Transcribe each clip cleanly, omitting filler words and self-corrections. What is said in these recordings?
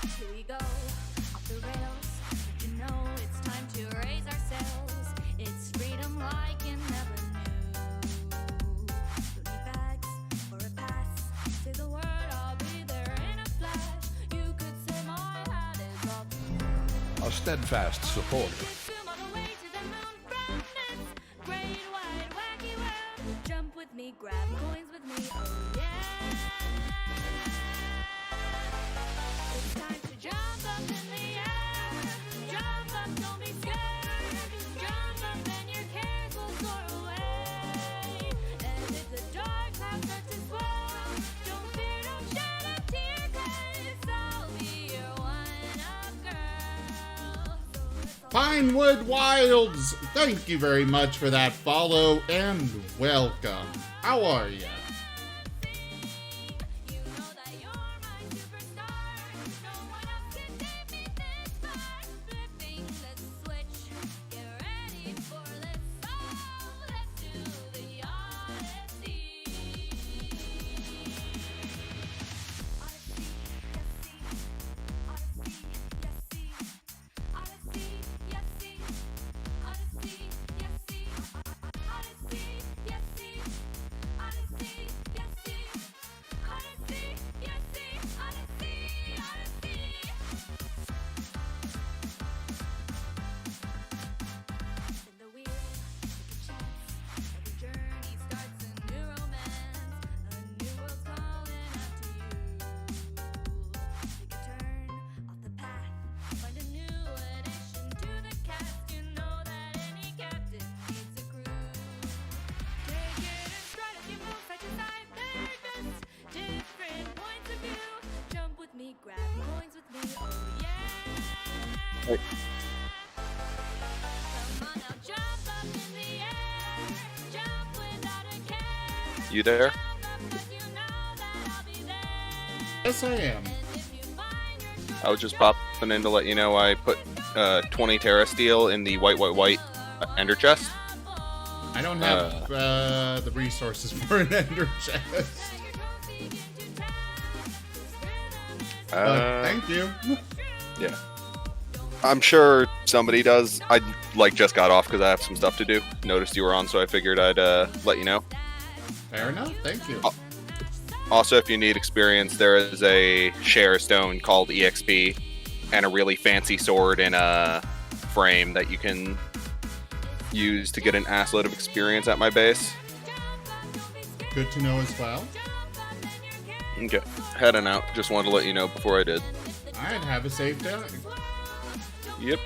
Here we go, off the rails. You know it's time to raise our sails. It's freedom like you never knew. Don't need bags or a pass. Say the word, I'll be there in a flash. You could say my hat is off. A steadfast supporter. Zoom all the way to the moon from this great wide wacky world. Jump with me, grab coins with me, oh yeah. It's time to jump up in the air. Jump up, don't be scared. Jump up and your cares will soar away. And if the dark clouds start to swirl, don't fear, don't shed a tear, 'cause I'll be your one-up girl. Pinewood Wilds, thank you very much for that follow and welcome. How are ya? You know that you're my superstar. No one else can take me this far. Flipping the switch, get ready for this song. Let's do the Odyssey. Spin the wheel, take a chance. Every journey starts a new romance. A new world's calling out to you. Take a turn off the path. Find a new addition to the cast. You know that any captain needs a crew. Take it in stride as you move side to side. They're just different points of view. Jump with me, grab coins with me, oh yeah. Hey. Come on now, jump up in the air. Jump without a care. You there? Jump up 'cause you know that I'll be there. Yes, I am. And if you find your I was just popping in to let you know I put 20 Terra Steel in the white ender chest. I don't have the resources for an ender chest. But thank you. Yeah. I'm sure somebody does. I just got off because I have some stuff to do. Noticed you were on, so I figured I'd let you know. Fair enough, thank you. Also, if you need experience, there is a share stone called EXP and a really fancy sword in a frame that you can use to get an assload of experience at my base. Good to know as well. Okay, heading out. Just wanted to let you know before I did. I'd have a safe day. Yep.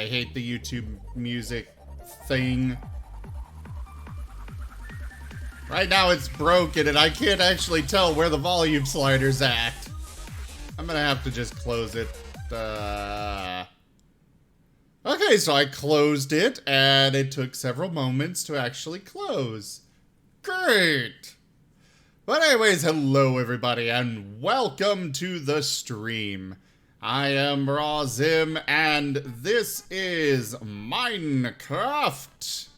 I hate the YouTube music thing. Right now it's broken and I can't actually tell where the volume slider's at. I'm gonna have to just close it. Okay, so I closed it and it took several moments to actually close. Great! But anyways, hello everybody and welcome to the stream. I am Razim and this is Minecraft.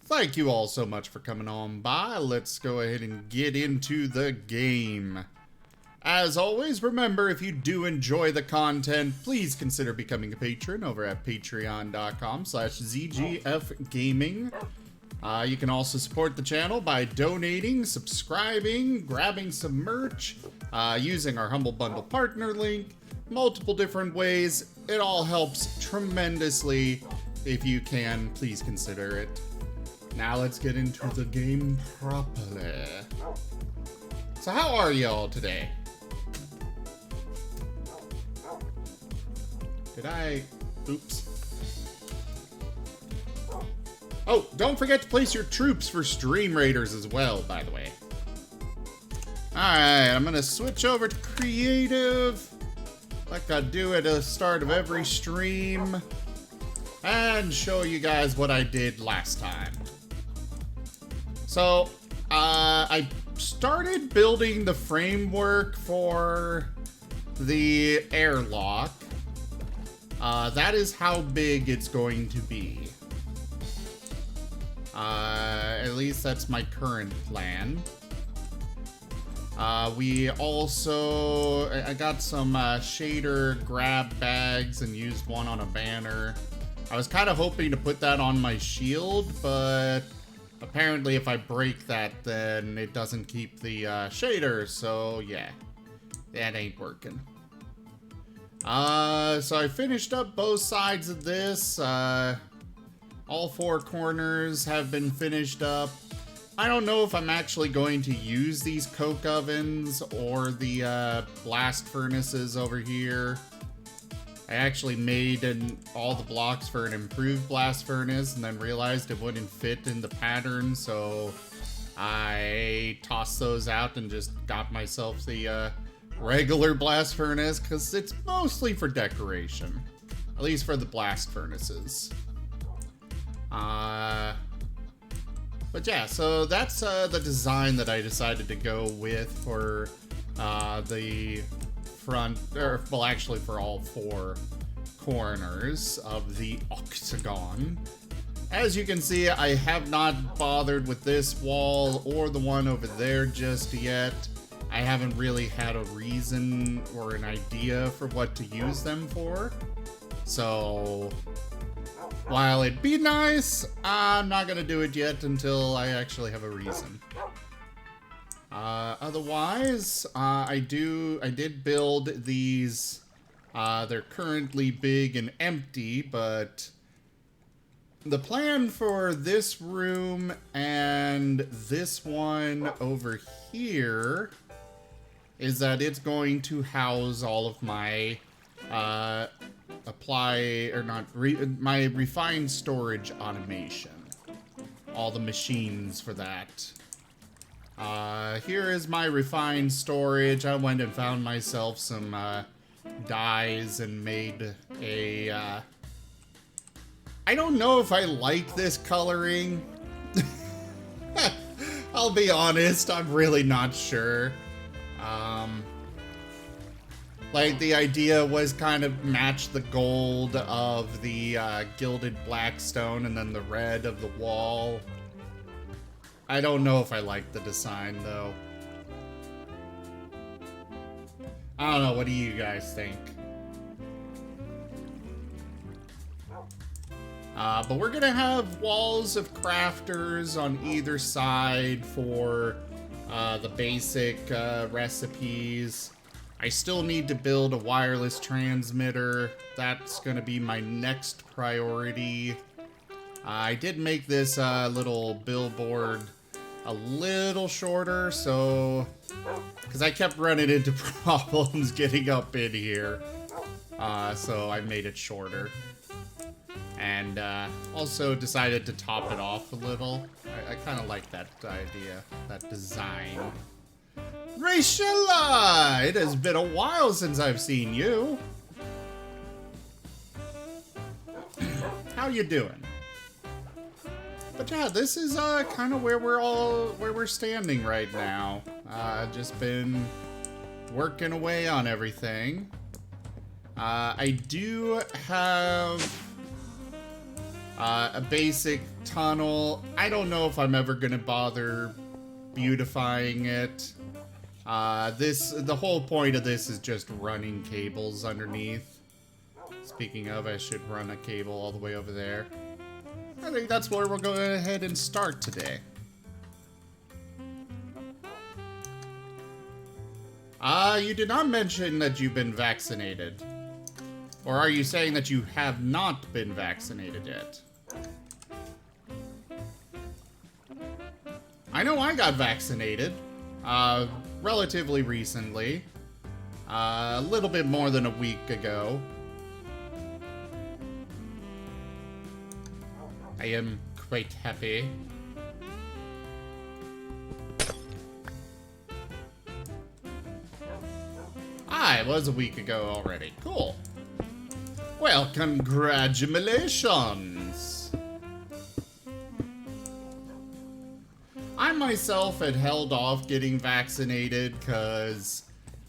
Thank you all so much for coming on by. Let's go ahead and get into the game. As always, remember, if you do enjoy the content, please consider becoming a patron over at patreon.com/ZGFgaming. You can also support the channel by donating, subscribing, grabbing some merch, using our Humble Bundle partner link, multiple different ways. It all helps tremendously. If you can, please consider it. Now let's get into the game properly. So how are y'all today? Oops. Oh, don't forget to place your troops for stream raiders as well, by the way. Alright, I'm gonna switch over to creative, like I do at the start of every stream, and show you guys what I did last time. So, I started building the framework for the airlock. That is how big it's going to be. At least that's my current plan. We also, I got some shader grab bags and used one on a banner. I was kind of hoping to put that on my shield, but apparently if I break that, then it doesn't keep the shader, so yeah, that ain't working. So I finished up both sides of this. All four corners have been finished up. I don't know if I'm actually going to use these coke ovens or the blast furnaces over here. I actually made all the blocks for an improved blast furnace and then realized it wouldn't fit in the pattern, so I tossed those out and just got myself the regular blast furnace because it's mostly for decoration, at least for the blast furnaces. But yeah, so that's the design that I decided to go with for the front, or well, actually for all four corners of the octagon. As you can see, I have not bothered with this wall or the one over there just yet. I haven't really had a reason or an idea for what to use them for. So while it'd be nice, I'm not gonna do it yet until I actually have a reason. Otherwise, I did build these. They're currently big and empty, but the plan for this room and this one over here is that it's going to house all of my my refined storage automation. All the machines for that. Here is my refined storage. I went and found myself some dyes and made a I don't know if I like this coloring. I'll be honest, I'm really not sure. Like, the idea was kind of match the gold of the gilded blackstone and then the red of the wall. I don't know if I like the design, though. I don't know, what do you guys think? But we're gonna have walls of crafters on either side for the basic recipes. I still need to build a wireless transmitter. That's gonna be my next priority. I did make this little billboard a little shorter, so because I kept running into problems getting up in here. so I made it shorter. And also decided to top it off a little. I kind of like that idea, that design. Rachella! It has been a while since I've seen you. How you doing? But yeah, this is kind of where we're standing right now. Just been working away on everything. I do have a basic tunnel. I don't know if I'm ever gonna bother beautifying it. The whole point of this is just running cables underneath. Speaking of, I should run a cable all the way over there. I think that's where we'll go ahead and start today. You did not mention that you've been vaccinated. Or are you saying that you have not been vaccinated yet? I know I got vaccinated, relatively recently. A little bit more than a week ago. I am quite happy. It was a week ago already. Cool. Well, congratulations! I myself had held off getting vaccinated because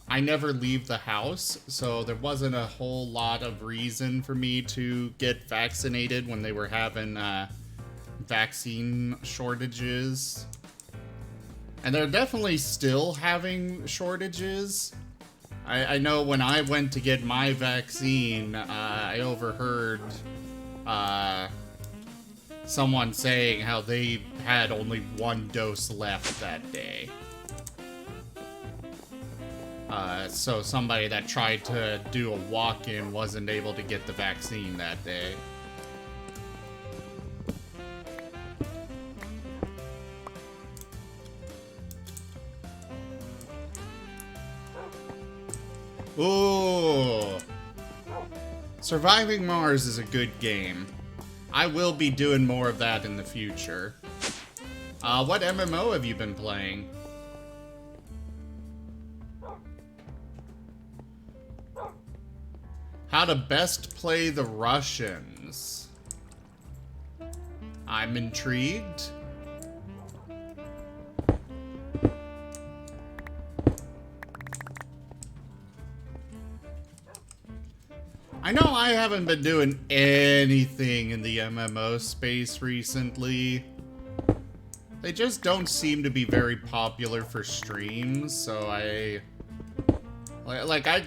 I never leave the house, so there wasn't a whole lot of reason for me to get vaccinated when they were having vaccine shortages. And they're definitely still having shortages. I know when I went to get my vaccine, I overheard someone saying how they had only one dose left that day. So somebody that tried to do a walk-in wasn't able to get the vaccine that day. Ooh. Surviving Mars is a good game. I will be doing more of that in the future. What MMO have you been playing? How to best play the Russians. I'm intrigued. I know I haven't been doing anything in the MMO space recently. They just don't seem to be very popular for streams, so I'd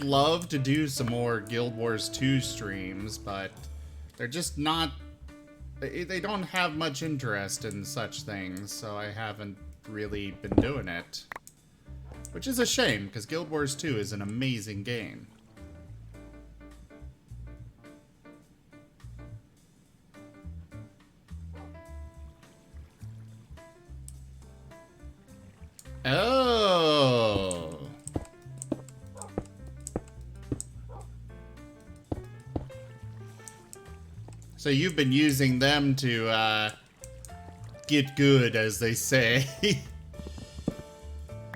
love to do some more Guild Wars 2 streams, but they're just not... They don't have much interest in such things, so I haven't really been doing it. Which is a shame, because Guild Wars 2 is an amazing game. Oh. So you've been using them to get good, as they say.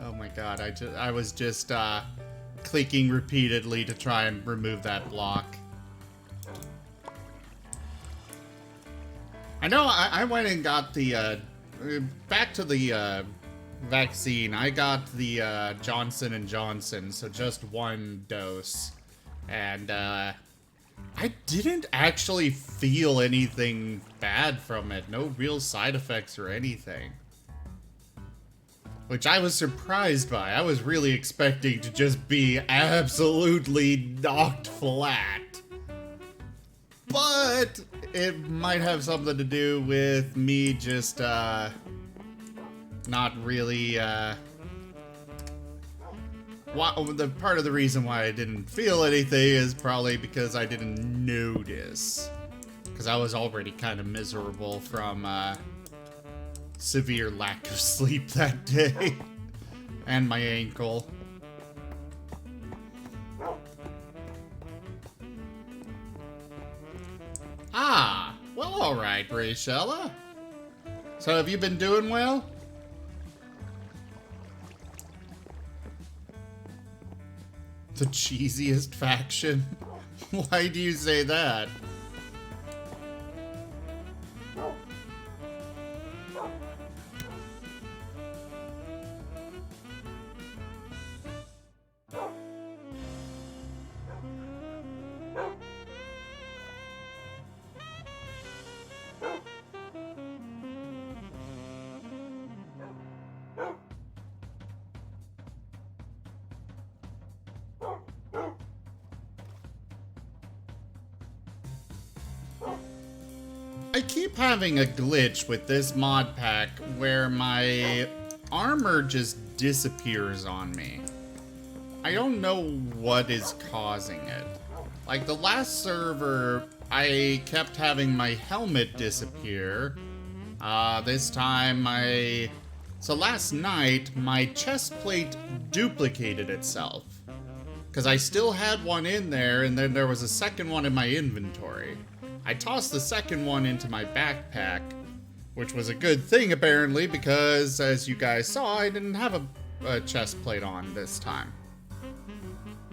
Oh my god, I was just clicking repeatedly to try and remove that block. I know I went and got the back to the vaccine. I got the Johnson & Johnson, so just one dose. And I didn't actually feel anything bad from it. No real side effects or anything. Which I was surprised by. I was really expecting to just be absolutely knocked flat. But it might have something to do with me just, not really, the part of the reason why I didn't feel anything is probably because I didn't notice. Because I was already kind of miserable from, severe lack of sleep that day. And my ankle. Alright, Rachella. So have you been doing well? The cheesiest faction? Why do you say that? I keep having a glitch with this mod pack where my armor just disappears on me. I don't know what is causing it. Like the last server, I kept having my helmet disappear. This time so last night, my chest plate duplicated itself. Because I still had one in there, and then there was a second one in my inventory. I tossed the second one into my backpack, which was a good thing apparently, because as you guys saw, I didn't have a chest plate on this time.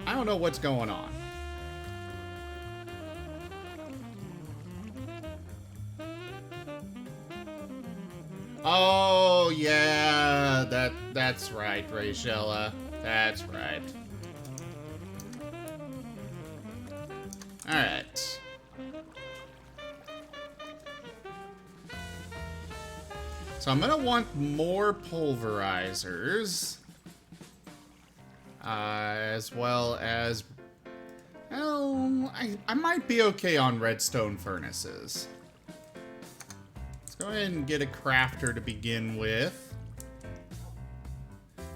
I don't know what's going on. Oh yeah, that's right, Rachella. That's right. Alright. So I'm gonna want more pulverizers. As well as... Well, I might be okay on redstone furnaces. Let's go ahead and get a crafter to begin with.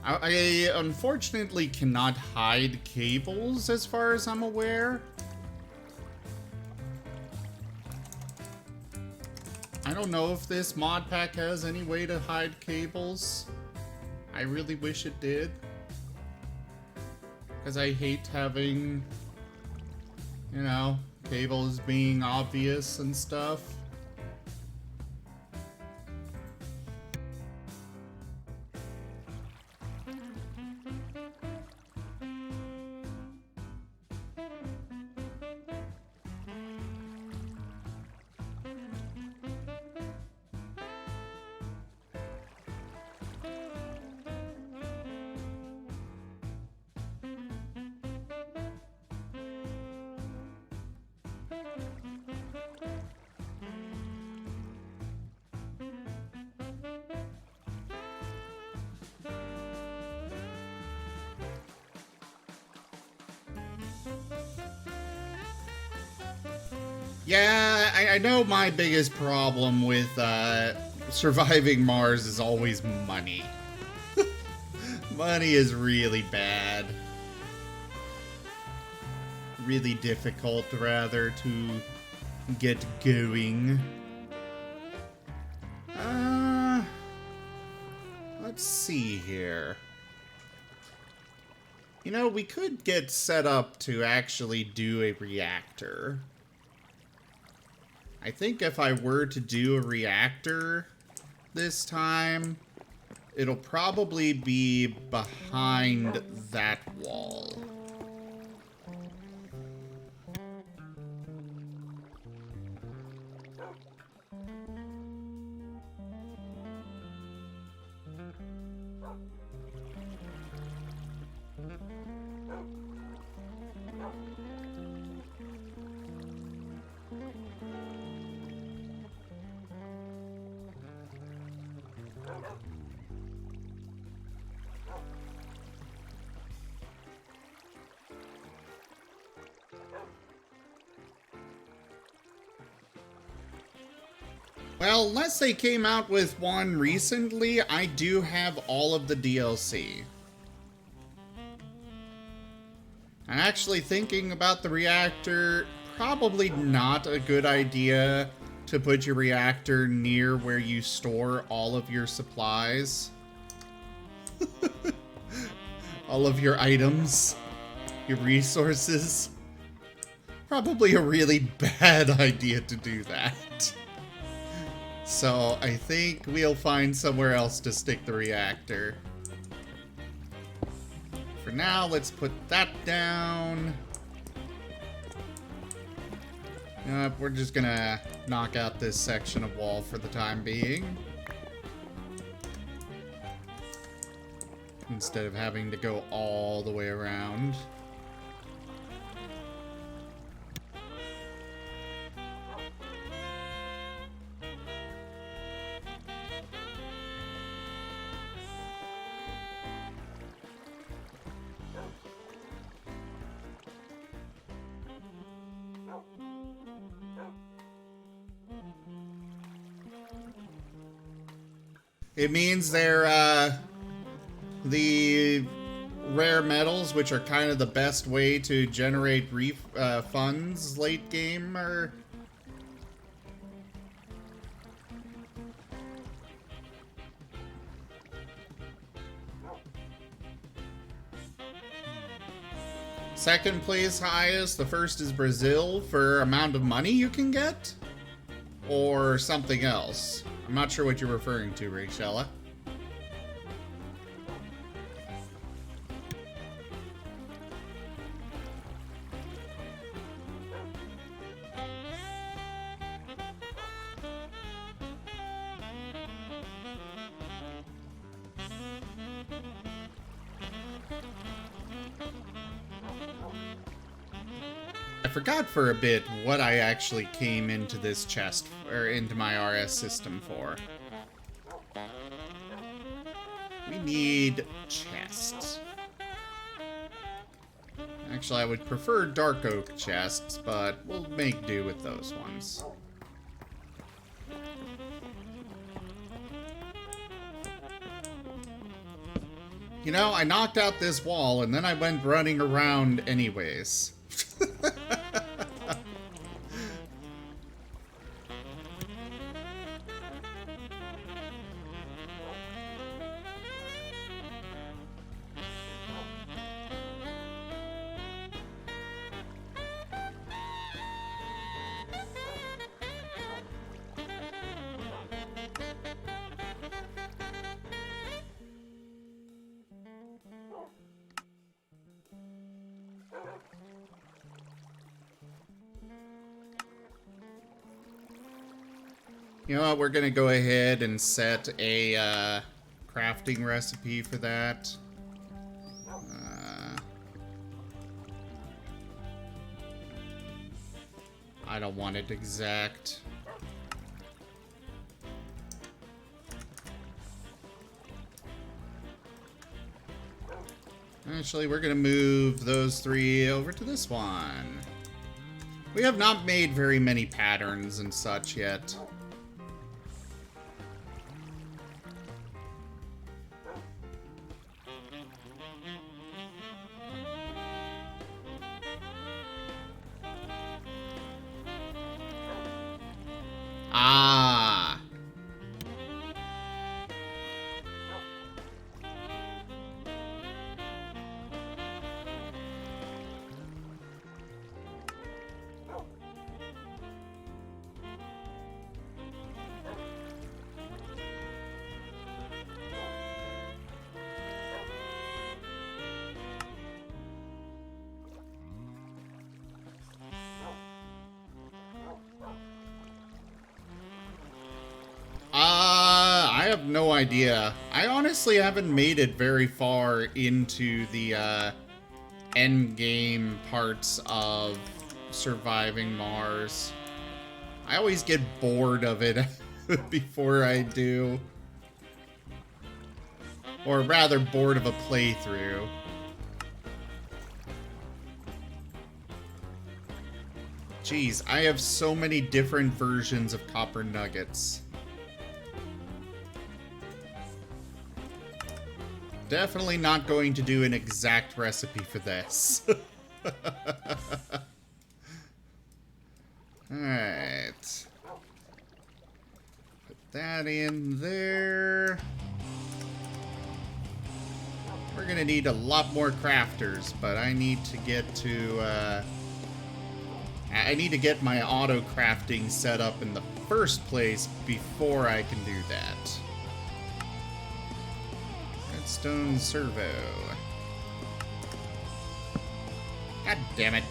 I unfortunately cannot hide cables as far as I'm aware. I don't know if this mod pack has any way to hide cables. I really wish it did. Because I hate having, you know, cables being obvious and stuff. Yeah, I know my biggest problem with surviving Mars is always money. Money is really bad. Really difficult, rather, to get going. Let's see here. You know, we could get set up to actually do a reactor. I think if I were to do a reactor this time, it'll probably be behind that wall. Well, unless they came out with one recently, I do have all of the DLC. I'm actually thinking about the reactor. Probably not a good idea to put your reactor near where you store all of your supplies. All of your items. Your resources. Probably a really bad idea to do that. So I think we'll find somewhere else to stick the reactor. For now, let's put that down. We're just gonna knock out this section of wall for the time being. Instead of having to go all the way around. It means they're, the rare metals, which are kind of the best way to generate funds late game, are... Second place highest, the first is Brazil for amount of money you can get? Or something else? I'm not sure what you're referring to, Rachella. I forgot for a bit what I actually came into this chest, or into my RS system for. We need chests. Actually, I would prefer dark oak chests, but we'll make do with those ones. You know, I knocked out this wall, and then I went running around anyways. You know what, we're gonna go ahead and set a crafting recipe for that. I don't want it exact. Actually, we're gonna move those three over to this one. We have not made very many patterns and such yet. Ah. I have no idea. I honestly haven't made it very far into the end game parts of surviving Mars. I always get bored of it before I do. Or rather, bored of a playthrough. Jeez, I have so many different versions of copper nuggets. Definitely not going to do an exact recipe for this. Alright. Put that in there. We're gonna need a lot more crafters, but I need to get to, I need to get my auto crafting set up in the first place before I can do that. Redstone servo. God damn it.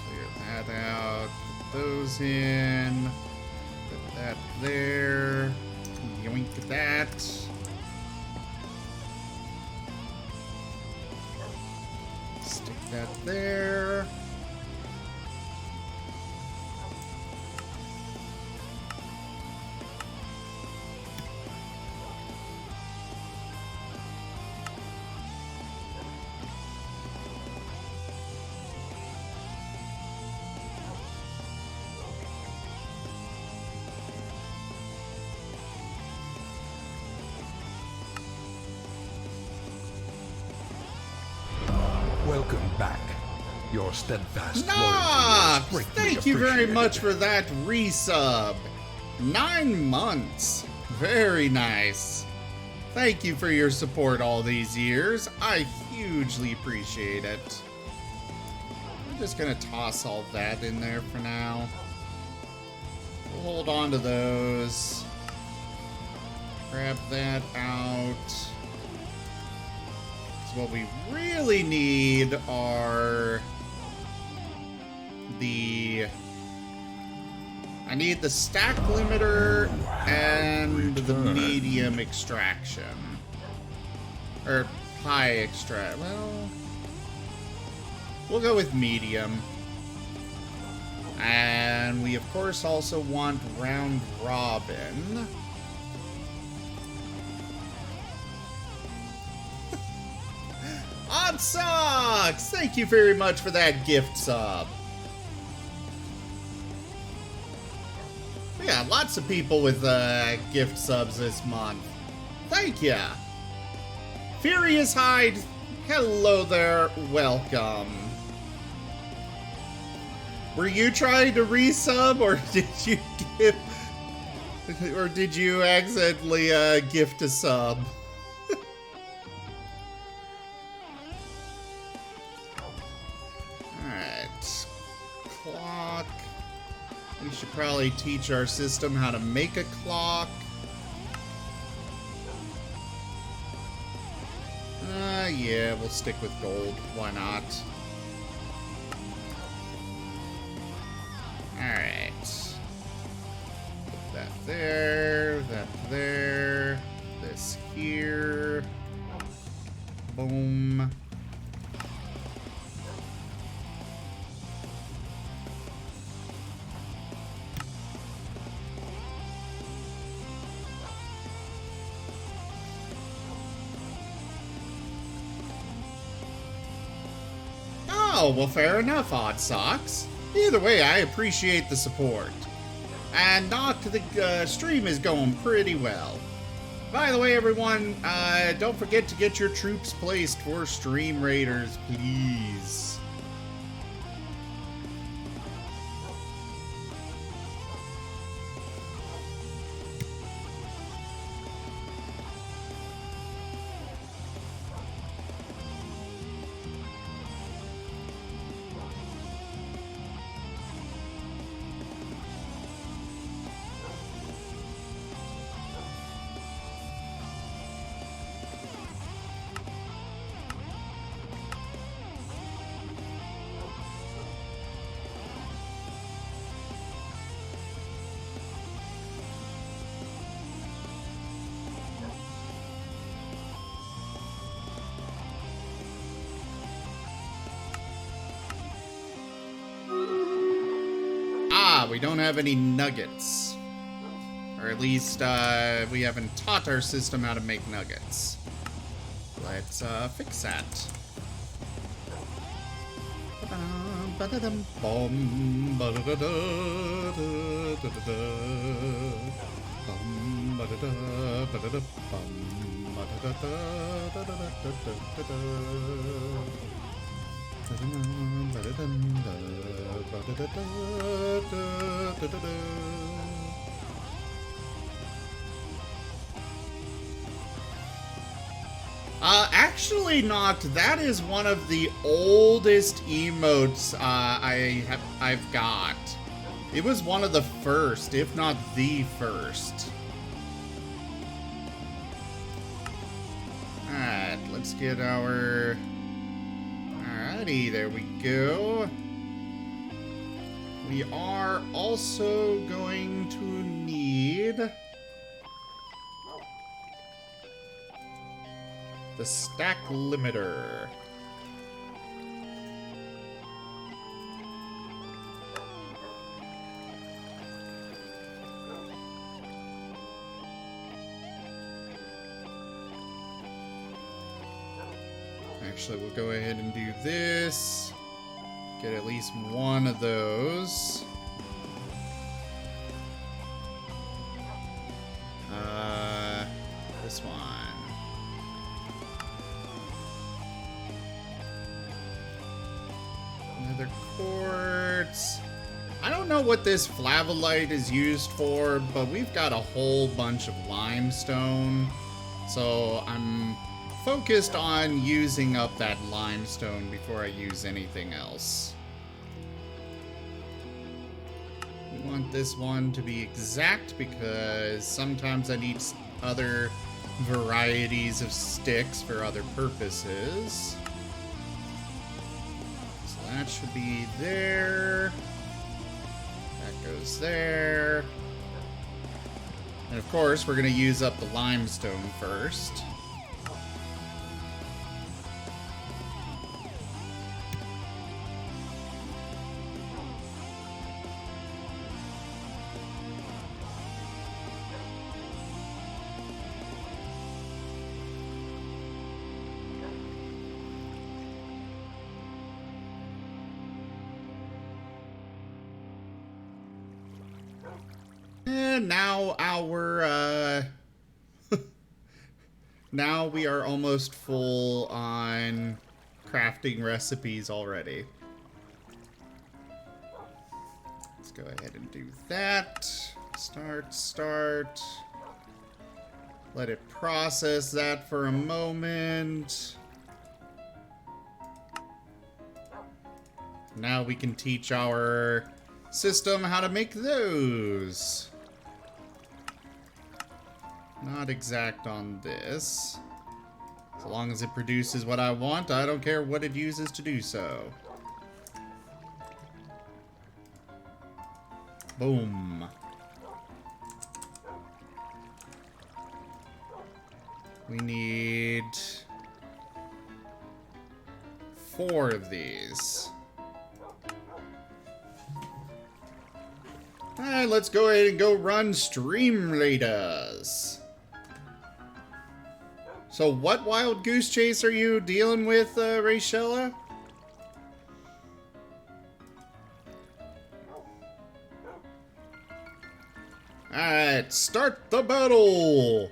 Clear that out. Put those in. Put that there. Yoink that. Stick that there. Welcome back. Your steadfast Nox! loyalty is Thank greatly you very appreciated. much for that resub. 9 months. Very nice. Thank you for your support all these years. I hugely appreciate it. I'm just gonna toss all that in there for now. We'll hold on to those. Grab that out. So what we really need are I need the stack limiter and the medium extraction. Or high extract. Well, we'll go with medium. And we, of course, also want round robin. Odd Socks! Thank you very much for that gift sub. We got lots of people with gift subs this month. Thank ya. Furious Hide, hello there, welcome. Were you trying to resub, or did you did you accidentally gift a sub? Alright. Clock. We should probably teach our system how to make a clock. Yeah, we'll stick with gold. Why not? Alright. Put that there, that there, this here. Boom. Oh, well, fair enough, Odd Socks. Either way, I appreciate the support. And Noct, the stream is going pretty well. By the way, everyone, don't forget to get your troops placed for Stream Raiders, please. We don't have any nuggets. Or at least, we haven't taught our system how to make nuggets. Let's, fix that. Actually not. That is one of the oldest emotes I've got. It was one of the first, if not the first. Alright, let's get our... Alrighty, there we go. We are also going to need... the stack limiter. Actually, we'll go ahead and do this. Get at least one of those. This one. Another quartz. I don't know what this flavolite is used for, but we've got a whole bunch of limestone. So I'm focused on using up that limestone before I use anything else. We want this one to be exact because sometimes I need other varieties of sticks for other purposes. So that should be there. That goes there. And of course, we're going to use up the limestone first. And now our, now we are almost full on crafting recipes already. Let's go ahead and do that. Start. Let it process that for a moment. Now we can teach our system how to make those. Not exact on this. So long as it produces what I want, I don't care what it uses to do so. Boom. We need 4 of these. Alright, let's go ahead and go run Streamladies. So what wild goose chase are you dealing with, Rachella? Alright, start the battle!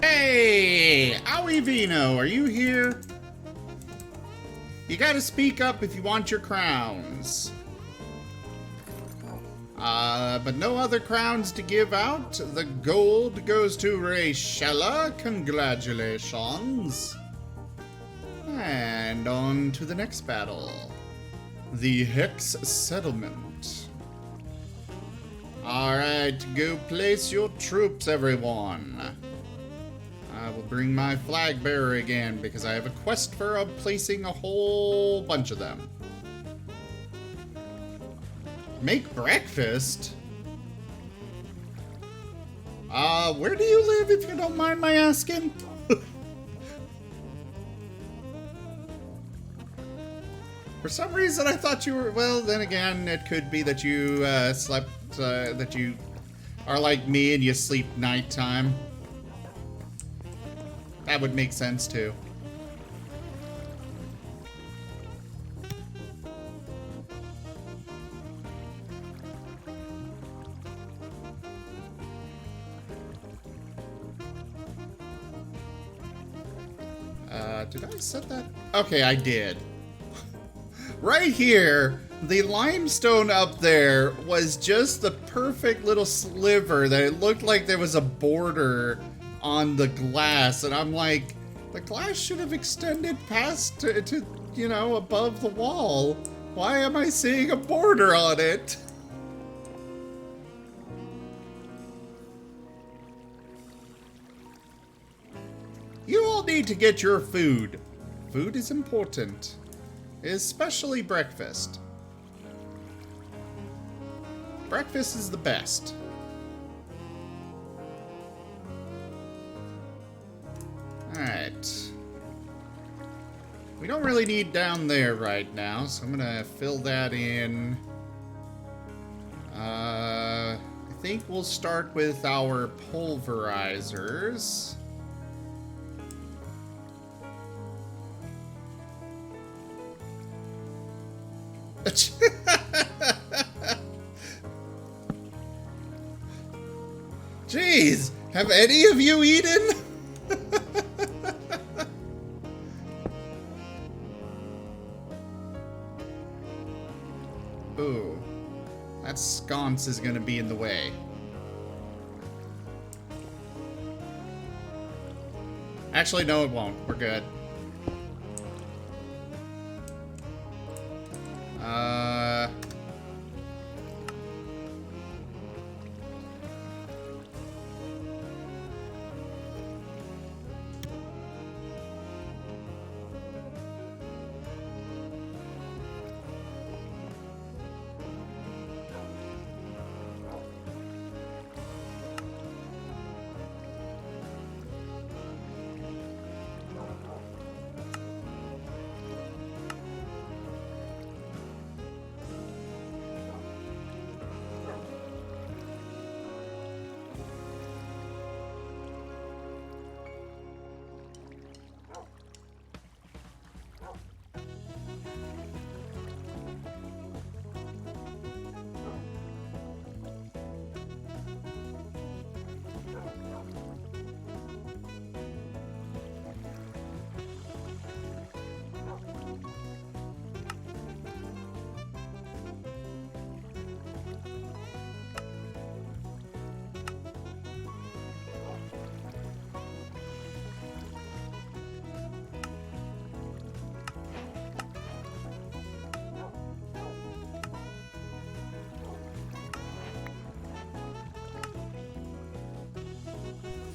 Hey! Owie Vino, are you here? You gotta speak up if you want your crowns. But no other crowns to give out. The gold goes to Rachella. Congratulations. And on to the next battle. The Hex Settlement. Alright, go place your troops, everyone. I will bring my flag bearer again because I have a quest for placing a whole bunch of them. Make breakfast? Where do you live, if you don't mind my asking? For some reason, I thought you were... Well, then again, it could be that you slept... that you are like me and you sleep nighttime. That would make sense, too. Did I set that? Okay, I did. Right here, the limestone up there was just the perfect little sliver that it looked like there was a border on the glass, and I'm like, the glass should have extended past to you know, above the wall. Why am I seeing a border on it? You all need to get your food. Food is important, especially breakfast. Breakfast is the best. Alright. We don't really need down there right now, so I'm gonna fill that in. I think we'll start with our pulverizers. Jeez, have any of you eaten? Ooh, that sconce is gonna be in the way. Actually, no, it won't. We're good.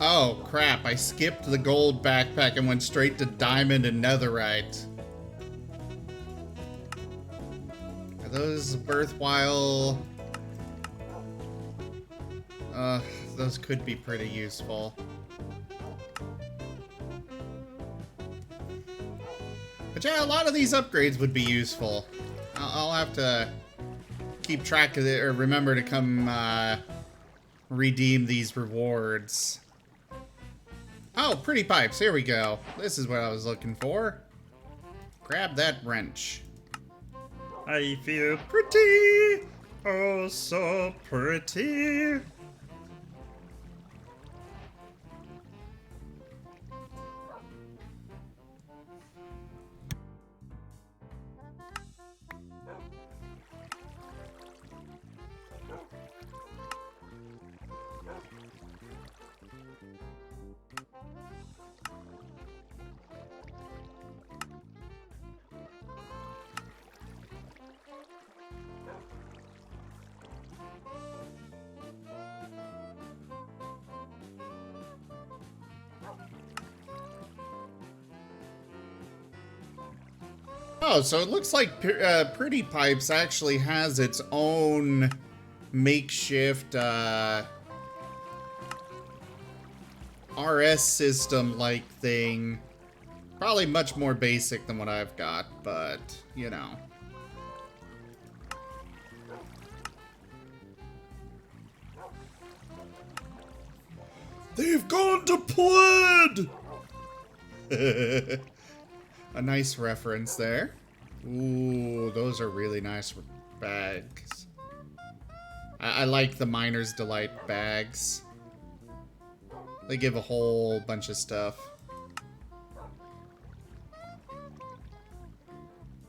Oh, crap. I skipped the gold backpack and went straight to diamond and netherite. Are those worthwhile? Those could be pretty useful. But yeah, a lot of these upgrades would be useful. I'll have to keep track of it, or remember to come redeem these rewards. Oh, pretty pipes. Here we go. This is what I was looking for. Grab that wrench. I feel pretty. Oh, so pretty. Oh, so it looks like Pretty Pipes actually has its own makeshift RS system-like thing. Probably much more basic than what I've got, but, you know. They've gone to Pled! A nice reference there. Ooh, those are really nice bags. I like the Miner's Delight bags. They give a whole bunch of stuff.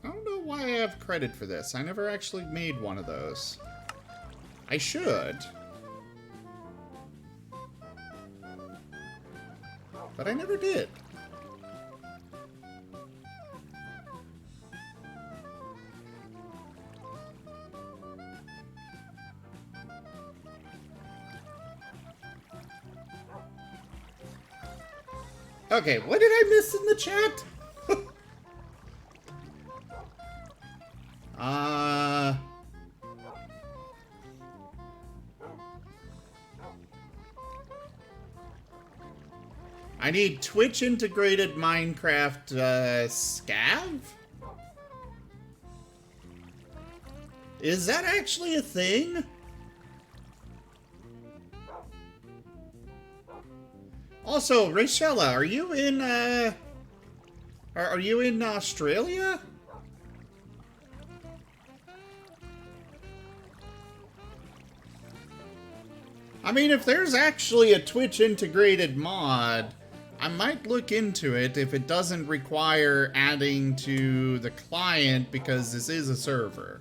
I don't know why I have credit for this. I never actually made one of those. I should. But I never did. Okay, what did I miss in the chat? I need Twitch integrated Minecraft scav? Is that actually a thing? Also, Rachella, are you in are you in Australia? I mean, if there's actually a Twitch integrated mod, I might look into it if it doesn't require adding to the client, because this is a server.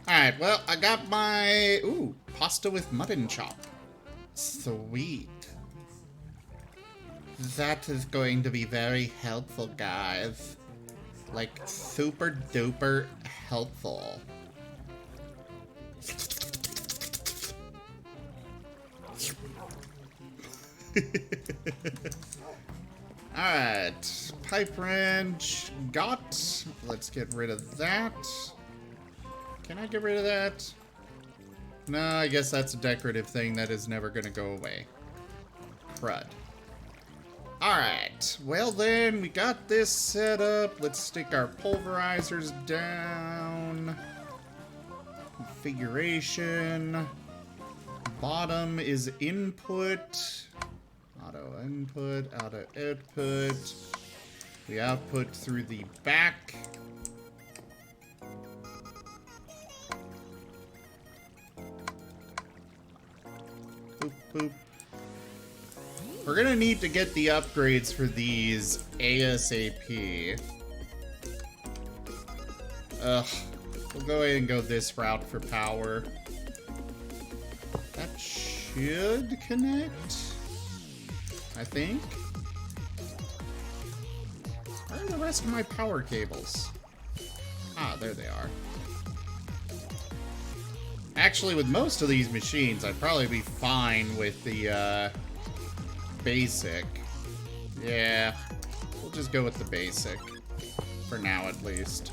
Alright, well, I got my... Ooh, pasta with mutton chop. Sweet. That is going to be very helpful, guys. Like, super duper helpful. Alright, pipe wrench got. Let's get rid of that. Can I get rid of that? No, I guess that's a decorative thing that is never gonna go away. Crud. Alright, well then, we got this set up. Let's stick our pulverizers down. Configuration. Bottom is input. Auto input, auto output. We output through the back. Boop, boop. We're gonna need to get the upgrades for these ASAP. Ugh. We'll go ahead and go this route for power. That should connect, I think. Where are the rest of my power cables? Ah, there they are. Actually, with most of these machines, I'd probably be fine with the, basic. Yeah, we'll just go with the basic. For now, at least.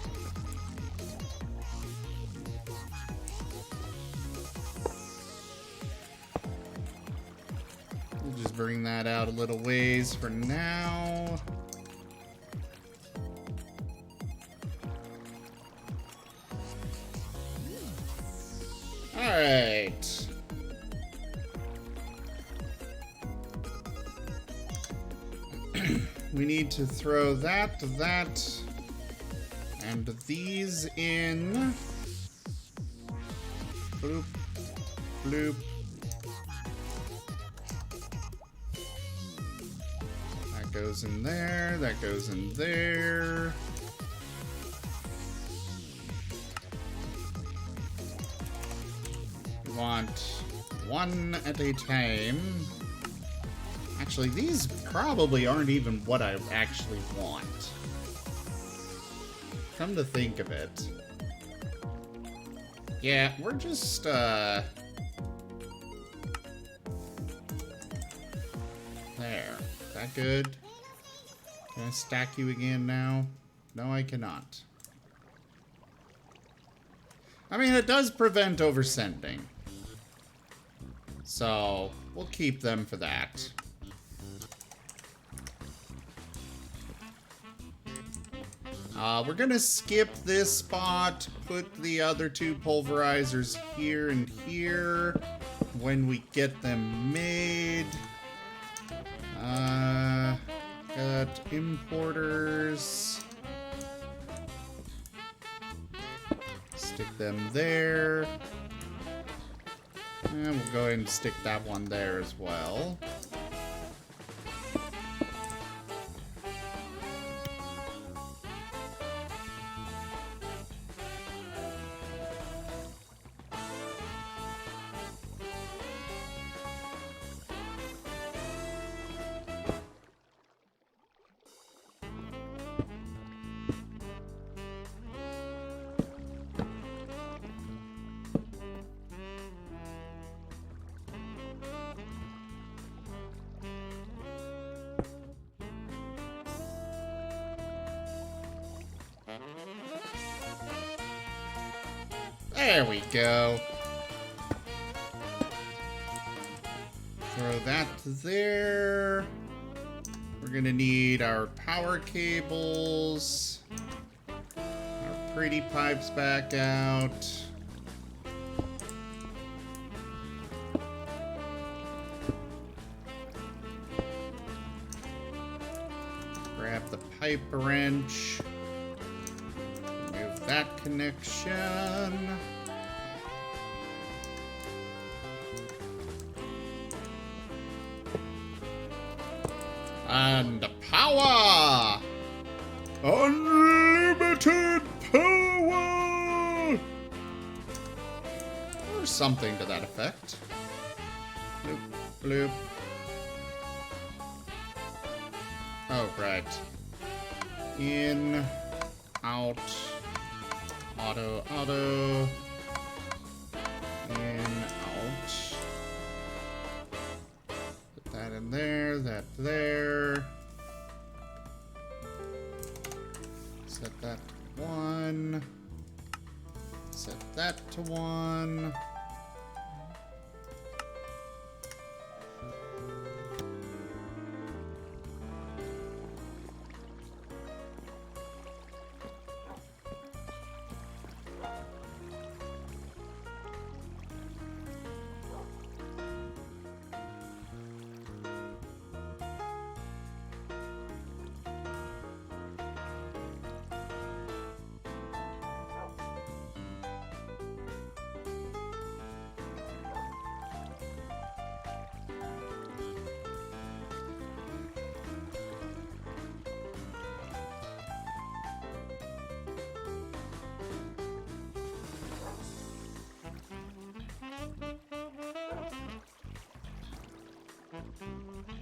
We'll just bring that out a little ways for now. Alright. We need to throw that, and these in. Bloop, bloop. That goes in there, that goes in there. We want one at a time. Actually, these probably aren't even what I actually want. Come to think of it. Yeah, we're just, There. that good? Can I stack you again now? No, I cannot. I mean, it does prevent oversending. So, we'll keep them for that. We're gonna skip this spot, put the other two pulverizers here and here when we get them made. Got importers. Stick them there. And we'll go ahead and stick that one there as well. There we go. Throw that there. We're gonna need our power cables. Our pretty pipes back out. Grab the pipe wrench. Remove that connection. And power! Unlimited power! Or something to that effect. Bloop, bloop. Oh, right. In, out, auto, auto. In, out. Put that in there, that there. Set that to 1. Set that to 1.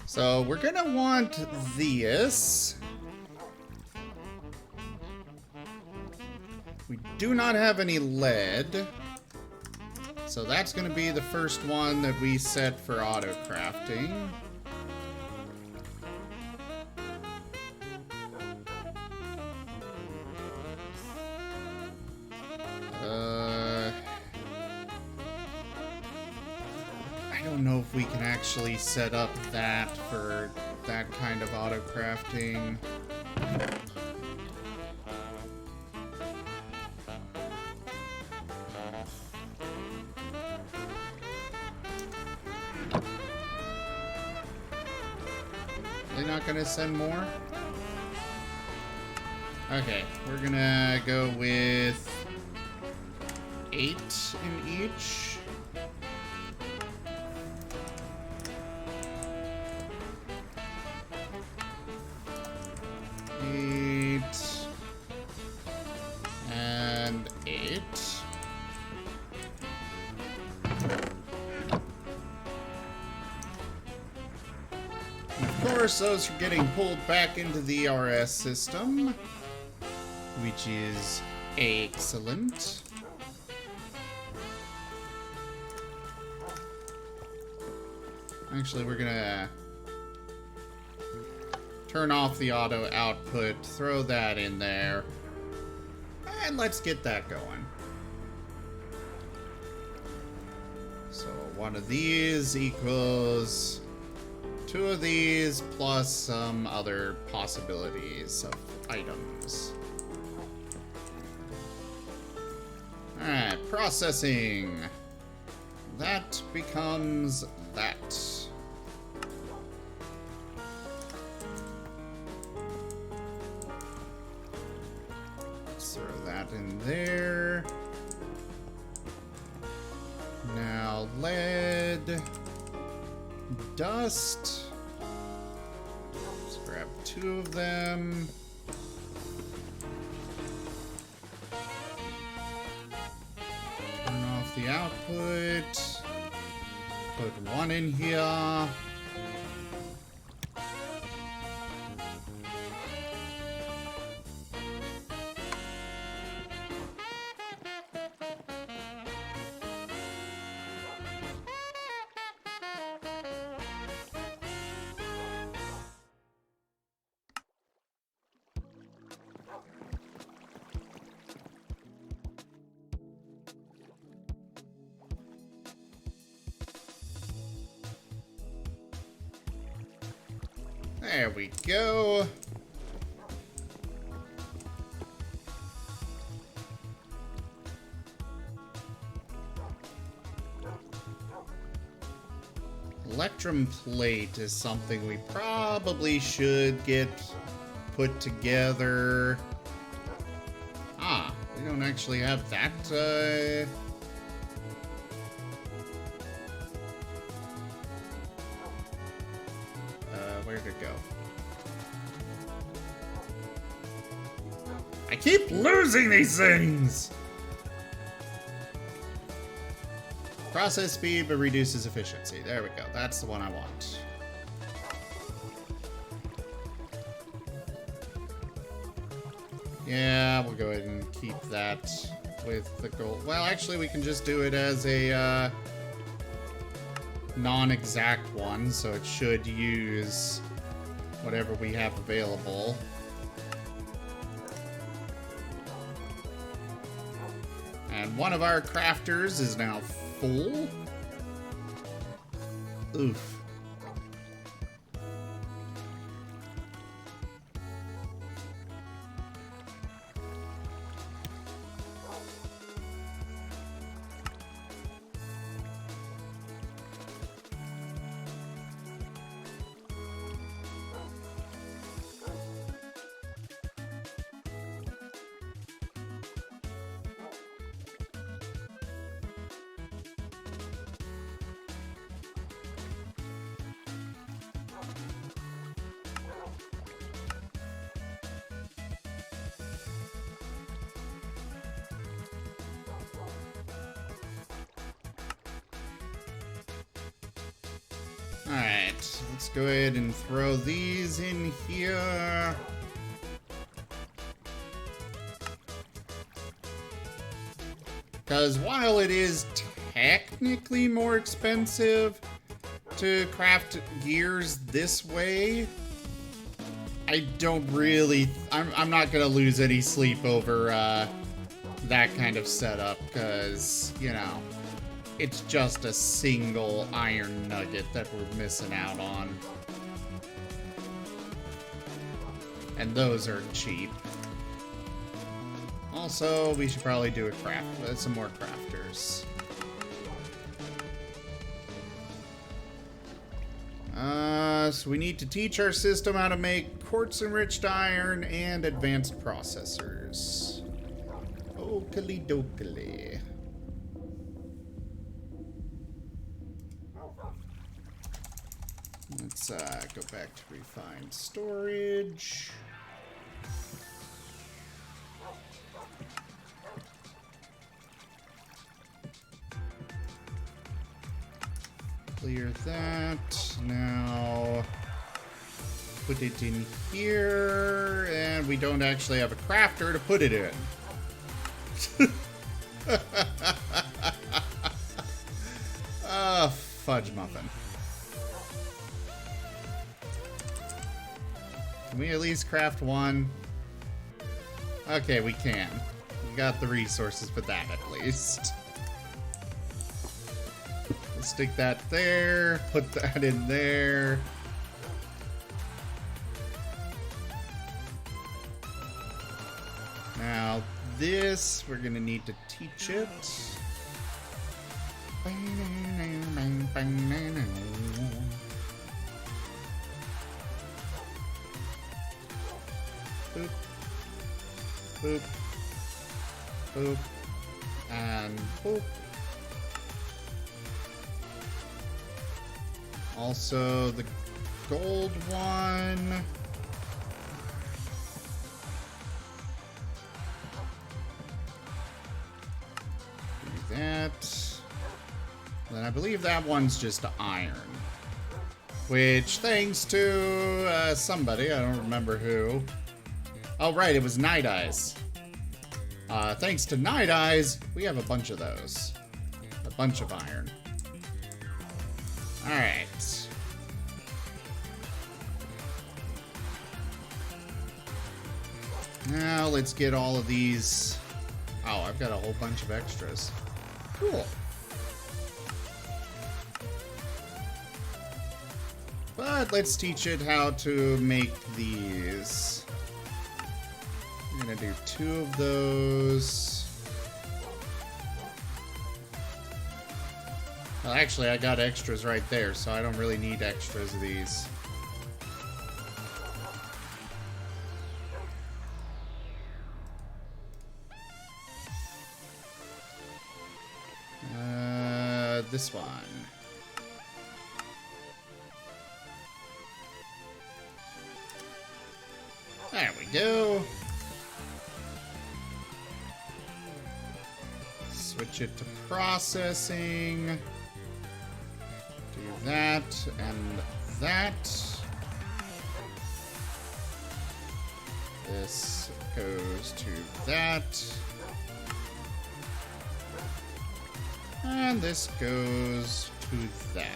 So we're gonna want this. We do not have any lead. So that's gonna be the first one that we set for auto-crafting. I don't know if we can actually set up that for that kind of auto-crafting. They're not gonna send more? Okay, we're gonna go with 8 in each. And 8. And of course, those are getting pulled back into the RS system, which is excellent. Actually, we're gonna Turn off the auto output, throw that in there, and let's get that going. So one of these equals 2 of these plus some other possibilities of items. Alright, processing. That becomes that. Let's throw that in there. Now, lead, dust. Let's grab 2 of them. Turn off the output. Put 1 in here. There we go. Electrum plate is something we probably should get put together. Ah, we don't actually have that, where'd it go? I keep losing these things! Process speed, but reduces efficiency. There we go. That's the one I want. Yeah, we'll go ahead and keep that with the gold. Well, actually, we can just do it as a non-exact one, so it should use whatever we have available. And one of our crafters is now full. Oof. Alright, let's go ahead and throw these in here. Because while it is technically more expensive to craft gears this way, I don't really... I'm not going to lose any sleep over that kind of setup, because, you know... It's just a single iron nugget that we're missing out on. And those are cheap. Also, we should probably do some more crafters. So we need to teach our system how to make quartz-enriched iron and advanced processors. Oakley dokley. Let's go back to refined storage. Clear that. Now put it in here, and we don't actually have a crafter to put it in. Fudge muffin. Can we at least craft one? Okay, we can. We got the resources for that at least. Let's stick that there. Put that in there. Now, this, we're gonna need to teach it. Boop. Boop. Boop. And boop. Also, the gold one. Do that. Then I believe that one's just iron. Which, thanks to somebody, I don't remember who. Oh, right, it was Night Eyes. Thanks to Night Eyes, we have a bunch of those. A bunch of iron. Alright. Now let's get all of these. Oh, I've got a whole bunch of extras. Cool. But let's teach it how to make these. I'm gonna do 2 of those. Well, actually, I got extras right there, so I don't really need extras of these. This one. There we go. Switch it to processing. Do that and that. This goes to that. And this goes to that.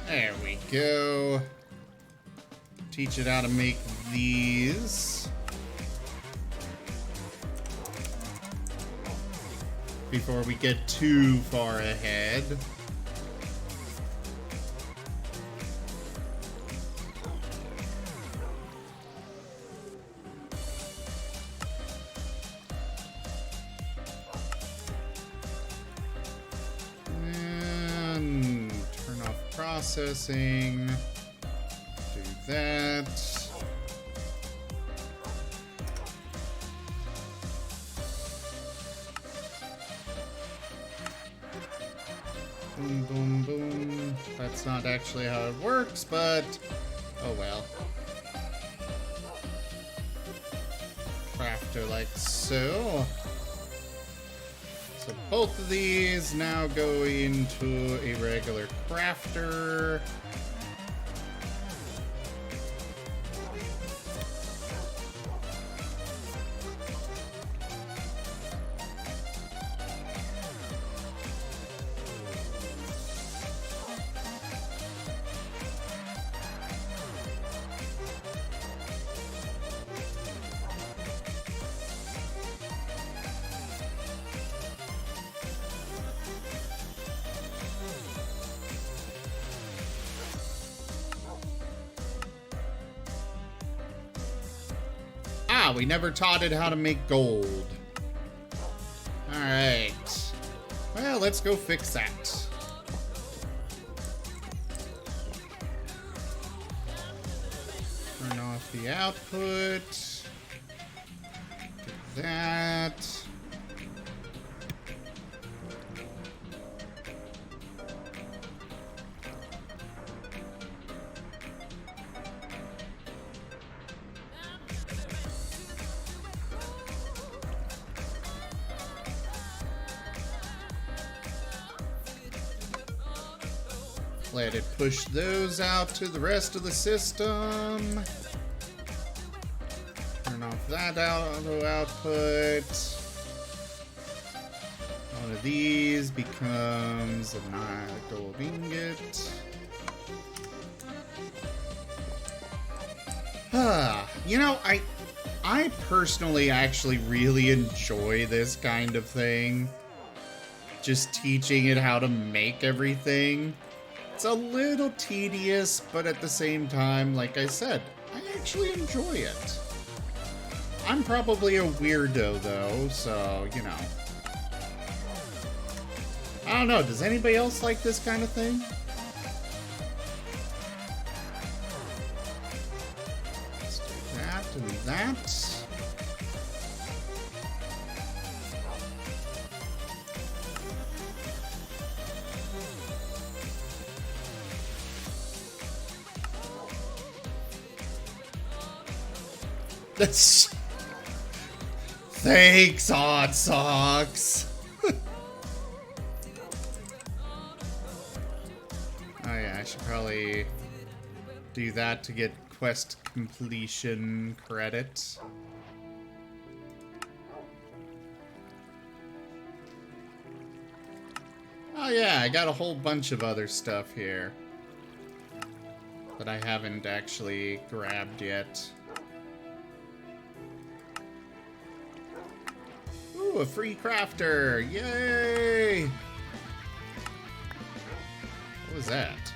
There we go. Teach it how to make these. Before we get too far ahead. Processing. Do that. Boom, boom, boom. That's not actually how it works, but oh well. Crafter like so. So both of these now go into a regular crafter. We never taught it how to make gold. Alright. Well, let's go fix that. Turn off the output. Do that. Let it push those out to the rest of the system. Turn off that auto output. One of these becomes a gold ingot. You know, I personally actually really enjoy this kind of thing. Just teaching it how to make everything. It's a little tedious, but at the same time, like I said, I actually enjoy it. I'm probably a weirdo, though, so, you know. I don't know, does anybody else like this kind of thing? Let's do that and that. That's... Thanks, Odd Socks! Oh yeah, I should probably do that to get quest completion credit. Oh yeah, I got a whole bunch of other stuff here that I haven't actually grabbed yet. Ooh, a free crafter! Yay! What was that?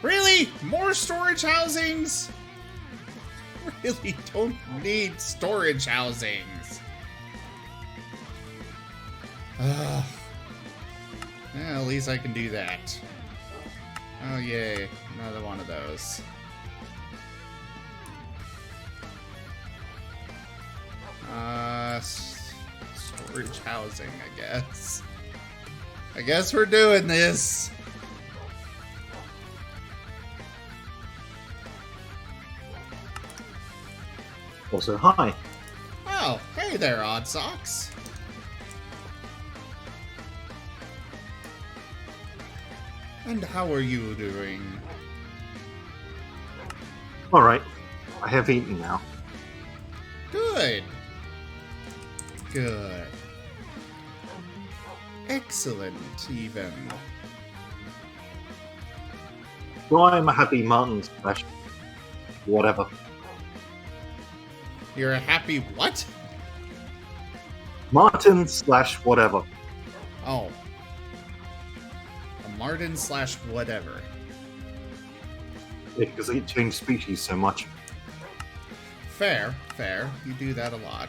Really? More storage housings? Really don't need storage housings. Yeah, at least I can do that. Oh yay, another one of those. Storage housing, I guess. I guess we're doing this. Also, hi. Oh, hey there, Odd Socks. And how are you doing? Alright, I have eaten now. Good. Good. Excellent, even. Well, I'm a happy Marten slash whatever. You're a happy what? Marten slash whatever. Oh. A Marten slash whatever. Yeah, because they change species so much. Fair, fair. You do that a lot.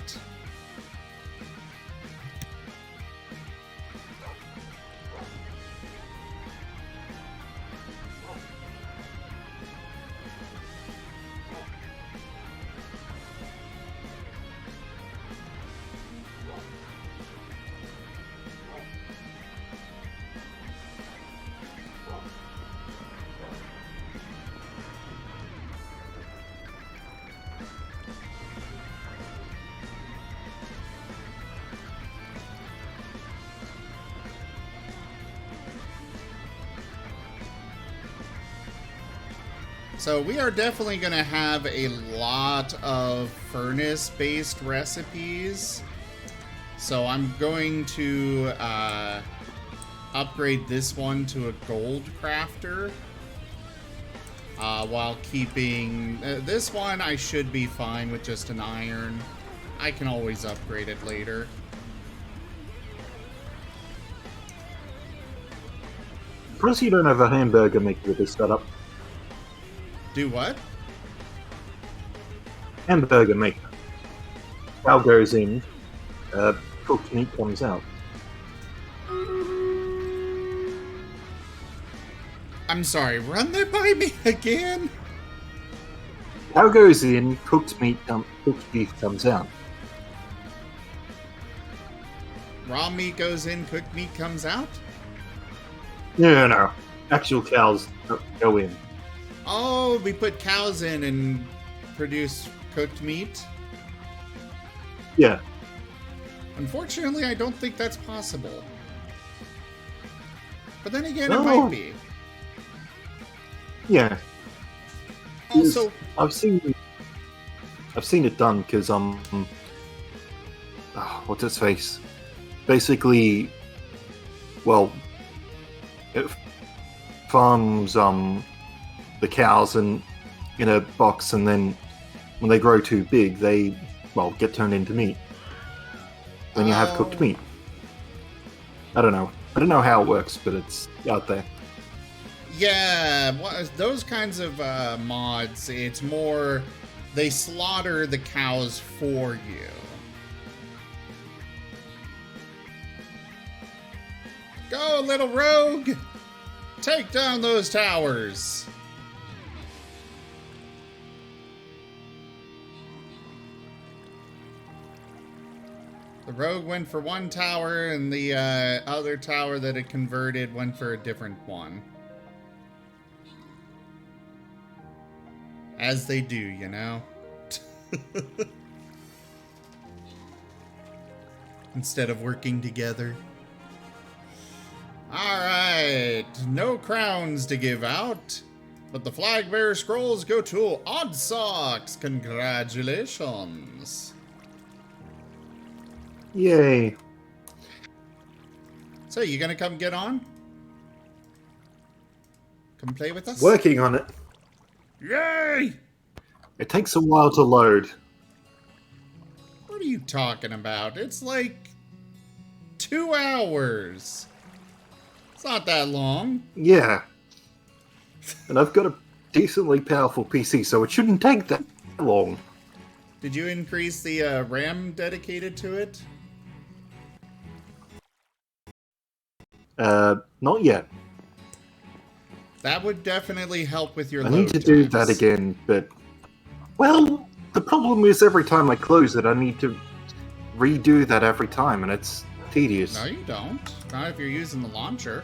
So we are definitely going to have a lot of furnace-based recipes. So I'm going to upgrade this one to a gold crafter. While keeping... this one I should be fine with just an iron. I can always upgrade it later. Plus, you don't have a hamburger maker with this setup. Do what? Hamburger maker. Cow goes in, cooked meat comes out. I'm sorry, run that by me again? Cow goes in, cooked beef comes out. Raw meat goes in, cooked meat comes out? No. Actual cows go in. Oh, we put cows in and produce cooked meat? Yeah. Unfortunately, I don't think that's possible. But then again, it Oh. might be. Yeah. Also, I've seen it done because what's its face? Basically, well, it farms the cows in a box, and then when they grow too big, they get turned into meat. Then you have cooked meat. I don't know how it works, but it's out there. yeah, those kinds of mods, it's more they slaughter the cows for you. Go, little rogue! Take down those towers! The rogue went for one tower, and the other tower that it converted went for a different one. As they do, you know? Instead of working together. Alright, no crowns to give out, but the flag bearer scrolls go to Odd Socks. Congratulations. Yay! So, you gonna come get on? Come play with us? Working on it. Yay! It takes a while to load. What are you talking about? It's like 2 hours. It's not that long. Yeah. And I've got a decently powerful PC, so it shouldn't take that long. Did you increase the RAM dedicated to it? Not yet. That would definitely help with your I load need to do times. that again, but... Well, the problem is every time I close it, I need to redo that every time, and it's tedious. No, you don't. Not if you're using the launcher.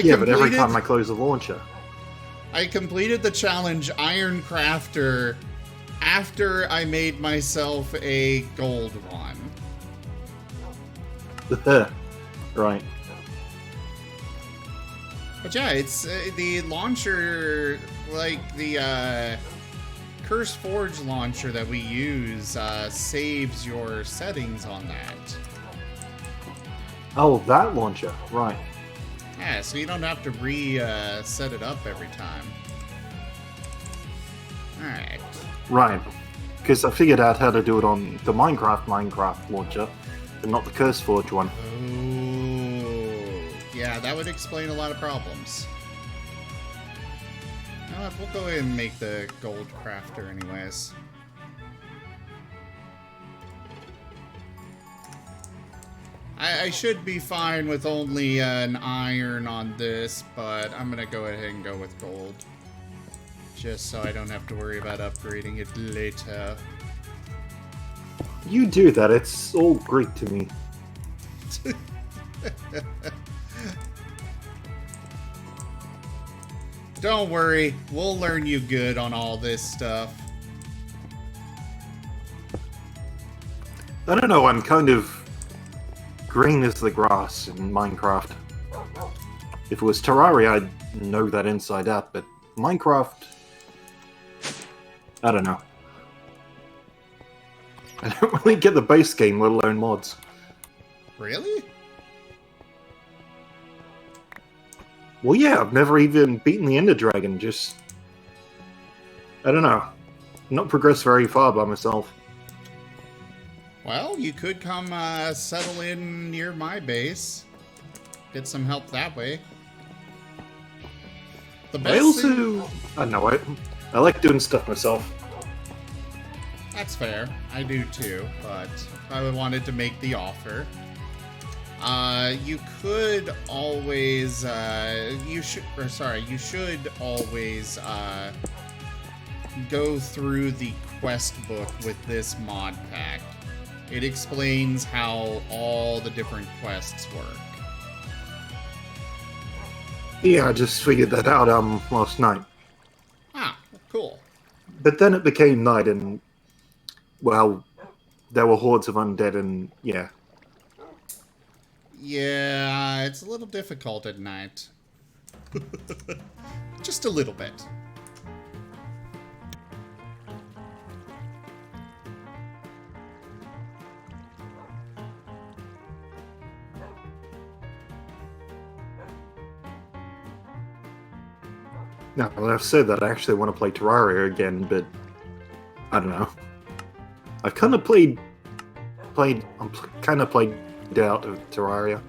Yeah, but every time I close the launcher. I completed the challenge Iron Crafter after I made myself a gold one. Right. But yeah, it's the launcher, like the Curse Forge launcher that we use, saves your settings on that. Oh, that launcher. Right. Yeah, so you don't have to set it up every time. Alright. Right. Because I figured out how to do it on the Minecraft launcher, but not the Curse Forge one. Oh, yeah, that would explain a lot of problems. You know what, we'll go ahead and make the gold crafter anyways. I should be fine with only an iron on this, but I'm gonna go ahead and go with gold. Just so I don't have to worry about upgrading it later. You do that, it's all Greek to me. Don't worry, we'll learn you good on all this stuff. I don't know, I'm kind of green as the grass in Minecraft. If it was Terraria, I'd know that inside out, but Minecraft... I don't know. I don't really get the base game, let alone mods. Really? Well, yeah, I've never even beaten the Ender Dragon, just... I don't know. Not progressed very far by myself. Well, you could come settle in near my base. Get some help that way. The best I also... thing... I don't know, I like doing stuff myself. That's fair. I do too, but I wanted to make the offer. You could always, you should always, go through the quest book with this mod pack. It explains how all the different quests work. Yeah, I just figured that out last night. Ah, cool. But then it became night and, well, there were hordes of undead and, yeah. Yeah, it's a little difficult at night. Just a little bit. Now, when I've said that, I actually want to play Terraria again, but I don't know. I've kind of played out of Terraria.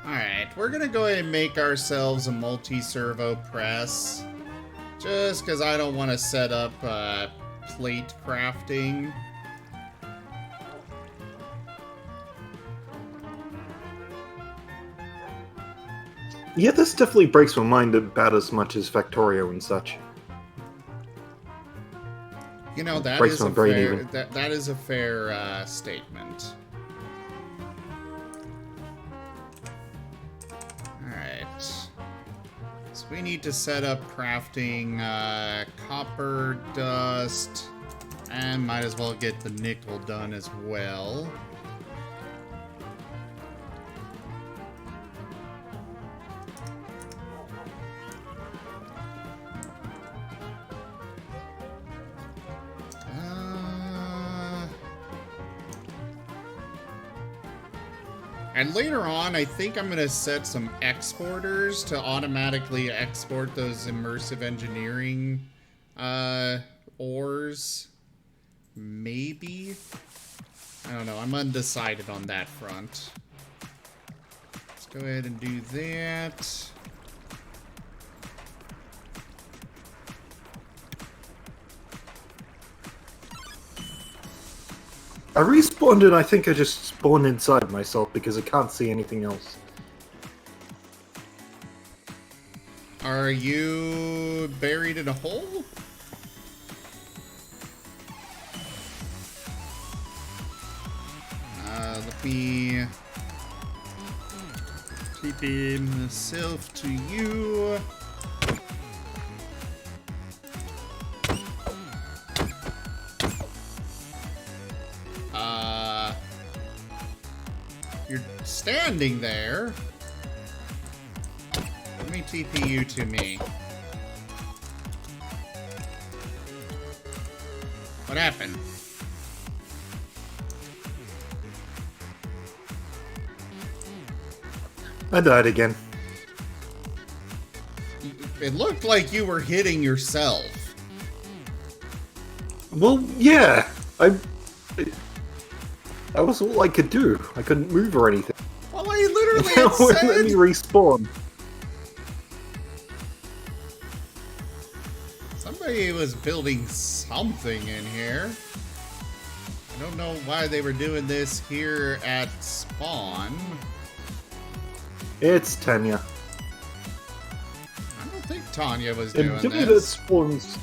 Alright, we're gonna go ahead and make ourselves a multi-servo press. Just because I don't want to set up plate crafting. Yeah, this definitely breaks my mind about as much as Factorio and such. You know, that Breaks is my a brain fair, even. that is a fair statement. Alright. So we need to set up crafting copper dust, and might as well get the nickel done as well. And later on, I think I'm going to set some exporters to automatically export those immersive engineering ores. Maybe? I don't know. I'm undecided on that front. Let's go ahead and do that. I respawned and I think I just spawned inside myself because I can't see anything else. Are you buried in a hole? Let me TP myself to you. You're standing there. Let me TP you to me. What happened? I died again. It looked like you were hitting yourself. Well, yeah. That was all I could do. I couldn't move or anything. Well, I literally Now had it let me said... respawn. Somebody was building something in here. I don't know why they were doing this here at spawn. It's Tanya. I don't think Tanya was And doing doing it at this. spawns.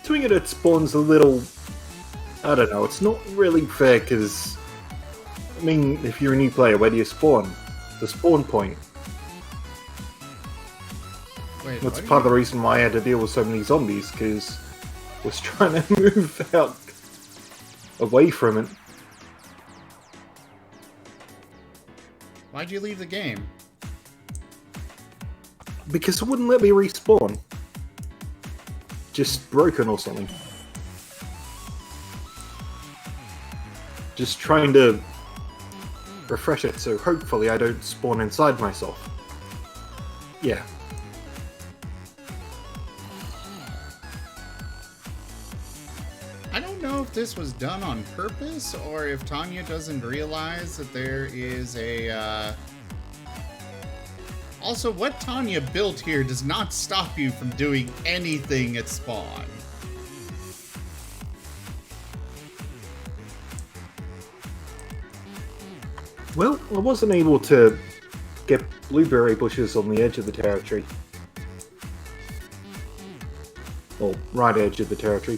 Doing it at spawns a little. I don't know. It's not really fair because. I mean, if you're a new player, where do you spawn? The spawn point. Wait, That's what part of the reason why I had to deal with so many zombies, because I was trying to move out away from it. Why'd you leave the game? Because it wouldn't let me respawn. Just broken or something. Just trying to refresh it, so hopefully I don't spawn inside myself. Yeah. I don't know if this was done on purpose or if Tanya doesn't realize that there is a, Also, what Tanya built here does not stop you from doing anything at spawn. Well, I wasn't able to get blueberry bushes on the edge of the territory. Well, right edge of the territory.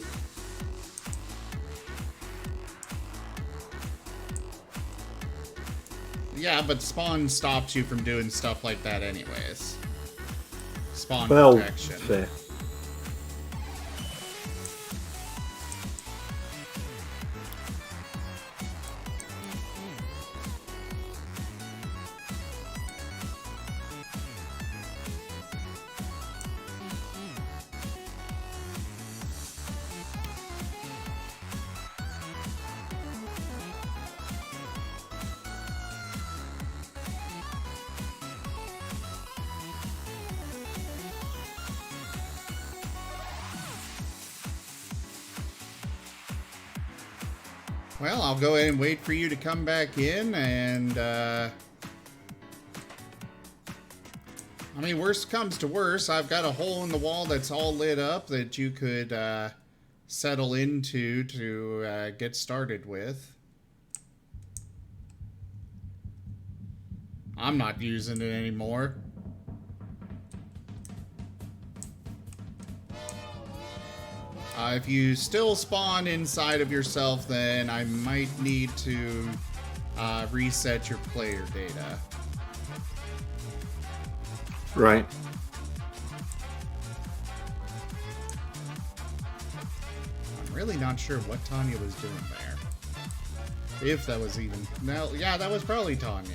Yeah, but spawn stops you from doing stuff like that anyways. Spawn Well, protection. fair. Well, I'll go ahead and wait for you to come back in, and, I mean, worst comes to worst, I've got a hole in the wall that's all lit up that you could, settle into to, get started with. I'm not using it anymore. If you still spawn inside of yourself, then I might need to reset your player data. Right. I'm really not sure what Tanya was doing there. If that was even... No, yeah, that was probably Tanya.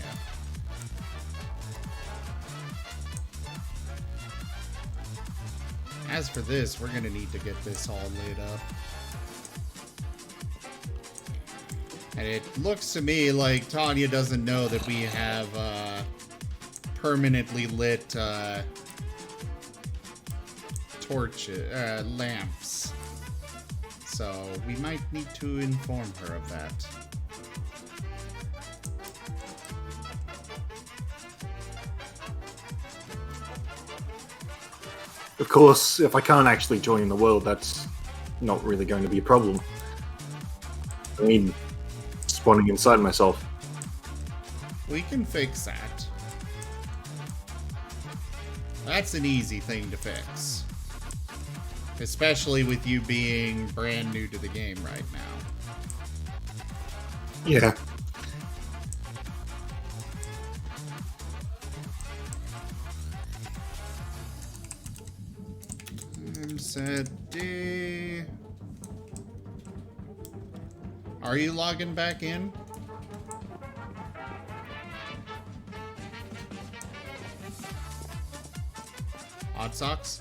As for this, we're gonna need to get this all lit up. And it looks to me like Tanya doesn't know that we have permanently lit lamps. So we might need to inform her of that. Of course, if I can't actually join the world, that's not really going to be a problem. I mean, spawning inside myself. We can fix that. That's an easy thing to fix. Especially with you being brand new to the game right now. Yeah. Set D. Are you logging back in? Odd Socks?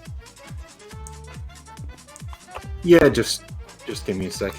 Yeah, just give me a sec.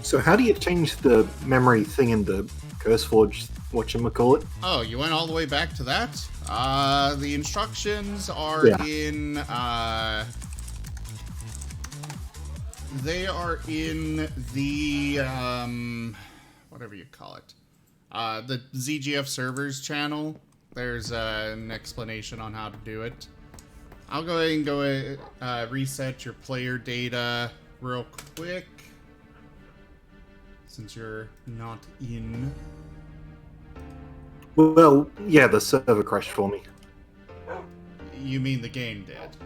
So how do you change the memory thing in the CurseForge, whatchamacallit? Oh, you went all the way back to that? The instructions are Yeah. in, they are in the, whatever you call it. The ZGF servers channel. There's an explanation on how to do it. I'll go ahead and reset your player data real quick. Since you're not in. Well, yeah, the server crashed for me. You mean the game did?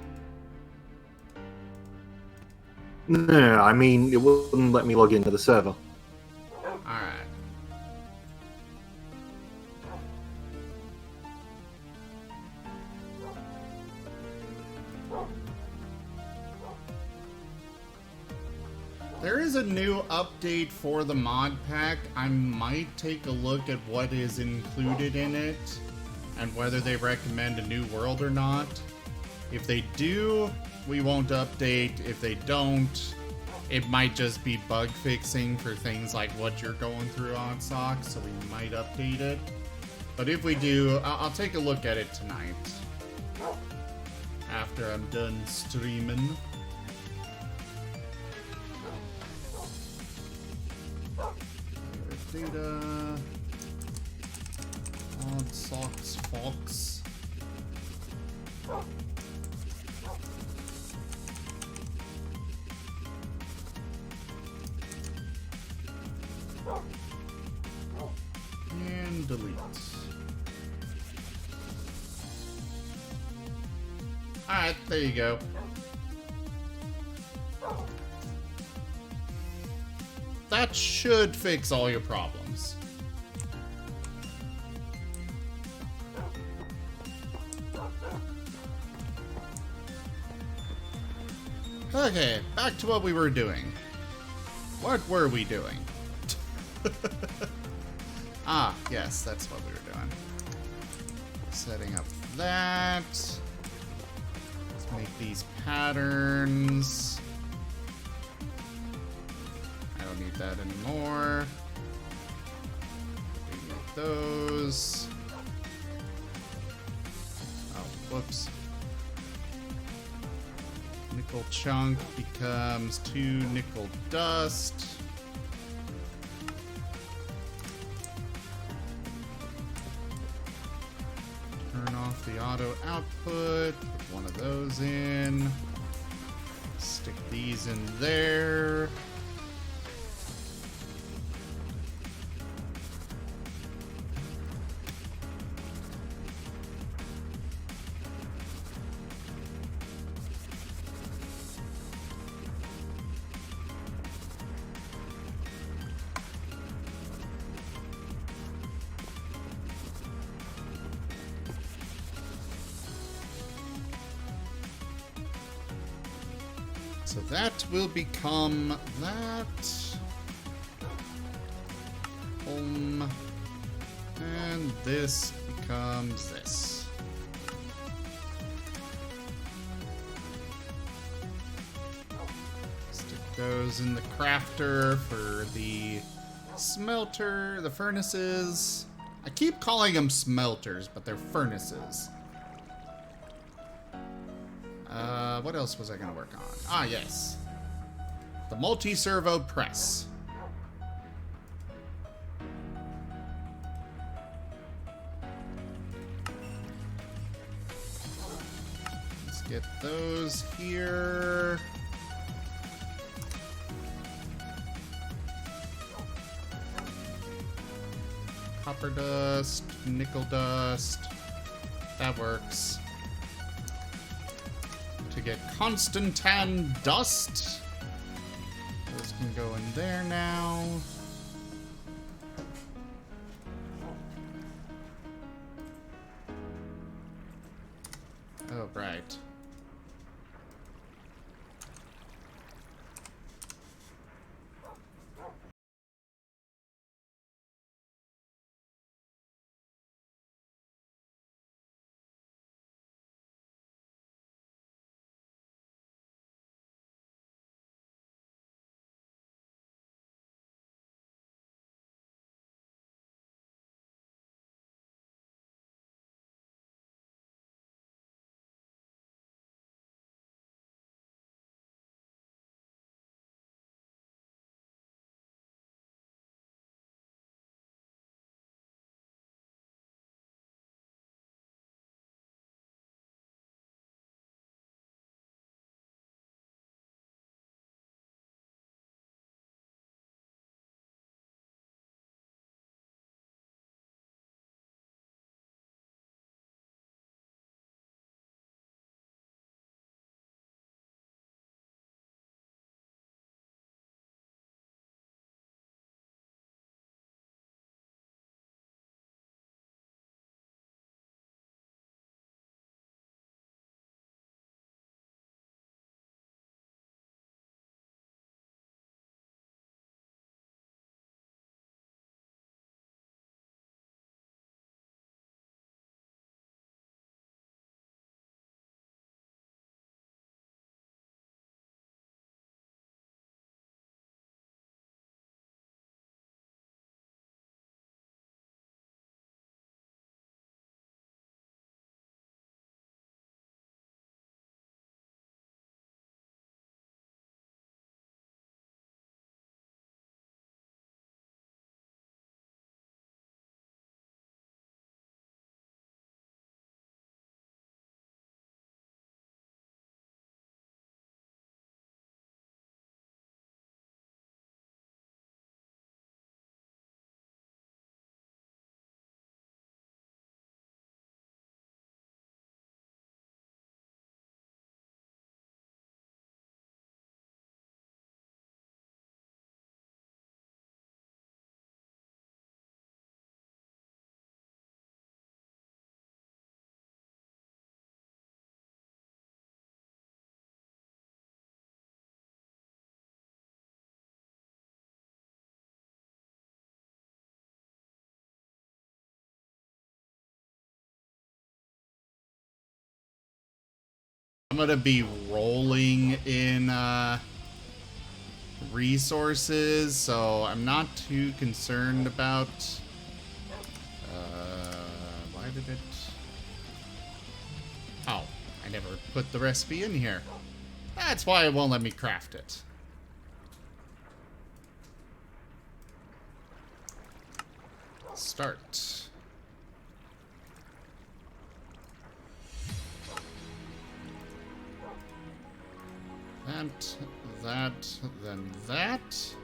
No, I mean, it wouldn't let me log into the server. Alright. There is a new update for the mod pack. I might take a look at what is included in it and whether they recommend a new world or not. If they do, we won't update. If they don't, it might just be bug fixing for things like what you're going through on Socks, so we might update it. But if we do, I'll take a look at it tonight. after I'm done streaming. Data. Odd socks fox. And delete. Alright, there you go. That should fix all your problems. Okay, back to what we were doing. What were we doing? Ah, yes, that's what we were doing. Setting up that. Let's make these patterns. I don't need that anymore. We need those. Oh, whoops. Nickel chunk becomes 2 nickel dust. Turn off the auto output. Put one of those in. Stick these in there. So that will become that. And this becomes this. Stick those in the crafter for the smelter, the furnaces. I keep calling them smelters, but they're furnaces. What else was I gonna work on? Ah, yes. The multi-servo press. Let's get those here. Copper dust, nickel dust. That works. To get Constantan dust. Those can go in there now. Oh, right. gonna be rolling in resources, so I'm not too concerned about. Why did it? Oh, I never put the recipe in here. That's why it won't let me craft it. Start. That, then that.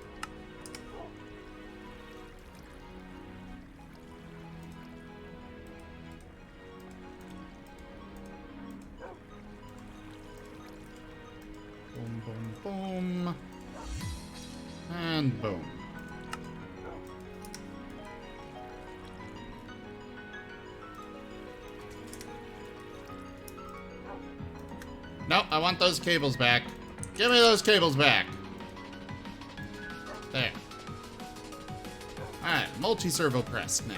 Boom, boom, boom. And boom. No, I want those cables back. Give me those cables back. There. Alright, multi-servo press now.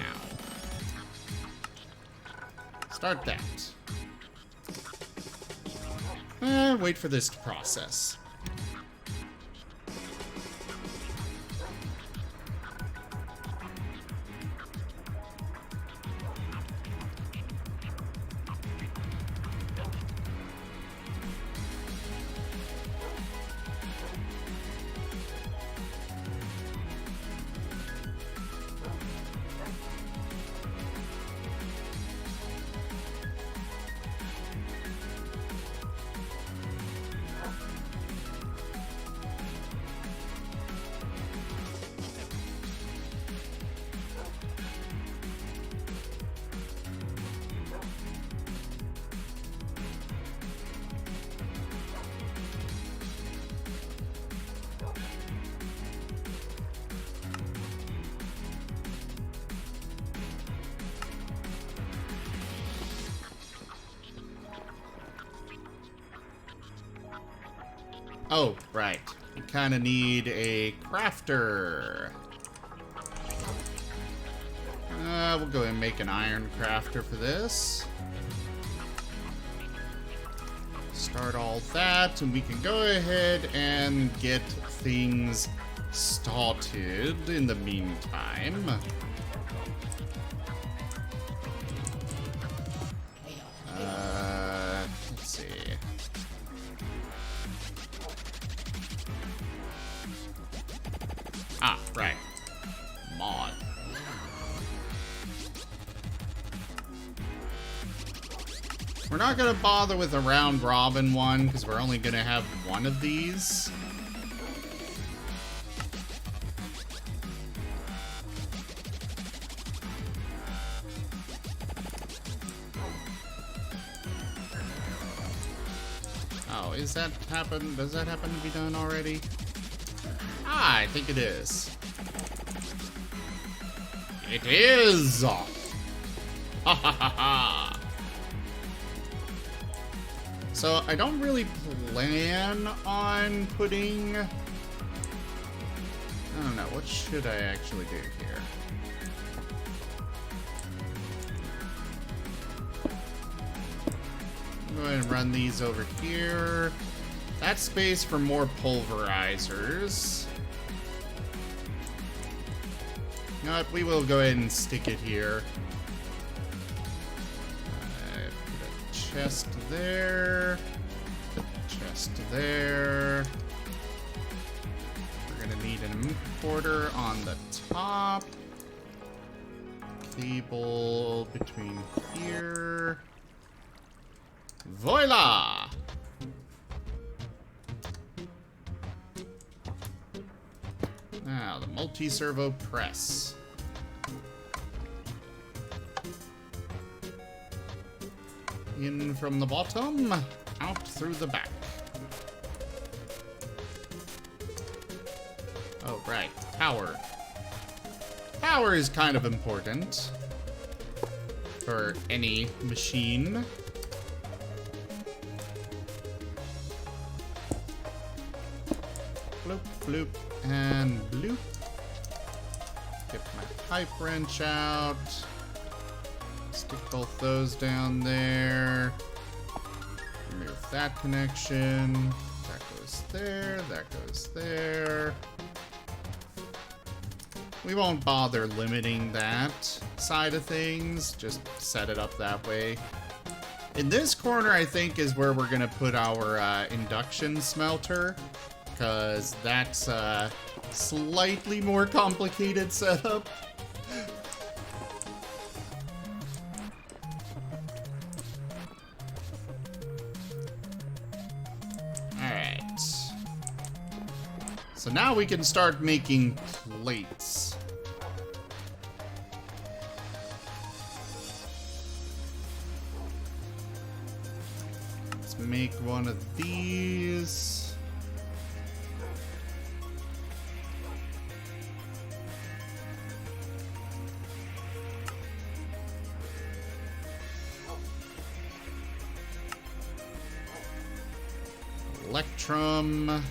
Start that. Wait for this to process. Oh, right. We kind of need a crafter. We'll go ahead and make an iron crafter for this. Start all that, and we can go ahead and get things started in the meantime. Let's see. Ah, right. Mod. We're not gonna bother with a round robin one because we're only gonna have one of these. Oh, is that happen? Does that happen to be done already? Ah, I think it is. It is! Ha ha ha ha! So, I don't really plan on putting... I don't know, what should I actually do here? Go ahead and run these over here. That's space for more pulverizers. You know what? We will go ahead and stick it here. Put a chest there. Put a chest there. We're gonna need an importer on the top. Cable between here. Voila! Now, the multi-servo press. In from the bottom, out through the back. Oh, right. Power. Power is kind of important for any machine. Bloop, bloop, and bloop. Get my pipe wrench out. Stick both those down there. Remove that connection. That goes there. That goes there. We won't bother limiting that side of things. Just set it up that way. In this corner, I think, is where we're going to put our induction smelter. Because that's a slightly more complicated setup. Alright. So now we can start making plates. Let's make one of these. Electrum.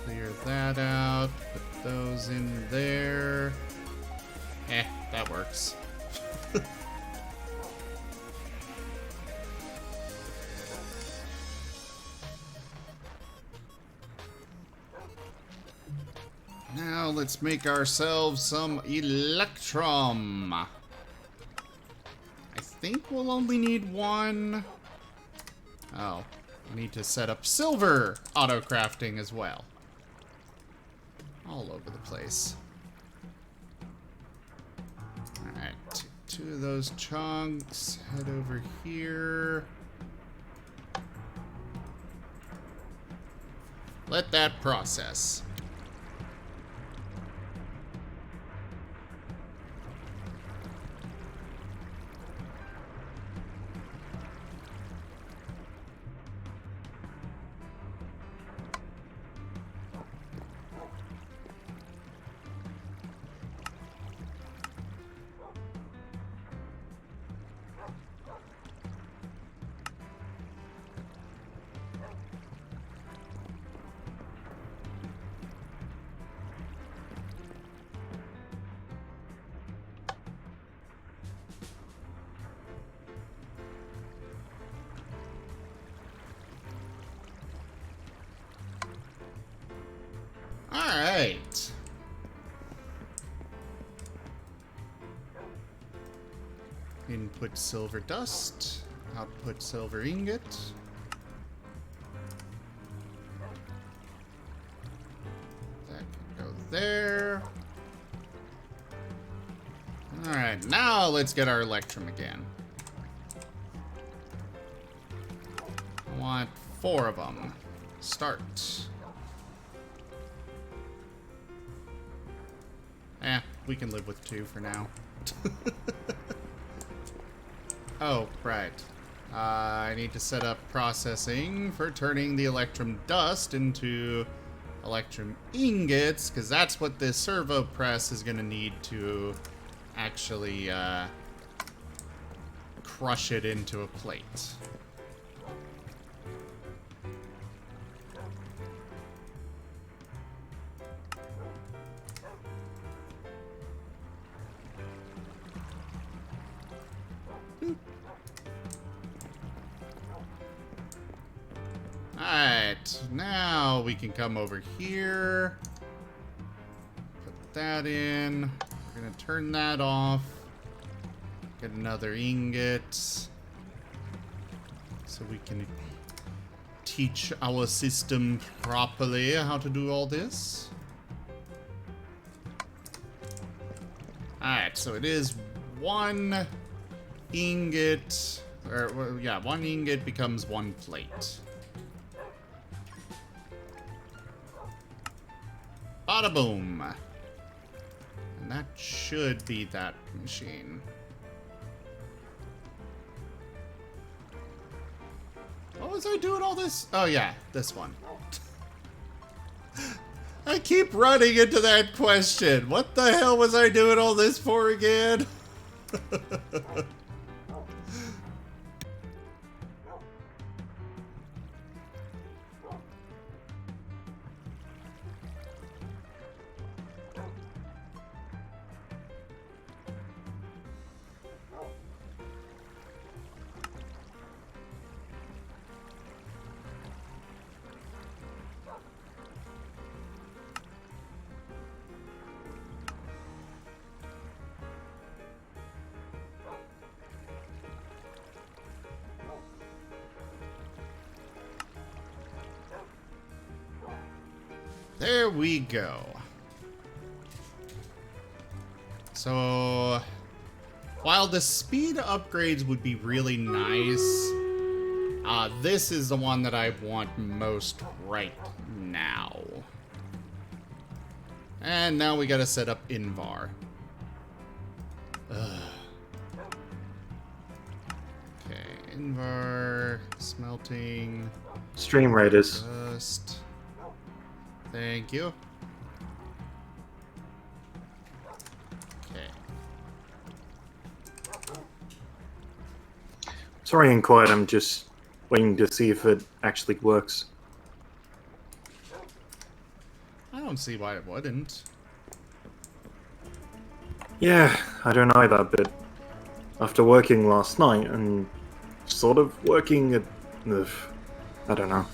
Clear that out. Put those in there. That works. Now let's make ourselves some electrum. I think we'll only need one. Oh, we need to set up silver autocrafting as well. All over the place. Alright, take 2 of those chunks. Head over here. Let that process. Alright. Input silver dust. Output silver ingot. That can go there. Alright, now let's get our electrum again. I want 4 of them. Start. We can live with 2 for now. Oh, right. I need to set up processing for turning the electrum dust into electrum ingots, because that's what this servo press is going to need to actually crush it into a plate. Alright, now we can come over here. Put that in. We're gonna turn that off. Get another ingot. So we can teach our system properly how to do all this. Alright, so it is 1 ingot. Or, well, yeah, 1 ingot becomes 1 plate. Bada boom. And that should be that machine. What was I doing all this? Oh yeah, this one. I keep running into that question. What the hell was I doing all this for again? there we go. So, while the speed upgrades would be really nice, this is the one that I want most right now. And now we gotta set up Invar. Ugh. Okay, Invar, smelting, Stream Raiders. dust. Thank you. Okay. Sorry, and quiet. I'm just waiting to see if it actually works. I don't see why it wouldn't. Yeah, I don't either, but after working last night and sort of working at... I don't know.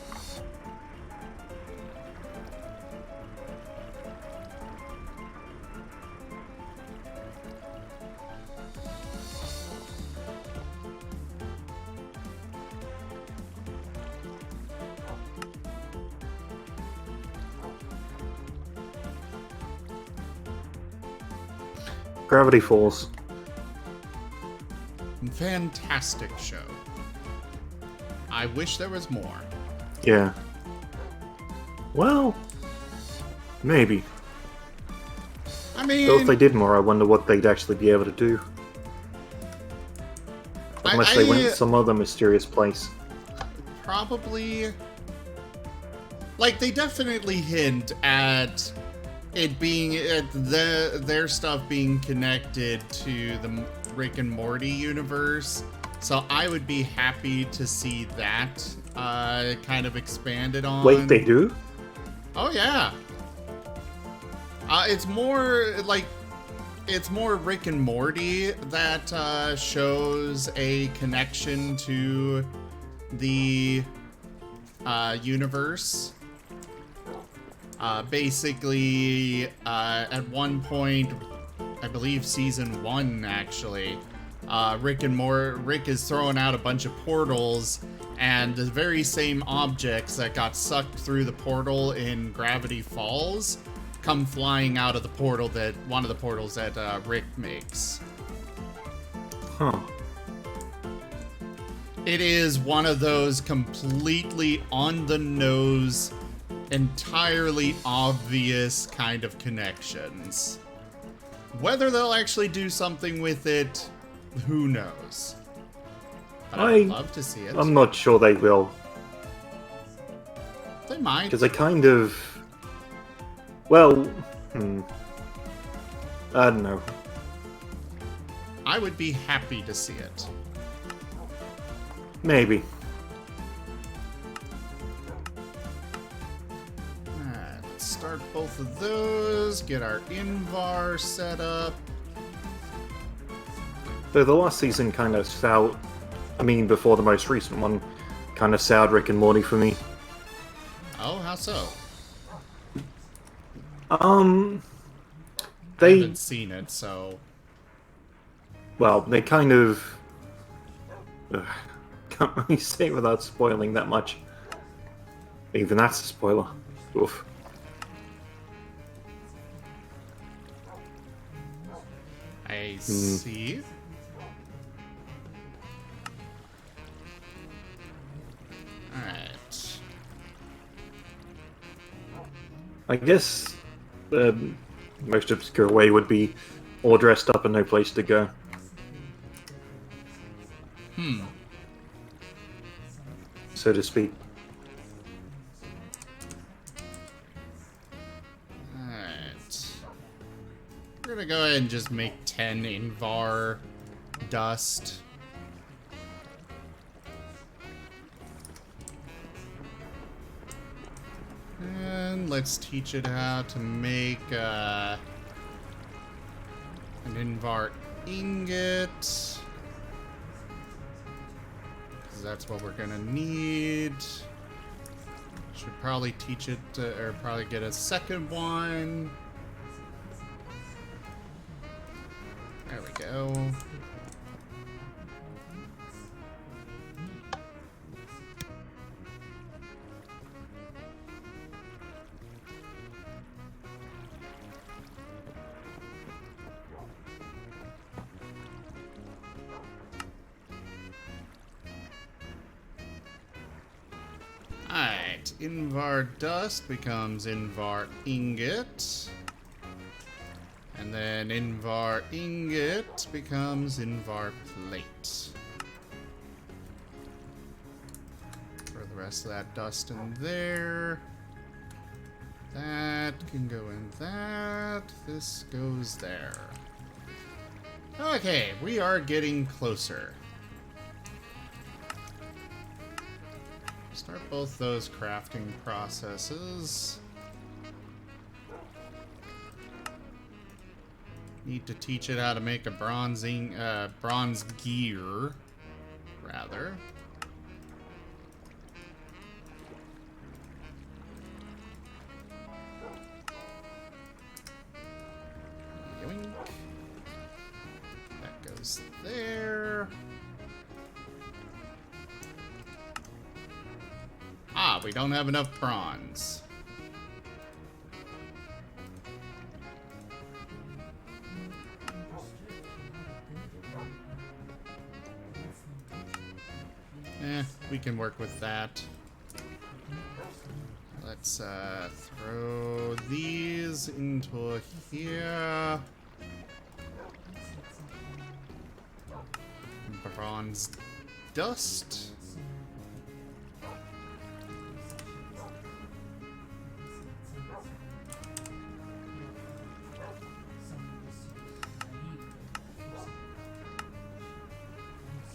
Gravity Falls. Fantastic show. I wish there was more. Yeah. Well, maybe. I mean, So if they did more, I wonder what they'd actually be able to do. Unless they went some other mysterious place. probably, like, they definitely hint at it being their stuff being connected to the Rick and Morty universe. So I would be happy to see that kind of expanded on. Wait, they do? Oh yeah. It's more like it's more Rick and Morty that shows a connection to the universe. Basically, at one point, I believe season 1 actually, Rick is throwing out a bunch of portals, and the very same objects that got sucked through the portal in Gravity Falls come flying out of the portal one of the portals that Rick makes. Huh. It is one of those completely on the nose, entirely obvious kind of connections. Whether they'll actually do something with it, who knows? But I'd love to see it. I'm not sure they will. They might. Because they kind of... Well, I don't know. I would be happy to see it. Maybe. Alright, let's start both of those, get our Invar set up. Though the last season kind of soured... I mean, before the most recent one, kind of soured Rick and Morty for me. Oh, how so? I They... haven't seen it, so... Well, they kind of... Can't really say without spoiling that much. Even that's a spoiler. Oof. I see. Alright. I guess the most obscure way would be all dressed up and no place to go. So to speak. Alright. We're gonna go ahead and just make 10 Invar dust. And let's teach it how to make an Invar ingot. Because that's what we're gonna need. Should probably teach it, or probably get a second one. There we go. Invar dust becomes Invar ingot. And then Invar ingot becomes Invar plate. Throw the rest of that dust in there. That can go in that. This goes there. Okay, we are getting closer. Start both those crafting processes. Need to teach it how to make a bronze gear, rather. Yoink. That goes there. Ah, we don't have enough bronze. We can work with that. Let's throw these into here. Bronze dust.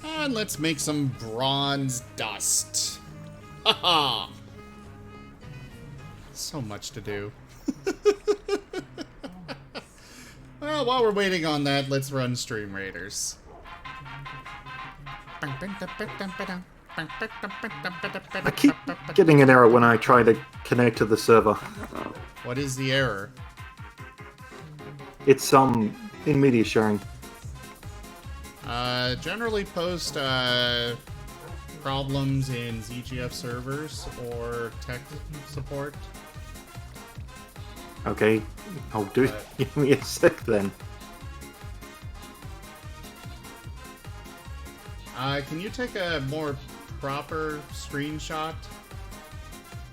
And let's make some bronze dust. Haha! So much to do. Well, while we're waiting on that, let's run Stream Raiders. I keep getting an error when I try to connect to the server. What is the error? It's in media sharing. Generally post problems in ZGF servers or tech support. Okay, I'll do. Give me a sec then. Can you take a more proper screenshot?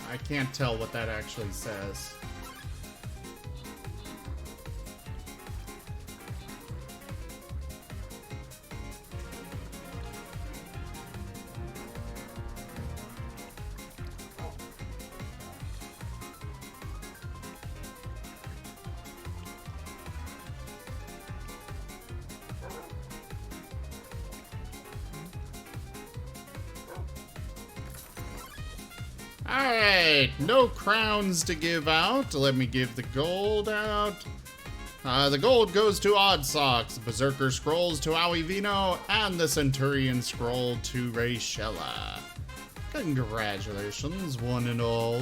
I can't tell what that actually says. Alright, no crowns to give out. Let me give the gold out. The gold goes to Odd Socks, Berserker Scrolls to Aoi Vino, and the Centurion Scroll to Rayshella. Congratulations, one and all.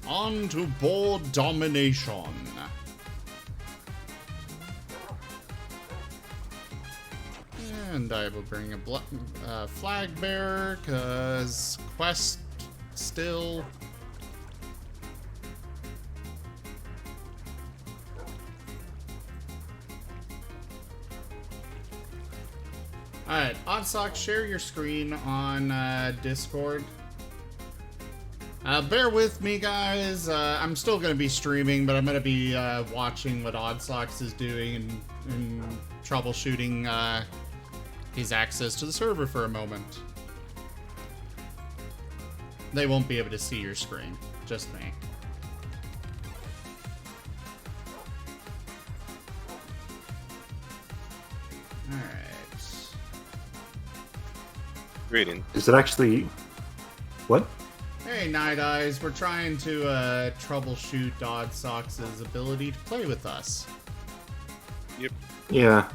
On to board domination. And I will bring a flag bearer, cause quest still. Alright, Oddsock, share your screen on Discord. Bear with me, guys. I'm still going to be streaming, but I'm going to be watching what Oddsocks is doing and troubleshooting his access to the server for a moment. They won't be able to see your screen, just me. Alright. Greeting. Is it actually... What? Hey, Night Eyes, we're trying to troubleshoot Oddsock's ability to play with us. Yep. Yeah.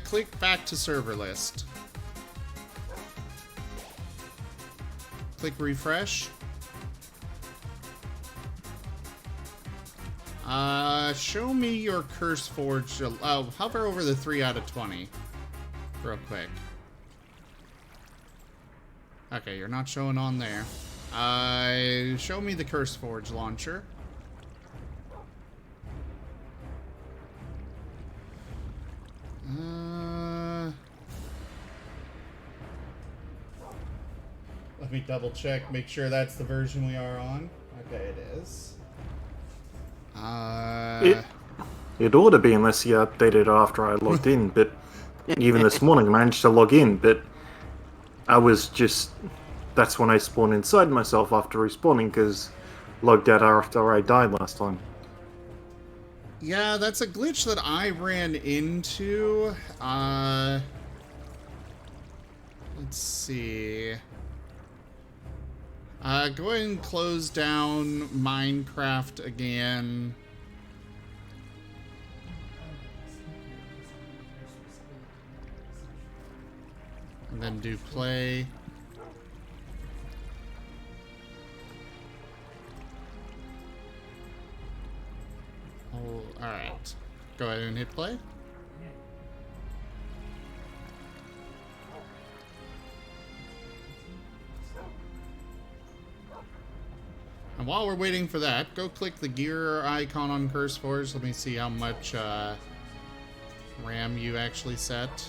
Click back to server list. Click refresh. Show me your Curse Forge. Hover over the 3 out of 20. Real quick. Okay, you're not showing on there. Show me the Curse Forge launcher. Let me double check, make sure that's the version we are on. Okay, it is. It ought to be unless you updated it after I logged in, but even this morning I managed to log in, but I was just... That's when I spawned inside myself after respawning, because logged out after I died last time. Yeah, that's a glitch that I ran into. Let's see. Go ahead and close down Minecraft again. And then do play. Oh, alright. Go ahead and hit play. And while we're waiting for that, go click the gear icon on CurseForge. Let me see how much RAM you actually set.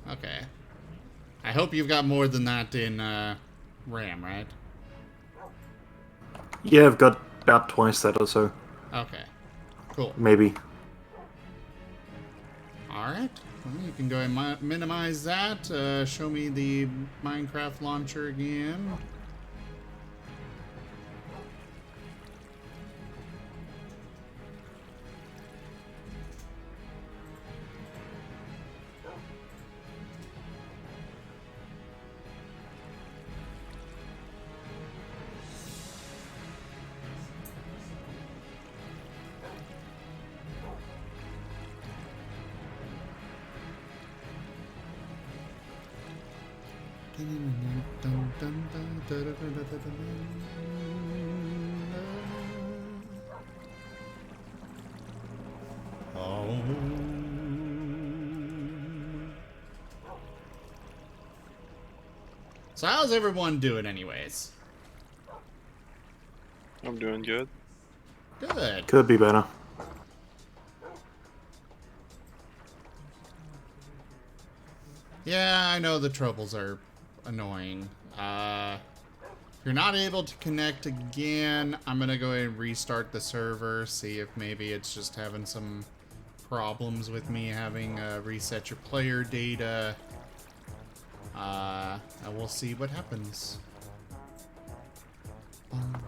Okay. I hope you've got more than that in RAM, right? Yeah, I've got about twice that or so. Okay. Cool. Maybe. Alright. Well, you can go and minimize that. Show me the Minecraft launcher again. So how's everyone doing anyways? I'm doing good. Good. Could be better. Yeah, I know the troubles are annoying. If you're not able to connect again, I'm gonna go ahead and restart the server, see if maybe it's just having some problems with me having reset your player data. And we'll see what happens.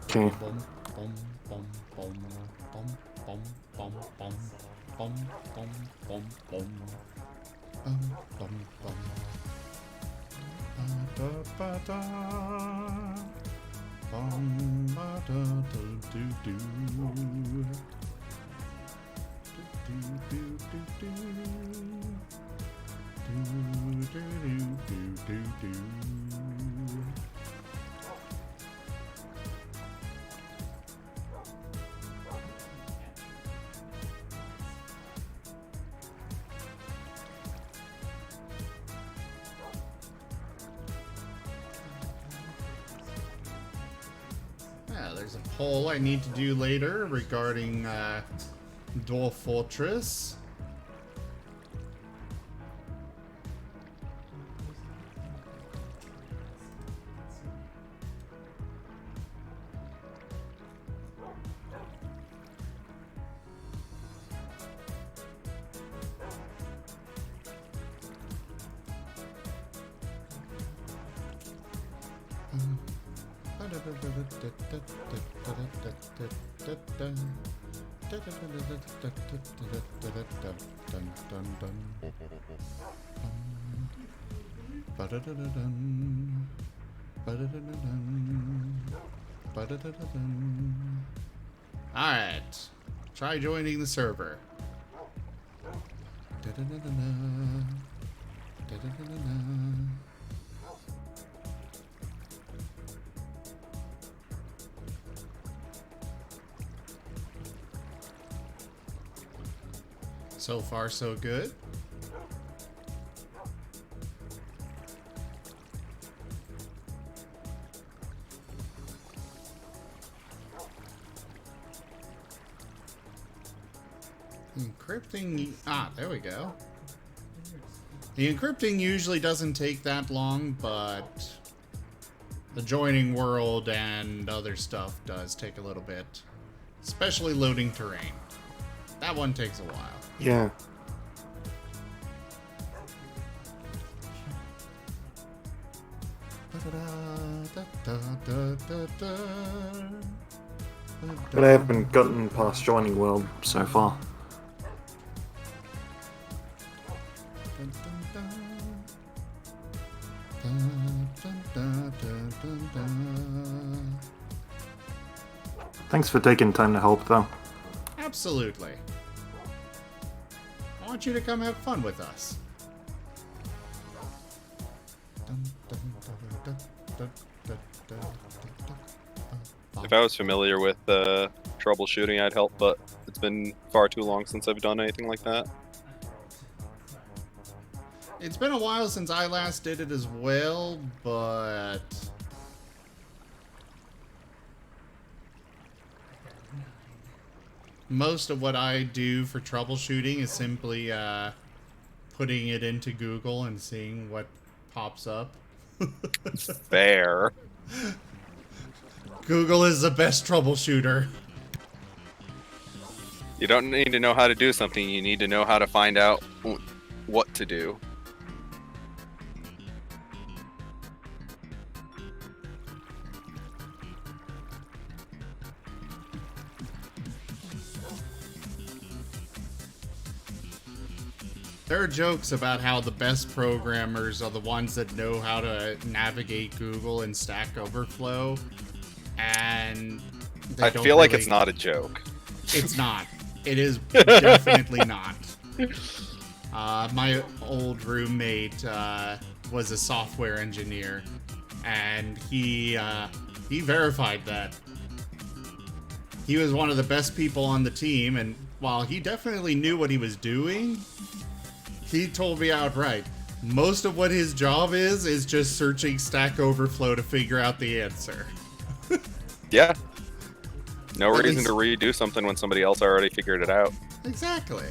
Okay. Bum, bum, bum, bum, bum, bum, bum, bum, bum, bum, bum, bum. Bum, bum, bum. Ba, da, ba, da. Bum, ba, da, do, do, do. Do, do, do, do, do. Do, do, do, do, do, do. Yeah, there's a poll I need to do later regarding Dwarf Fortress. Alright. Try joining the server. So far, so good. Encrypting. Ah, there we go. The encrypting usually doesn't take that long, but the joining world and other stuff does take a little bit. Especially loading terrain. That one takes a while. Yeah. But I haven't gotten past joining world so far. Thanks for taking time to help, though. Absolutely. I want you to come have fun with us. If I was familiar with troubleshooting, I'd help, but it's been far too long since I've done anything like that. It's been a while since I last did it as well, but most of what I do for troubleshooting is simply putting it into Google and seeing what pops up. Fair. Google is the best troubleshooter. You don't need to know how to do something, you need to know how to find out what to do. There are jokes about how the best programmers are the ones that know how to navigate Google and Stack Overflow, and they I don't feel like really- it's not a joke. It's not. It is definitely not. My old roommate was a software engineer, and he verified that. He was one of the best people on the team, and while he definitely knew what he was doing, he told me outright, most of what his job is just searching Stack Overflow to figure out the answer. Yeah. No At reason least- to redo something when somebody else already figured it out. Exactly.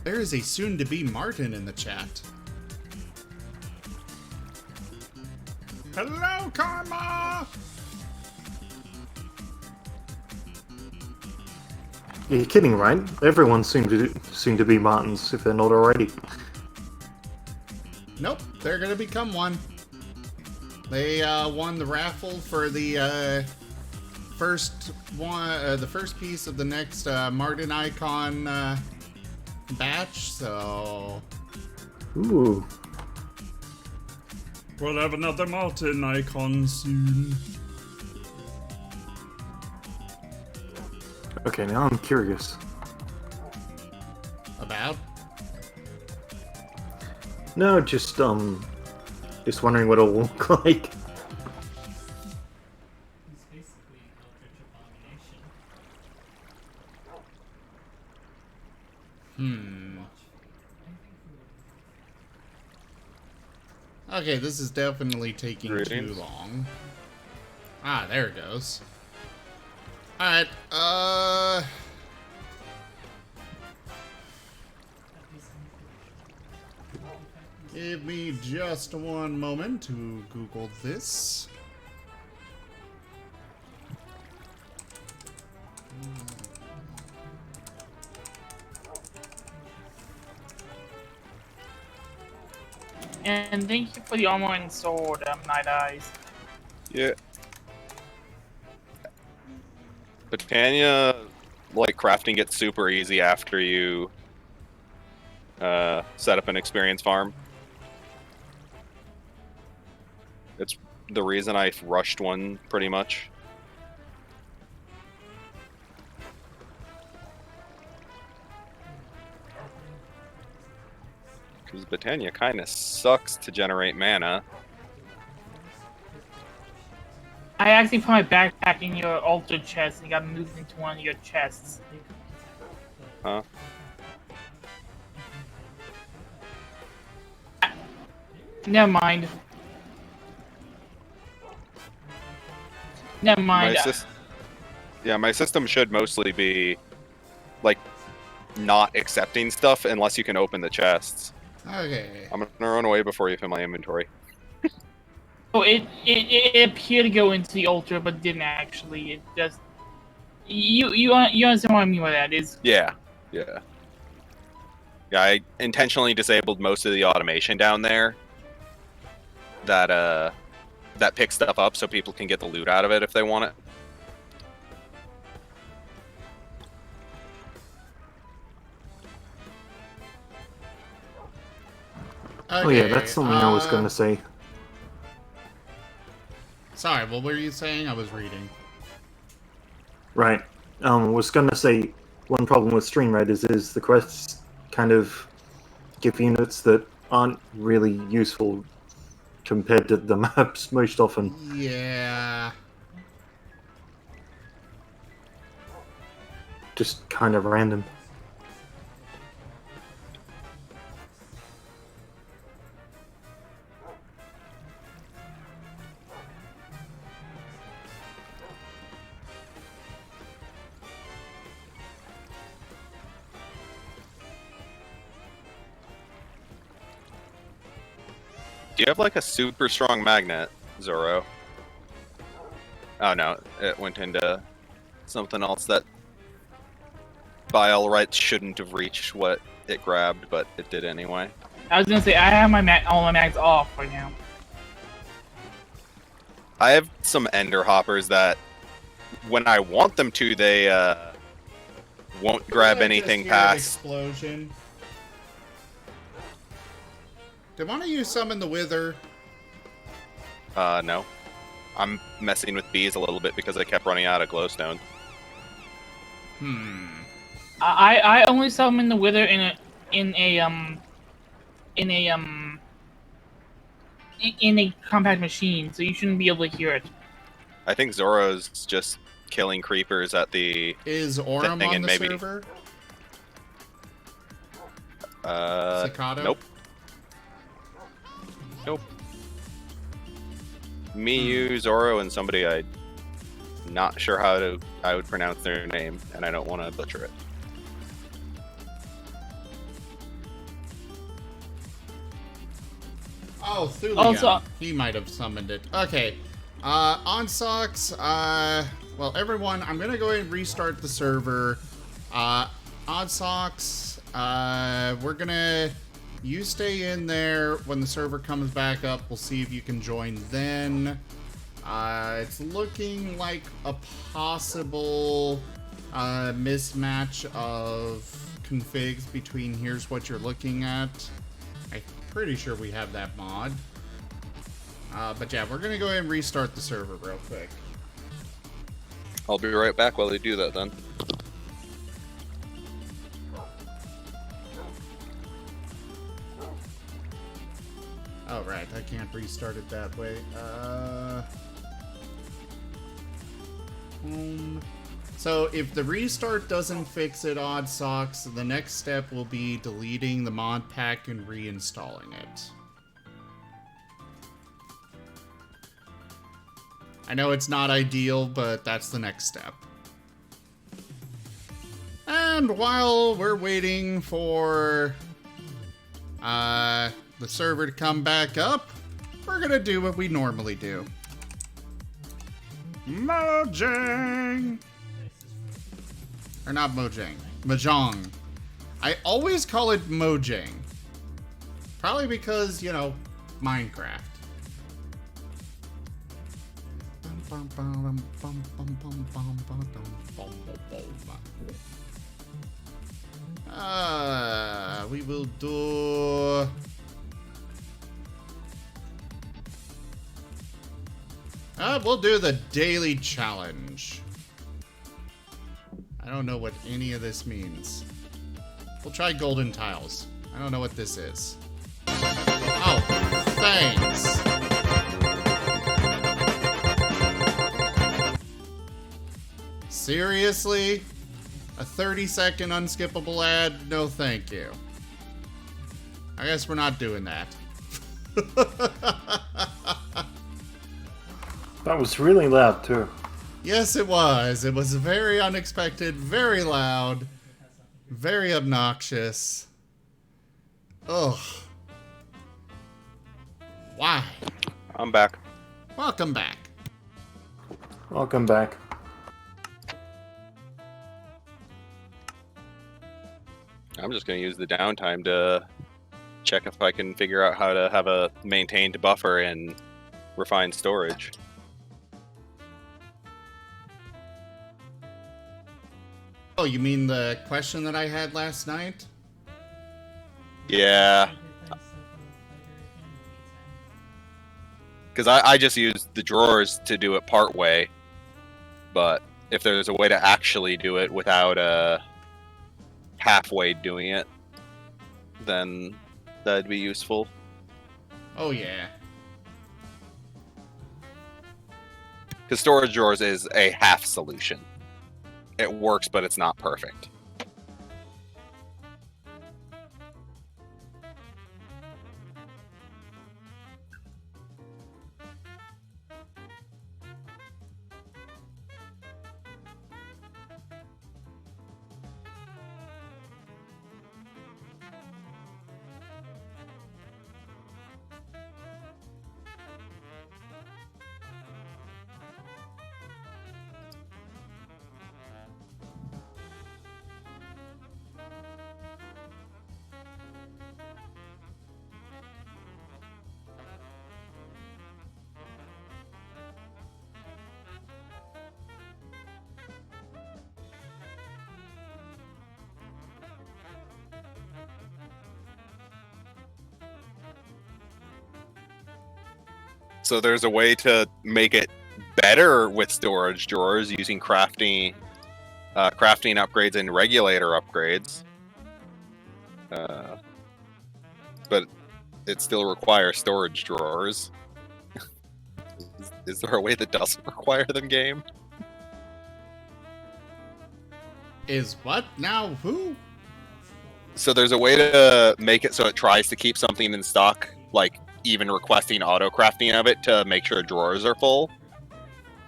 There is a soon-to-be Marten in the chat. Hello, Karma! You're kidding, right? Everyone seems to be Martens if they're not already. Nope, they're gonna become one. They won the raffle for the first one, the first piece of the next Marten icon batch. So Ooh. we'll have another Marten icon soon. Okay, now I'm curious. About? No, just wondering what it'll look like. Okay, this is definitely taking too Greetings. long. Ah, there it goes. Alright, give me just one moment to Google this. And thank you for the armor and sword, Night Eyes. Yeah. Britannia, like, crafting gets super easy after you set up an experience farm. It's the reason I rushed one, pretty much. Because Britannia kind of sucks to generate mana. I actually put my backpack in your altar chest and got moved into one of your chests. Huh? Never mind. Never mind. Yeah, my system should mostly be like not accepting stuff unless you can open the chests. Okay. I'm gonna run away before you fill my inventory. Oh, it appeared to go into the altar, but didn't actually. It just you understand what I mean by that? Is Yeah. Yeah, I intentionally disabled most of the automation down there that picks stuff up so people can get the loot out of it if they want it. Oh yeah, that's something I was going to say. Sorry, what were you saying? I was reading. Right. I was going to say one problem with Stream Raiders is the quests kind of give units that aren't really useful compared to the maps most often. Yeah. Just kind of random. Do you have like a super strong magnet, Zoro? Oh no, it went into something else that by all rights shouldn't have reached what it grabbed, but it did anyway. I was gonna say I have all my mags off right now. I have some ender hoppers that when I want them to, they won't grab anything past. Explosion. Did one of you summon the Wither? No. I'm messing with bees a little bit because I kept running out of glowstone. I only summon the Wither in a compact machine, so you shouldn't be able to hear it. I think Zoro's just killing creepers at the Is Aurum thing on and the maybe- server? Cicado? Nope. Nope. Me, you, Zoro, and somebody I'm not sure how I would pronounce their name, and I don't want to butcher it. Oh, Thulian. Also- He might have summoned it. Okay. On socks, well, everyone, I'm gonna go ahead and restart the server. On socks, we're gonna... You stay in there. When the server comes back up, we'll see if you can join then. It's looking like a possible mismatch of configs between here's what you're looking at. I'm pretty sure we have that mod. But yeah, we're gonna go ahead and restart the server real quick. I'll be right back while they do that then. Oh, right, I can't restart it that way. So if the restart doesn't fix it, Odd Socks, the next step will be deleting the mod pack and reinstalling it. I know it's not ideal, but that's the next step. And while we're waiting for the server to come back up, we're gonna do what we normally do. Mojang! Or not Mojang. Mahjong. I always call it Mojang. Probably because, you know, Minecraft. We will do... we'll do the daily challenge. I don't know what any of this means. We'll try golden tiles. I don't know what this is. thanks. Seriously? A 30-second unskippable ad? No thank you. I guess we're not doing that. That was really loud too. Yes, it was. It was very unexpected, very loud, very obnoxious. Ugh. Why? I'm back. Welcome back. Welcome back. I'm just going to use the downtime to check if I can figure out how to have a maintained buffer in refined storage. Oh, you mean the question that I had last night? Yeah. Because I just used the drawers to do it part way. But if there's a way to actually do it without halfway doing it, then that'd be useful. Oh, yeah. Because storage drawers is a half solution. It works, but it's not perfect. So there's a way to make it better with storage drawers using crafting upgrades and regulator upgrades. But it still requires storage drawers. Is there a way that doesn't require them, game? Is what? Now who? So there's a way to make it so it tries to keep something in stock, like even requesting auto-crafting of it to make sure drawers are full.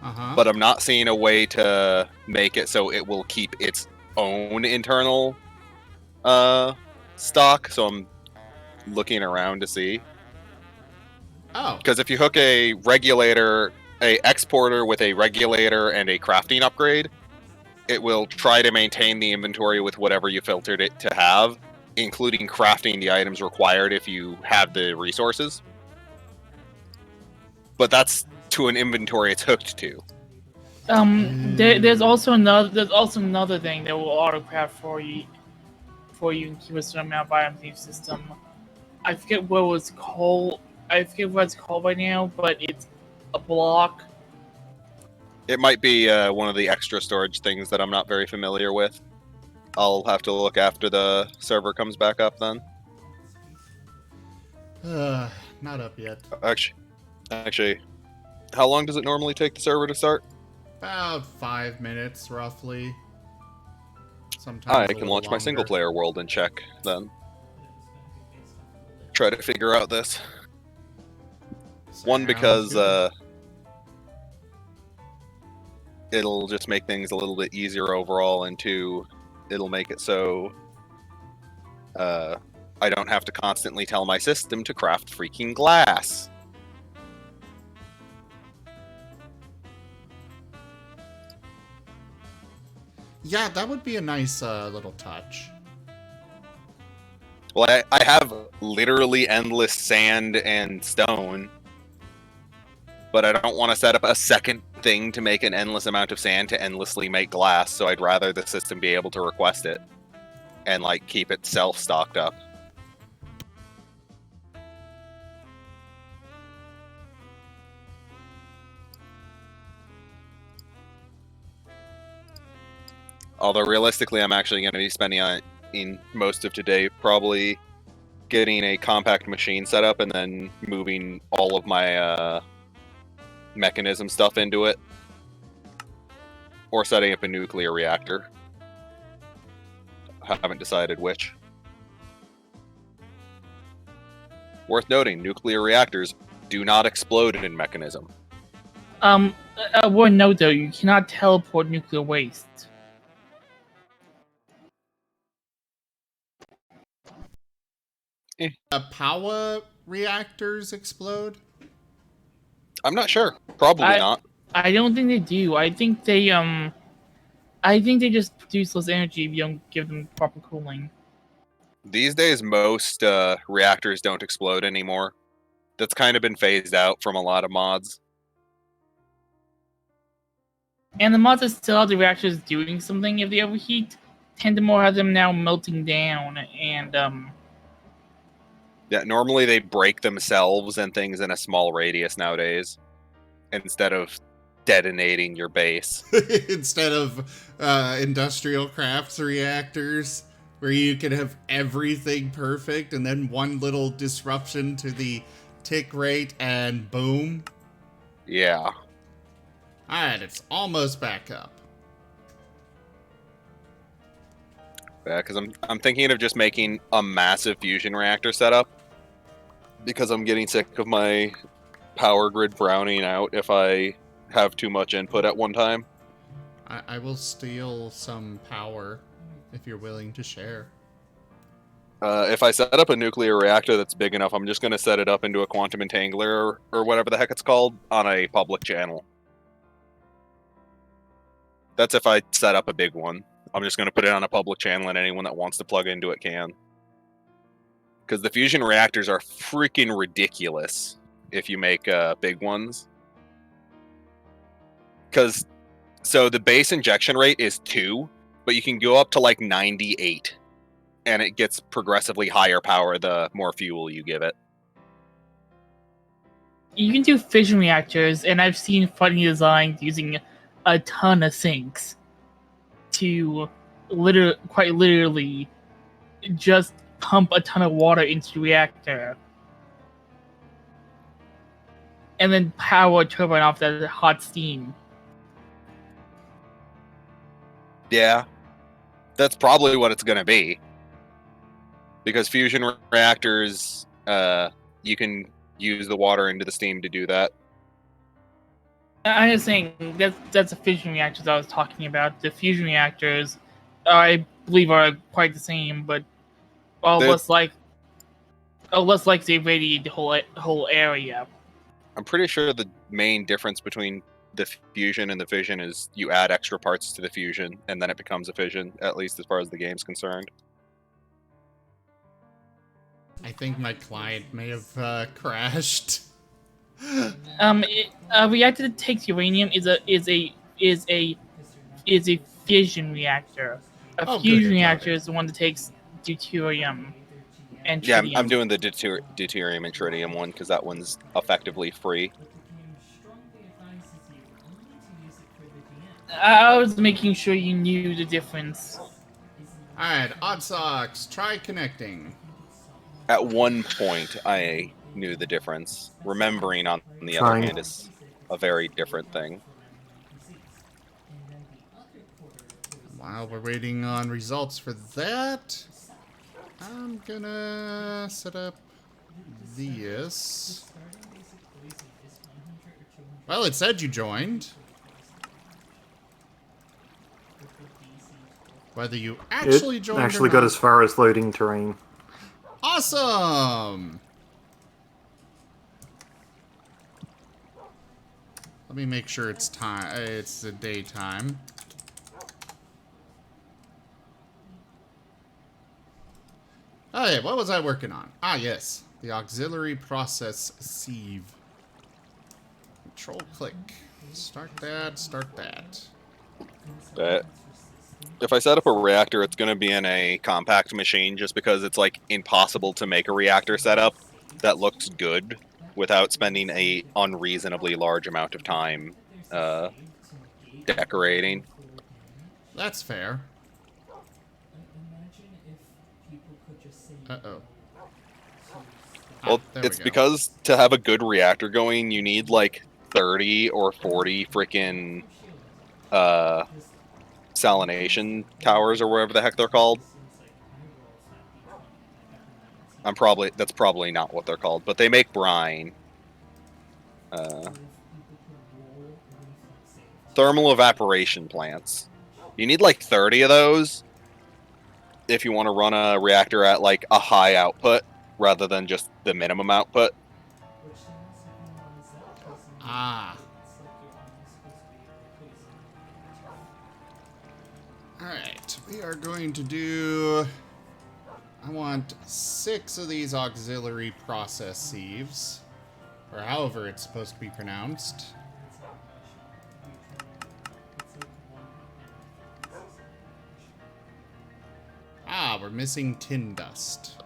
Uh-huh. But I'm not seeing a way to make it so it will keep its own internal stock. So I'm looking around to see. Oh. Because if you hook a regulator, a exporter with a regulator and a crafting upgrade, it will try to maintain the inventory with whatever you filtered it to have, including crafting the items required if you have the resources. But that's to an inventory it's hooked to. There's also another thing that will autocraft for you and keep a certain amount of items in your system. I forget what it's called. I forget what it's called right now, but it's a block. It might be one of the extra storage things that I'm not very familiar with. I'll have to look after the server comes back up then. Not up yet. Actually, how long does it normally take the server to start? About 5 minutes, roughly. Sometimes I a can little launch my longer. single player world and check then. Try to figure out this. One, because it'll just make things a little bit easier overall, and two, it'll make it so I don't have to constantly tell my system to craft freaking glass. Yeah, that would be a nice little touch. Well, I have literally endless sand and stone, but I don't want to set up a second thing to make an endless amount of sand to endlessly make glass, so I'd rather the system be able to request it and, like, keep itself stocked up. Although realistically, I'm actually going to be spending on in most of today probably getting a compact machine set up and then moving all of my mechanism stuff into it, or setting up a nuclear reactor. Haven't decided which. Worth noting, nuclear reactors do not explode in mechanism. One note though, you cannot teleport nuclear waste. Power reactors explode? I'm not sure. Probably not. I don't think they do. I think they just produce less energy if you don't give them proper cooling. These days, most reactors don't explode anymore. That's kind of been phased out from a lot of mods. And the mods that still have the reactors doing something if they overheat tend to more have them now melting down and Yeah, normally they break themselves and things in a small radius nowadays, instead of detonating your base. Instead of industrial crafts reactors, where you can have everything perfect and then one little disruption to the tick rate and boom. Yeah. Alright, it's almost back up. Yeah, because I'm thinking of just making a massive fusion reactor setup, because I'm getting sick of my power grid browning out if I have too much input at one time. I will steal some power if you're willing to share. If I set up a nuclear reactor that's big enough, I'm just going to set it up into a quantum entangler or whatever the heck it's called on a public channel. That's if I set up a big one. I'm just going to put it on a public channel and anyone that wants to plug into it can. Because the fusion reactors are freaking ridiculous if you make big ones. So the base injection rate is 2, but you can go up to like 98. And it gets progressively higher power the more fuel you give it. you can do fission reactors, and I've seen funny designs using a ton of sinks to quite literally just pump a ton of water into the reactor and then power a turbine off that hot steam. Yeah. That's probably what it's going to be. Because fusion reactors, you can use the water into the steam to do that. I'm just saying that's the fission reactors I was talking about. The fusion reactors, I believe, are quite the same, but less like they irradiate the whole area. I'm pretty sure the main difference between the fusion and the fission is you add extra parts to the fusion, and then it becomes a fission, at least as far as the game's concerned. I think my client may have crashed. A reactor that takes uranium is a fission reactor. A fusion reactor is the one that takes deuterium and tritium. Yeah, I'm doing the deuterium and tritium one because that one's effectively free. I was making sure you knew the difference. Alright, Odd Socks, try connecting. At one point, I knew the difference. Remembering, on the other hand, is a very different thing. While we're waiting on results for that, I'm gonna set up this. Well, it said you joined. Whether you actually joined actually or got not. as far as loading terrain. Awesome! Let me make sure it's time. It's the daytime. Oh yeah, what was I working on? Ah yes, the auxiliary process sieve. Control click. Start that. Start that. If I set up a reactor, it's going to be in a compact machine just because it's like impossible to make a reactor setup that looks good without spending a unreasonably large amount of time decorating. That's fair. Uh-oh. Well, there we it's go. because to have a good reactor going, you need like 30 or 40 freaking salination towers or whatever the heck they're called. That's probably not what they're called, but they make brine. Thermal evaporation plants. You need like 30 of those if you want to run a reactor at like a high output rather than just the minimum output. Ah. Alright, we are going to do... I want 6 of these auxiliary process sieves. Or however it's supposed to be pronounced. Ah, we're missing tin dust.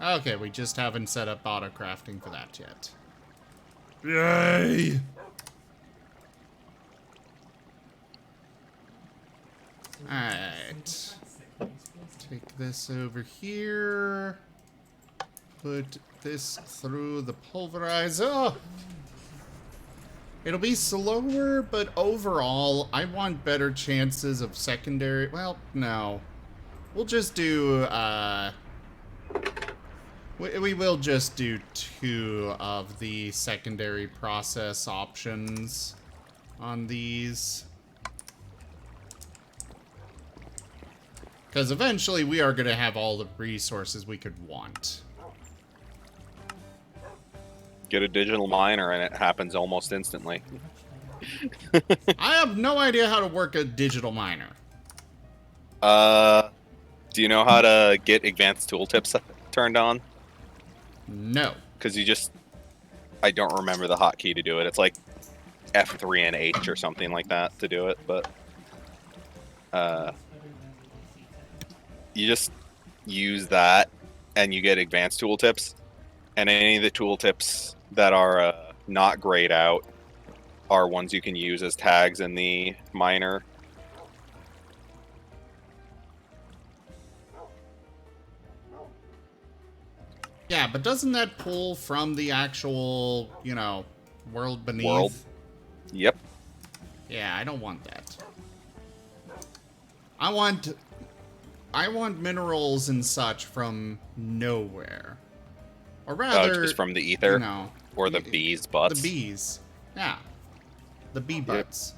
Okay, we just haven't set up autocrafting for that yet. Yay! Alright. Take this over here. Put this through the pulverizer. It'll be slower, but overall, I want better chances of secondary... Well, no. We'll just do, we will just do 2 of the secondary process options on these. Because eventually we are going to have all the resources we could want. Get a digital miner and it happens almost instantly. I have no idea how to work a digital miner. Do you know how to get advanced tooltips turned on? No. Because I don't remember the hotkey to do it. It's like F3 and H or something like that to do it, but you just use that and you get advanced tooltips, and any of the tooltips that are not grayed out are ones you can use as tags in the miner. Yeah, but doesn't that pull from the actual, you know, world beneath? World. Yep. Yeah, I don't want that. I want minerals and such from nowhere. Or rather... just from the ether? You know, or the bees' butts? The bees. Yeah. The bee butts.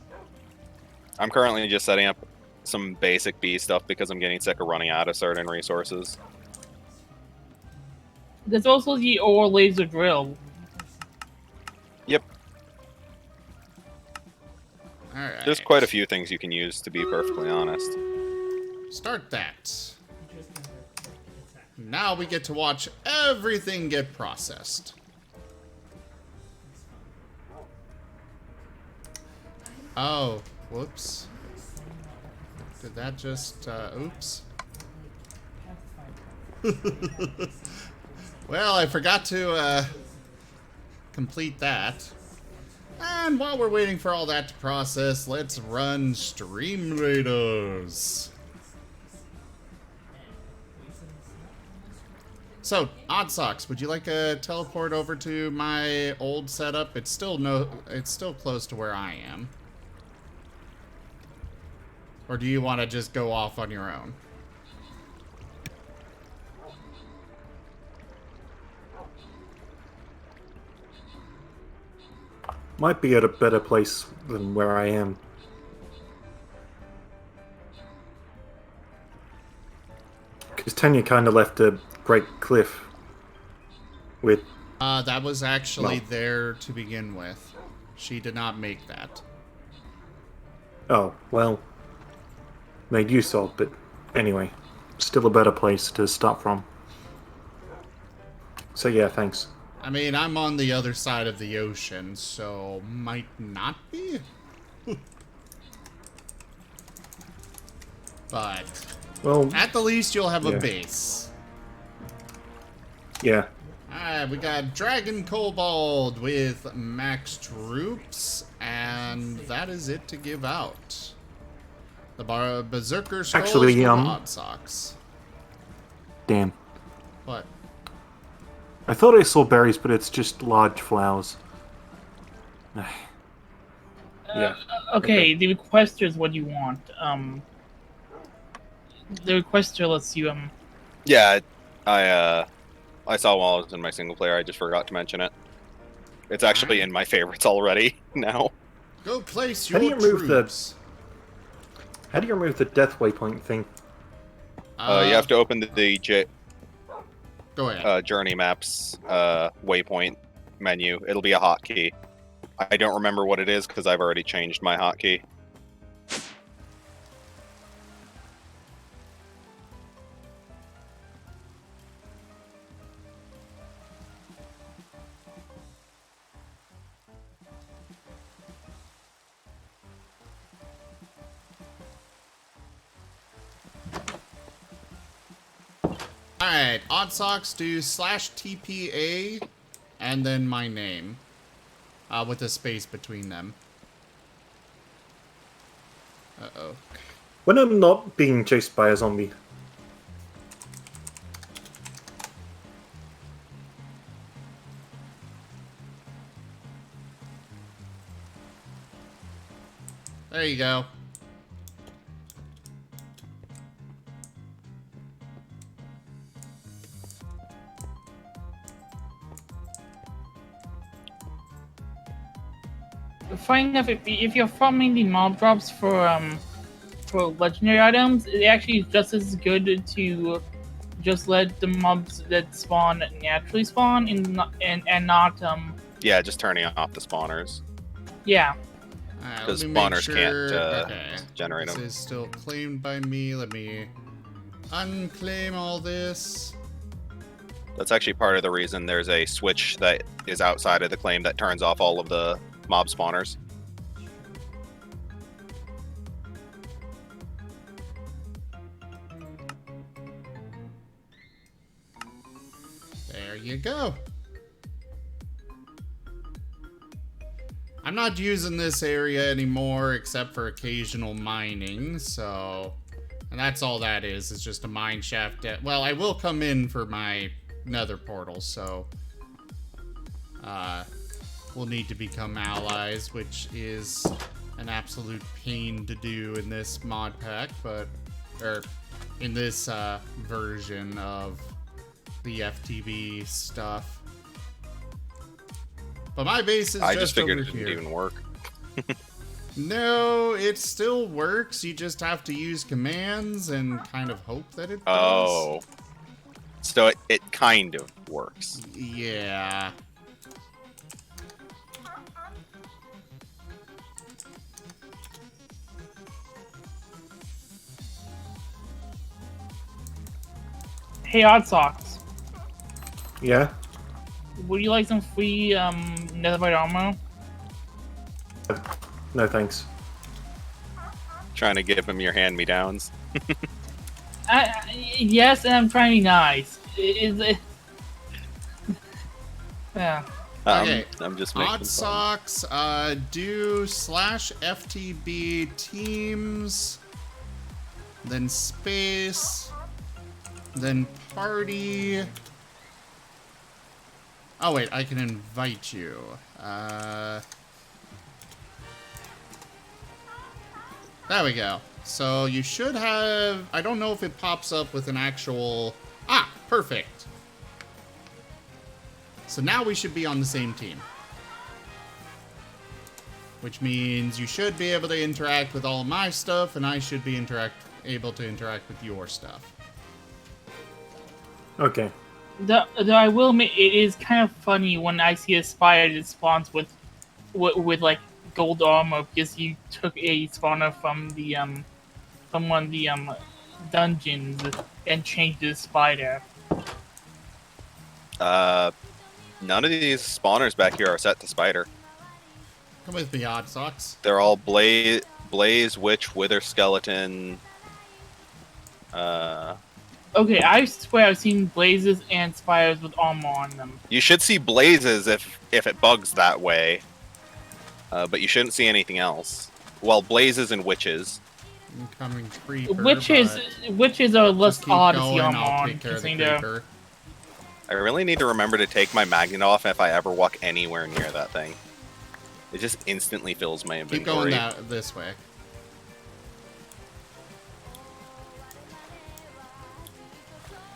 I'm currently just setting up some basic bee stuff because I'm getting sick of running out of certain resources. There's also the ore laser drill. Yep. Alright. There's quite a few things you can use, to be perfectly honest. Start that. Now we get to watch everything get processed. Oh, whoops. Did that just, oops. Well, I forgot to, complete that. And while we're waiting for all that to process, let's run Stream Raiders. So, Odd Socks, would you like a teleport over to my old setup? It's still close to where I am. Or do you want to just go off on your own? Might be at a better place than where I am. Because Tanya kind of left a great cliff with... That was actually No. there to begin with. She did not make that. Oh, well, made use of, but anyway, still a better place to start from. So yeah, thanks. I mean, I'm on the other side of the ocean, so might not be. But Well, at the least, you'll have a Yeah. base. yeah. Alright, we got Dragon Kobold with max troops, and that is it to give out. The Berserker Skulls Actually, with Odd Socks. Damn. What? I thought I saw berries, but it's just large flowers. Yeah. Okay, the requester is what you want. The requester lets you Yeah, I saw while I was in my single player. I just forgot to mention it. It's actually in my favorites already now. Go place How your do you remove troops. How do you remove the death waypoint thing? You have to open the Go ahead. journey maps waypoint menu. It'll be a hotkey. I don't remember what it is because I've already changed my hotkey. Alright, Odd Socks do /TPA and then my name. With a space between them. Uh-oh. When I'm not being chased by a zombie. There you go. funny enough, if you're farming the mob drops for legendary items, it actually is just as good to just let the mobs that spawn naturally spawn and not Yeah, just turning off the spawners. yeah. Alright, let Because me make spawners sure. can't generate This them. is still claimed by me. Let me unclaim all this. That's actually part of the reason there's a switch that is outside of the claim that turns off all of the mob spawners. There you go. I'm not using this area anymore except for occasional mining, so... And that's all that is just a mine shaft. Well, I will come in for my nether portal, so... we'll need to become allies, which is an absolute pain to do in this mod pack, but... Or, in this, version of the FTB stuff. But my base is I just just figured over it didn't here. even work. No, it still works. You just have to use commands and kind of hope that it does. Oh. So it kind of works. Yeah. Hey, Odd Socks, Yeah? would you like some free netherite armor? No thanks. Trying to give him your hand-me-downs. Yes, and I'm trying to be nice. Yeah. Okay. I'm just making Odd fun. Socks, do /FTB teams, then space, then party. Oh wait, I can invite you. There we go. So you should have... I don't know if it pops up with an actual... Ah, perfect. So now we should be on the same team. Which means you should be able to interact with all of my stuff, and I should be able to interact with your stuff. Okay. Though I will admit, it is kind of funny when I see a spider that spawns with like gold armor because you took a spawner from the one of the dungeons and changed the spider. None of these spawners back here are set to spider. Come with me, Odd Socks. They're all blaze, witch, wither, skeleton. Okay, I swear I've seen blazes and spiders with armor on them. You should see blazes if it bugs that way. But you shouldn't see anything else. Well, blazes and witches. incoming creeper. Which is a less just keep odd to see going, on I'll Mon, take care of the considering creeper. I really need to remember to take my magnet off if I ever walk anywhere near that thing. It just instantly fills my Keep going inventory. this way.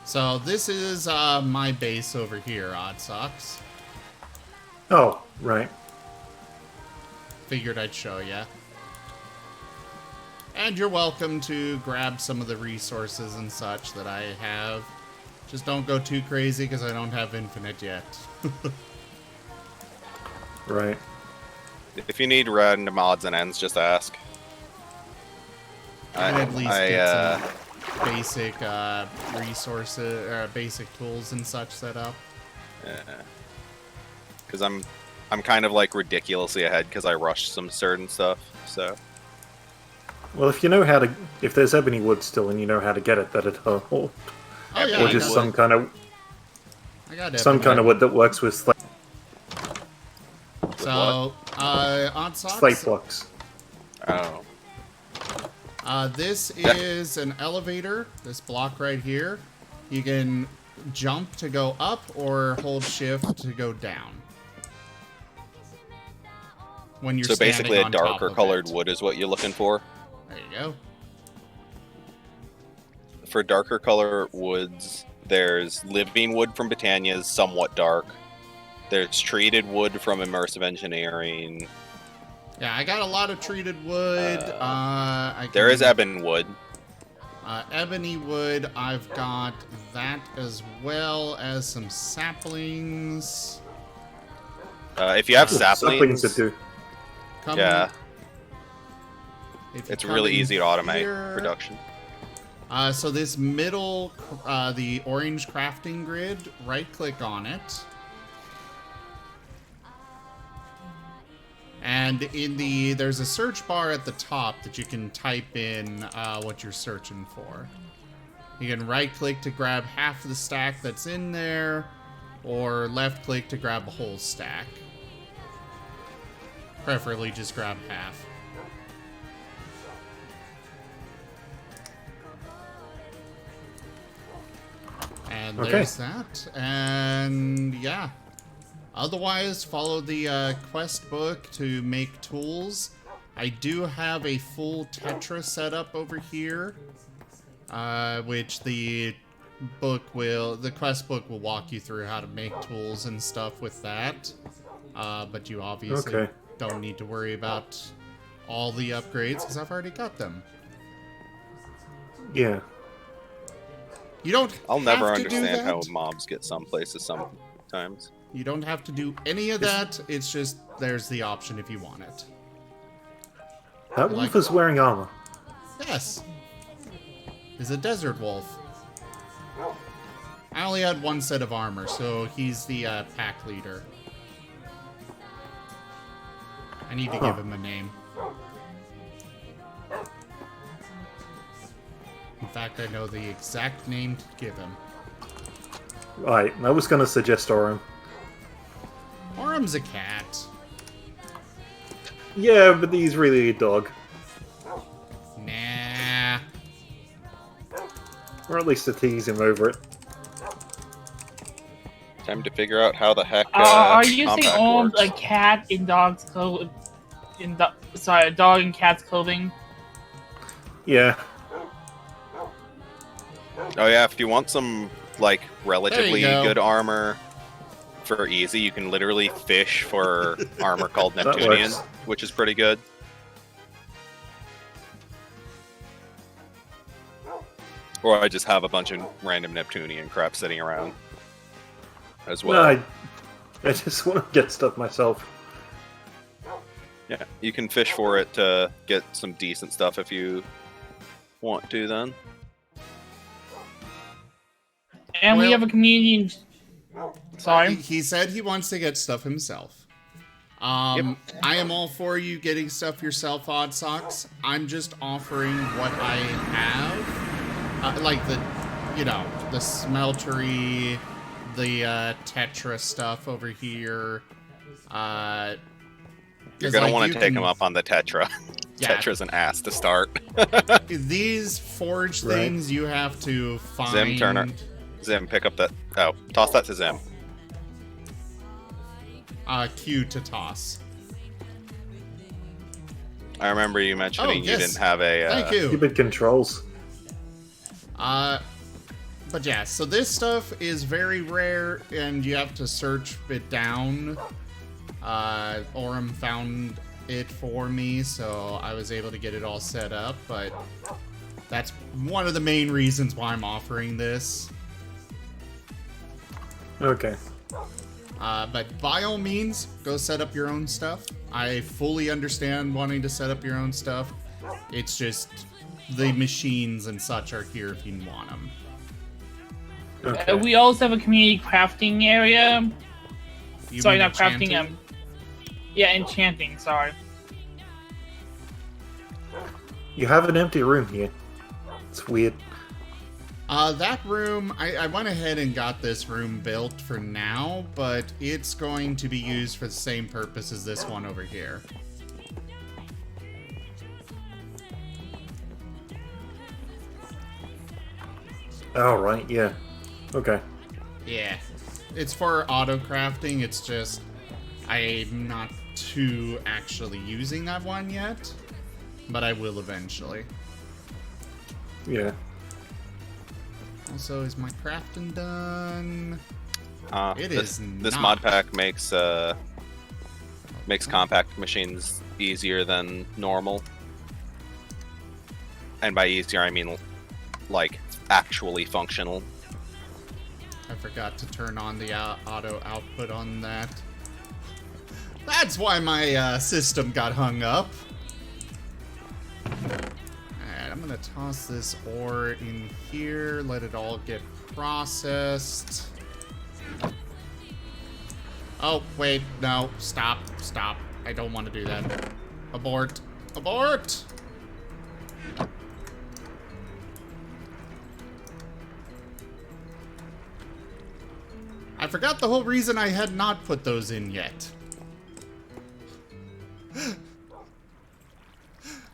So this is my base over here, Odd Socks. Oh, right. Figured I'd show ya. And you're welcome to grab some of the resources and such that I have. Just don't go too crazy because I don't have infinite yet. Right. If you need random odds and ends, just ask. I can at least get some basic resources, or basic tools and such set up. Because I'm kind of like ridiculously ahead because I rushed some certain stuff. So Well, if you know how to, if there's ebony wood still and you know how to get it, that'd help. Oh yeah, Or I just got- some kind of I got some ebony. kind of wood that works with So, Odd Socks, slate blocks. oh, this is an elevator, this block right here. You can jump to go up or hold shift to go down. When you're so basically a standing on top darker of colored it. wood is what you're looking for. There you go. For darker color woods, there's living wood from Britannia's somewhat dark. There's treated wood from Immersive Engineering. Yeah, I got a lot of treated wood. There is ebon wood. Ebony wood. I've got that as well as some saplings. If you have Saplings saplings, that do. Come- yeah, if you it's come really in easy to automate here- production. So this middle, the orange crafting grid, right-click on it. And there's a search bar at the top that you can type in what you're searching for. You can right-click to grab half of the stack that's in there, or left-click to grab a whole stack. Preferably just grab half. And Okay. there's that. And yeah. Otherwise, follow the quest book to make tools. I do have a full Tetra setup over here, which the quest book will walk you through how to make tools and stuff with that. But you obviously Okay. don't need to worry about all the upgrades because I've already got them. Yeah. You don't. I'll never have to do understand how that. mobs get some places sometimes. You don't have to do any of that. It's just there's the option if you want it. That wolf is wearing armor. Yes. He's a desert wolf. I only had one set of armor, so he's the pack leader. I need to give him a name. In fact, I know the exact name to give him. Right, I was going to suggest Orim. Orm's a cat. Yeah, but he's really a dog. Nah. Or at least to tease him over it. Time to figure out how the heck. Are you saying compact owns a works. cat in dog's clothing? Sorry, a dog in cat's clothing. Yeah. Oh yeah, if you want some like relatively go. good armor for easy, you can literally fish for armor called That Neptunian, works. which is pretty good. Or I just have a bunch of random Neptunian crap sitting around as well. No, I just want to get stuff myself. Yeah, you can fish for it to get some decent stuff if you want to then. And Well- we have a community in... Sorry. He said he wants to get stuff himself. I am all for you getting stuff yourself, Odd Socks. I'm just offering what I have. Like the smeltery, the Tetra stuff over here. You're gonna want to take him up on the Tetra. Yeah. Tetra's an ass to start. These forge Right. things you have to find. Zim, Turner. Zim, pick up that. Oh, toss that to Zim. Q to toss. I remember you mentioning yes. you didn't have a. Thank you. Stupid controls. But yeah, so this stuff is very rare, and you have to search it down. Orem found it for me, so I was able to get it all set up, but that's one of the main reasons why I'm offering this. Okay. But by all means, go set up your own stuff. I fully understand wanting to set up your own stuff. It's just the machines and such are here if you want them. Okay. We also have a community crafting area. You Sorry, mean not crafting. enchanting? Yeah, enchanting. Sorry. You have an empty room here. It's weird. That room, I went ahead and got this room built for now, but it's going to be used for the same purpose as this one over here. Oh, right, yeah. Okay. Yeah. It's for autocrafting, it's just I'm not too actually using that one yet, but I will eventually. Yeah. Also, is my crafting done? It this, is This not. mod pack makes compact machines easier than normal. And by easier, I mean like actually functional. I forgot to turn on the auto output on that. That's why my system got hung up. Alright, I'm gonna toss this ore in here, let it all get processed. Oh, wait, no, stop. I don't want to do that. Abort. Abort! I forgot the whole reason I had not put those in yet.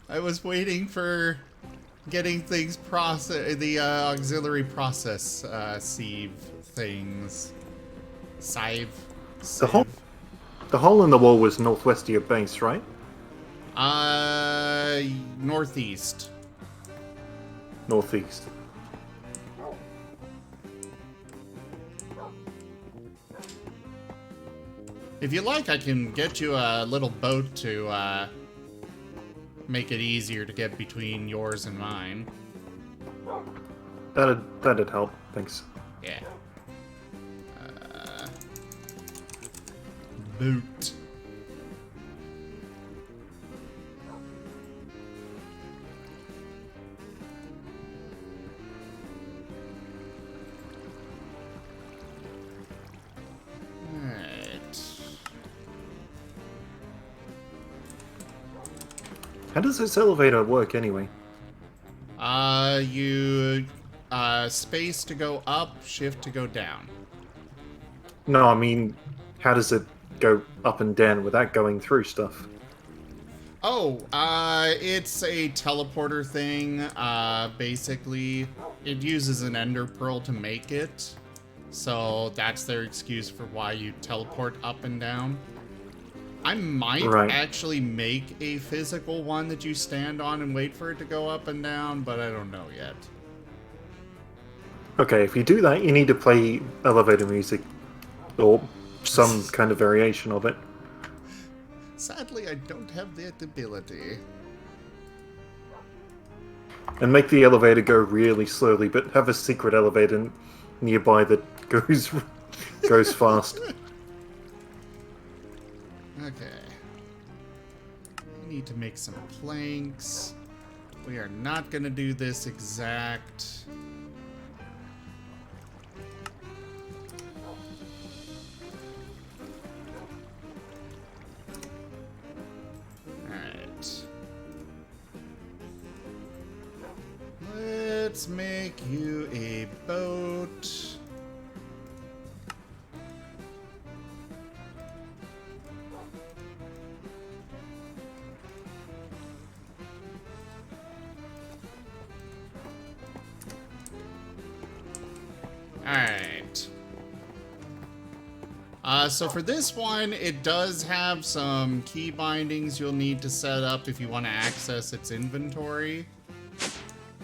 I was waiting for getting things the auxiliary process sieve things. Sieve. The hole in the wall was northwest of your base, right? Northeast. Northeast. If you like, I can get you a little boat to make it easier to get between yours and mine. That'd help. Thanks. Yeah. Boot. Alright. How does this elevator work anyway? You space to go up, shift to go down. No, I mean, how does it go up and down without going through stuff? Oh, it's a teleporter thing. Basically, it uses an ender pearl to make it. So that's their excuse for why you teleport up and down. I might actually make a physical one that you stand on and wait for it to go up and down, but I don't know yet. Okay, if you do that, you need to play elevator music. Or some kind of variation of it. Sadly, I don't have that ability. And make the elevator go really slowly, but have a secret elevator nearby that goes fast. Okay. I need to make some planks. We are not going to do this exact. Alright. Let's make you a boat. Alright. So for this one, it does have some key bindings you'll need to set up if you want to access its inventory.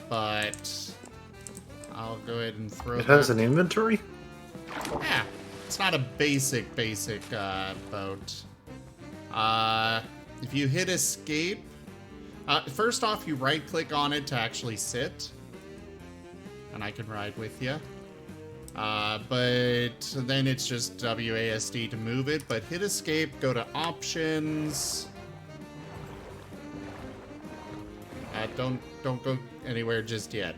But I'll go ahead and throw It has that. an inventory? Yeah, it's not a basic boat. If you hit escape, first off, you right-click on it to actually sit, and I can ride with you. But then it's just WASD to move it. But hit escape, go to options. Don't go anywhere just yet.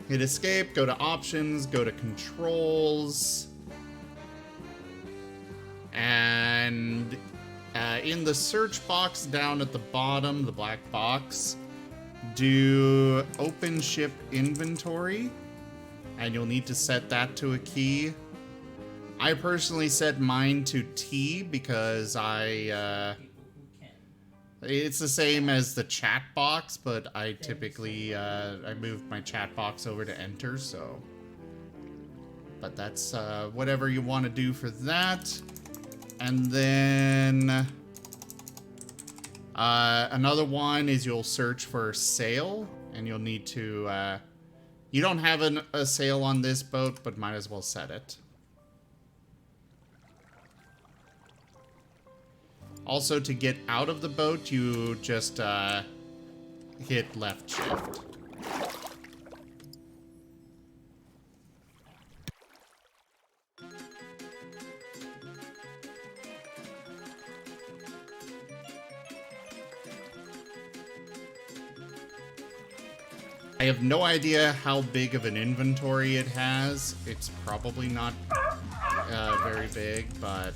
Hit escape, go to options, go to controls. And in the search box down at the bottom, the black box, do open ship inventory. And you'll need to set that to a key. I personally set mine to T because it's the same as the chat box, but I typically, I moved my chat box over to enter, so. But that's whatever you want to do for that. And then another one is you'll search for sail, and you'll need to, you don't have a sail on this boat, but might as well set it. Also, to get out of the boat, you just hit left shift. I have no idea how big of an inventory it has. It's probably not very big, but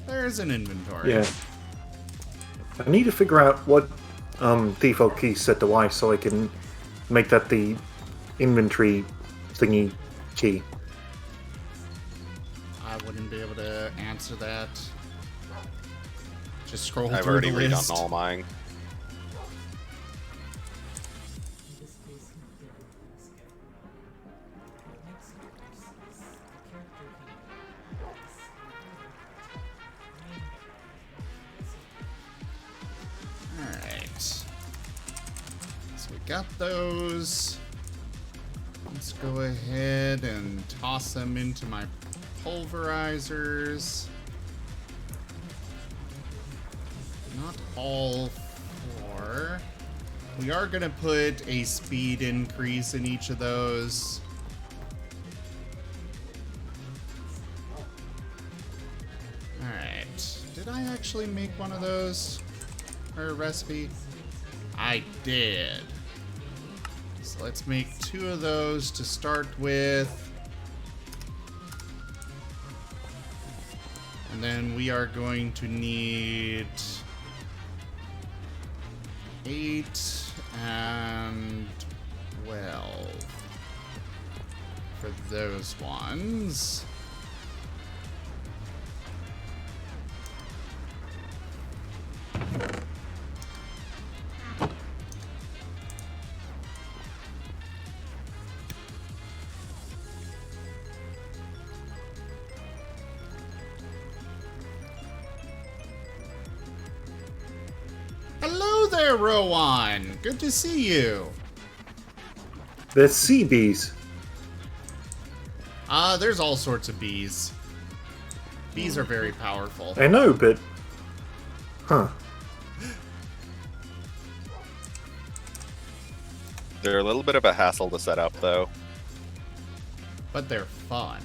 there's an inventory. Yeah. I need to figure out what default key set to Y so I can make that the inventory thingy key. I wouldn't be able to answer that. Just scroll I've through already the redone list. all mine. Alright. So we got those. Let's go ahead and toss them into my pulverizers. Not all four. We are going to put a speed increase in each of those. Alright. Did I actually make one of those? Or a recipe? I did. So let's make 2 of those to start with. And then we are going to need 8 and 12 for those ones. Hello there, Rowan. Good to see you. There's sea bees. There's all sorts of bees. Bees are very powerful. I know, but... Huh. They're a little bit of a hassle to set up, though. But they're fun.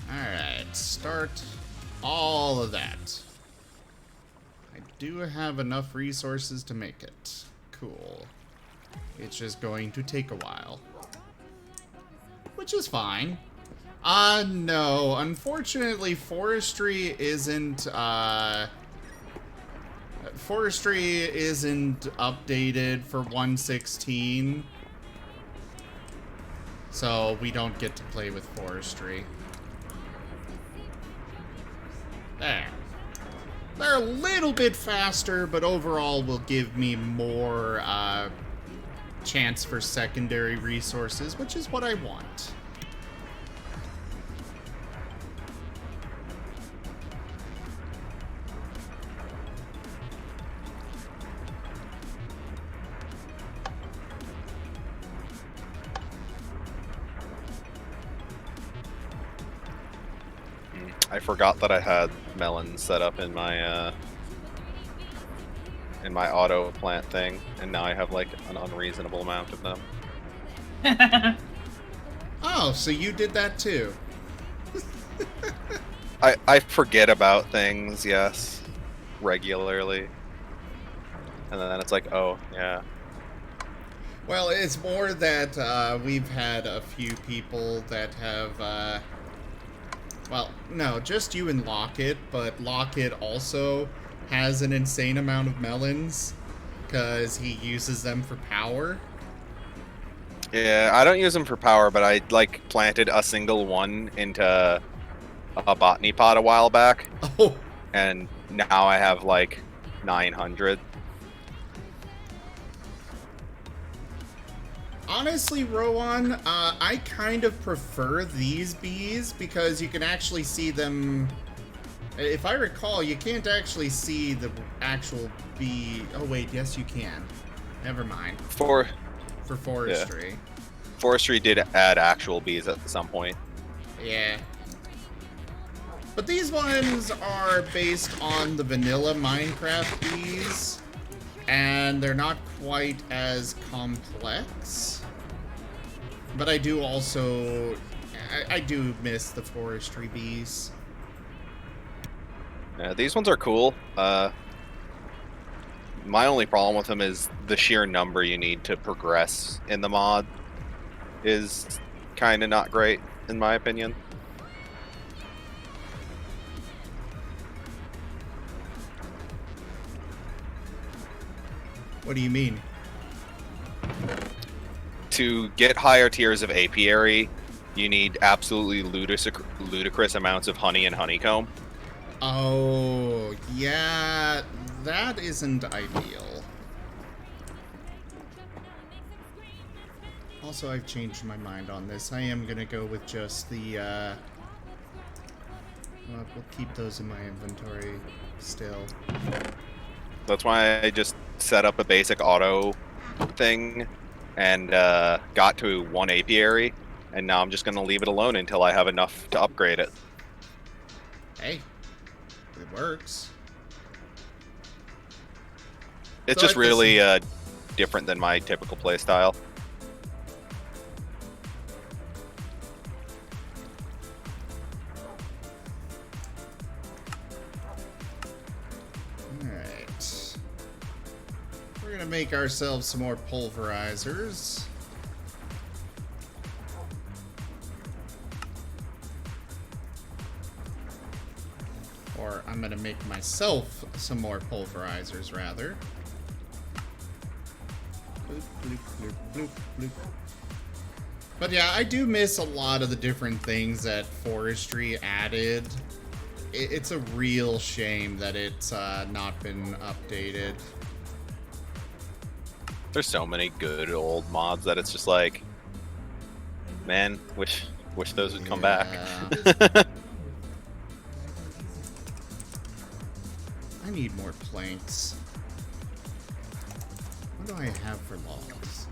Alright, start all of that. I do have enough resources to make it. Cool. It's just going to take a while. Which is fine. No. Unfortunately, forestry isn't updated for 1.16. So we don't get to play with forestry. There. They're a little bit faster, but overall will give me more chance for secondary resources, which is what I want. I forgot that I had melons set up in my auto plant thing, and now I have like an unreasonable amount of them. Oh, so you did that too. I forget about things, yes, regularly, and then it's like, oh yeah. Well, it's more that we've had a few people that have, well, no, just you and Lockett, but Lockett also has an insane amount of melons because he uses them for power. Yeah, I don't use them for power, but I like planted a single one into a botany pot a while back, Oh, and now I have like 900. honestly, Rowan, I kind of prefer these bees because you can actually see them. If I recall, you can't actually see the actual bee. Oh wait, yes you can. Never mind. For forestry. Yeah. Forestry did add actual bees at some point. Yeah. But these ones are based on the vanilla Minecraft bees, and they're not quite as complex. But I do also... I do miss the forestry bees. Yeah, these ones are cool. My only problem with them is the sheer number you need to progress in the mod is kind of not great, in my opinion. What do you mean? To get higher tiers of apiary, you need absolutely ludicrous amounts of honey and honeycomb. Oh, yeah, that isn't ideal. Also, I've changed my mind on this. I am gonna go with just the, well, we'll keep those in my inventory still. That's why I just set up a basic auto thing and got to one apiary, and now I'm just going to leave it alone until I have enough to upgrade it. Hey, it works. It's So just I guess- really different than my typical playstyle. Alright. We're gonna make ourselves some more pulverizers. Or I'm gonna make myself some more pulverizers, rather. Bloop, bloop, bloop, bloop, bloop. But yeah, I do miss a lot of the different things that forestry added. It's a real shame that it's not been updated. There's so many good old mods that it's just like, man, wish those would come back. Yeah. I need more planks. What do I have for logs?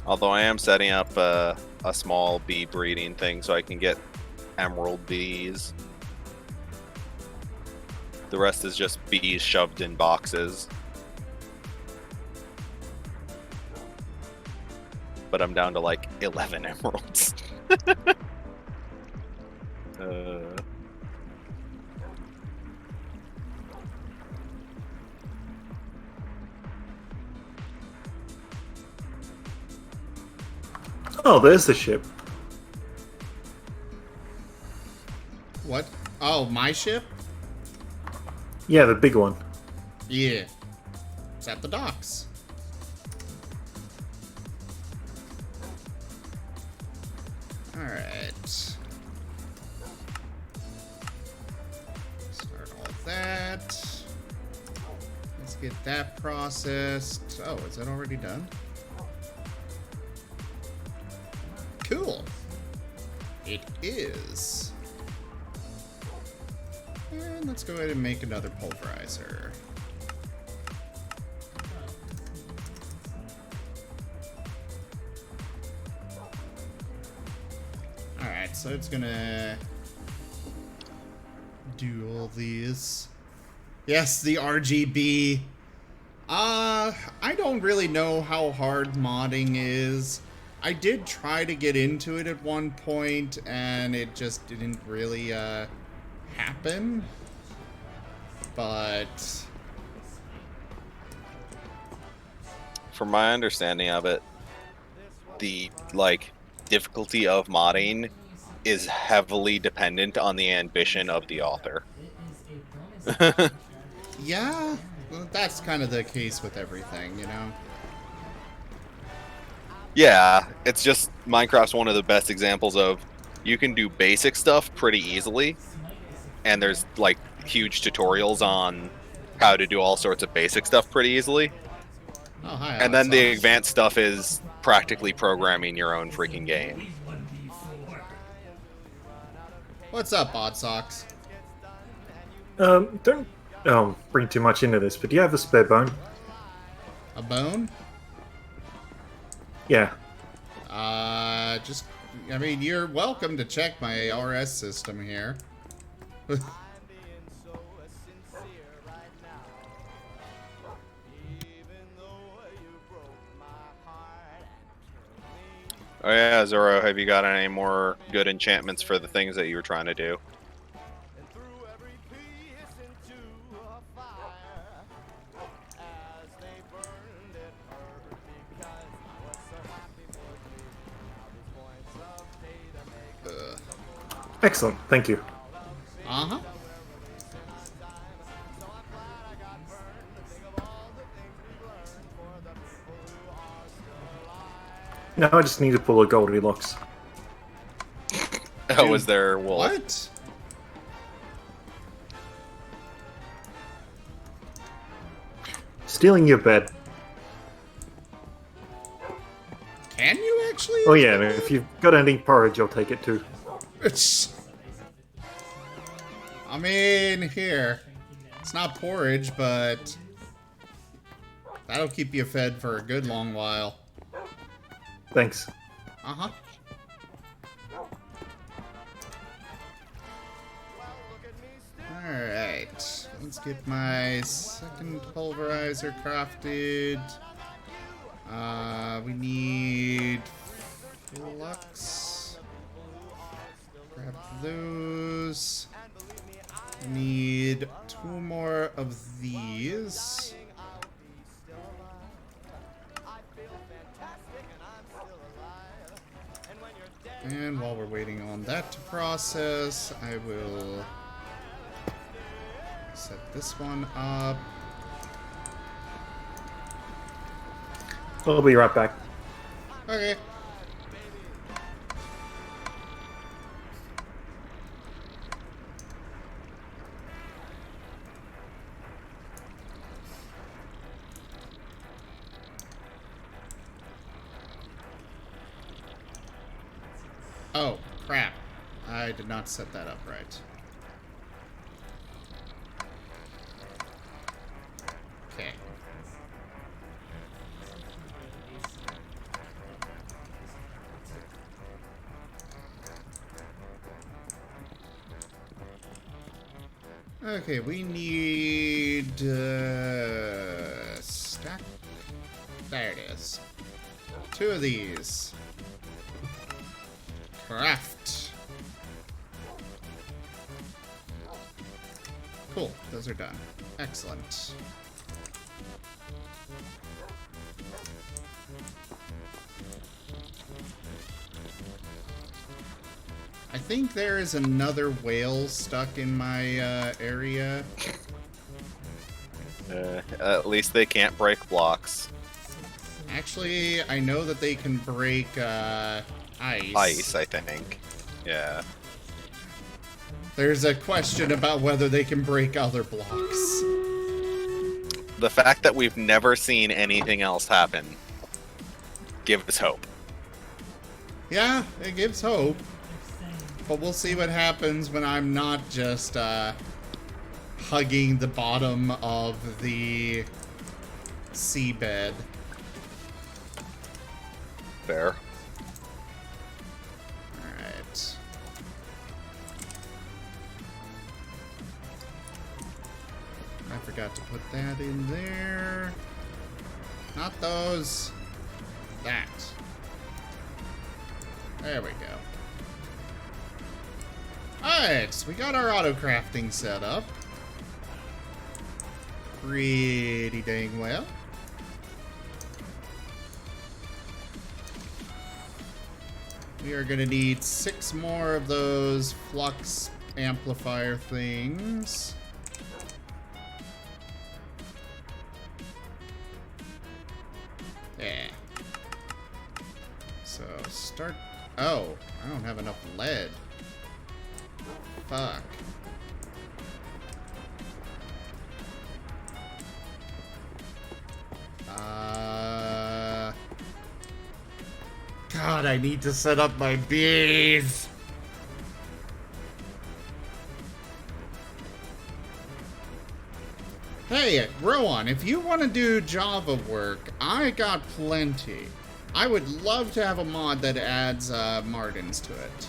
Although I am setting up a small bee breeding thing so I can get emerald bees. The rest is just bees shoved in boxes. But I'm down to like 11 emeralds. Oh, there's the ship. What? Oh, my ship? Yeah, the big one. Yeah. It's at the docks. Start all that. Let's get that processed. Oh, is that already done? Cool. It is. And let's go ahead and make another pulverizer. Alright, so it's gonna do all these. Yes, the RGB. I don't really know how hard modding is. I did try to get into it at one point, and it just didn't really, happen. But From my understanding of it, the difficulty of modding is heavily dependent on the ambition of the author. yeah, well, that's kind of the case with everything, you know? Yeah, it's just Minecraft's one of the best examples of you can do basic stuff pretty easily, and there's huge tutorials on how to do all sorts of basic stuff pretty easily. Oh, hi. And then the Alex. advanced stuff is practically programming your own freaking game. What's up, Odd Socks? Don't bring too much into this, but do you have a spare bone? A bone? Yeah. I mean, you're welcome to check my RS system here. Oh yeah, Zoro, have you got any more good enchantments for the things that you were trying to do? Excellent, thank you. Uh-huh. No, I just need to pull a Goldilocks. Oh, was there wolf? What? Stealing your bed. Can you actually? Oh yeah, if you've got any porridge, I'll take it too. I mean, here. It's not porridge, but that'll keep you fed for a good long while. Thanks. Uh-huh. Alright. Let's get my second pulverizer crafted. We need flux. Grab those. Need 2 more of these. And while we're waiting on that to process, I will set this one up. I'll be right back. Okay. Oh, crap. I did not set that up right. Okay. Okay, we need stack. There it is. 2 of these. Craft. Cool, those are done. Excellent. I think there is another whale stuck in my area. At least they can't break blocks. Actually, I know that they can break ice. Ice, I think. Yeah. There's a question about whether they can break other blocks. The fact that we've never seen anything else happen gives us hope. Yeah, it gives hope. But we'll see what happens when I'm not just hugging the bottom of the seabed. Fair. Alright. I forgot to put that in there. Not those. That. There we go. Alright, so we got our auto-crafting set up. Pretty dang well. We are going to need 6 more of those flux amplifier things. Yeah. So, start... Oh, I don't have enough lead. Fuck. God, I need to set up my bees. Hey, Rowan, if you want to do Java work, I got plenty. I would love to have a mod that adds Martens to it.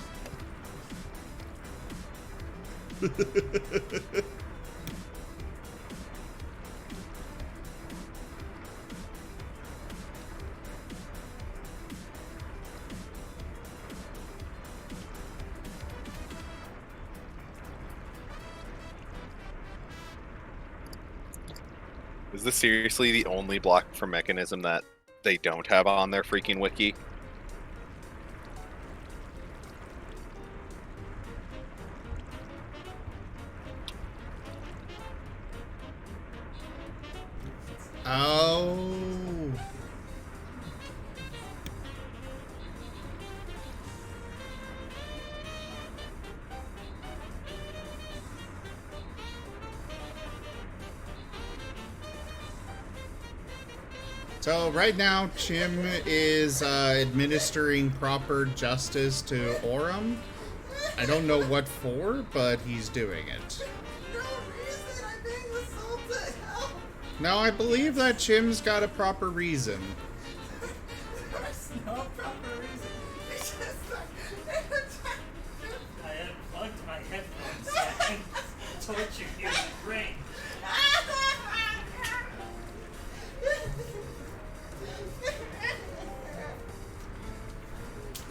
Is this seriously the only block for mechanism that they don't have on their freaking wiki? Oh. So right now, Chim is administering proper justice to Aurum. I don't know what for, but he's doing it. No reason, I'm being assaulted. Help! No, I believe that Chim's got a proper reason. There's no proper reason. It's just like... I unplugged my headphones so I can torture your brain.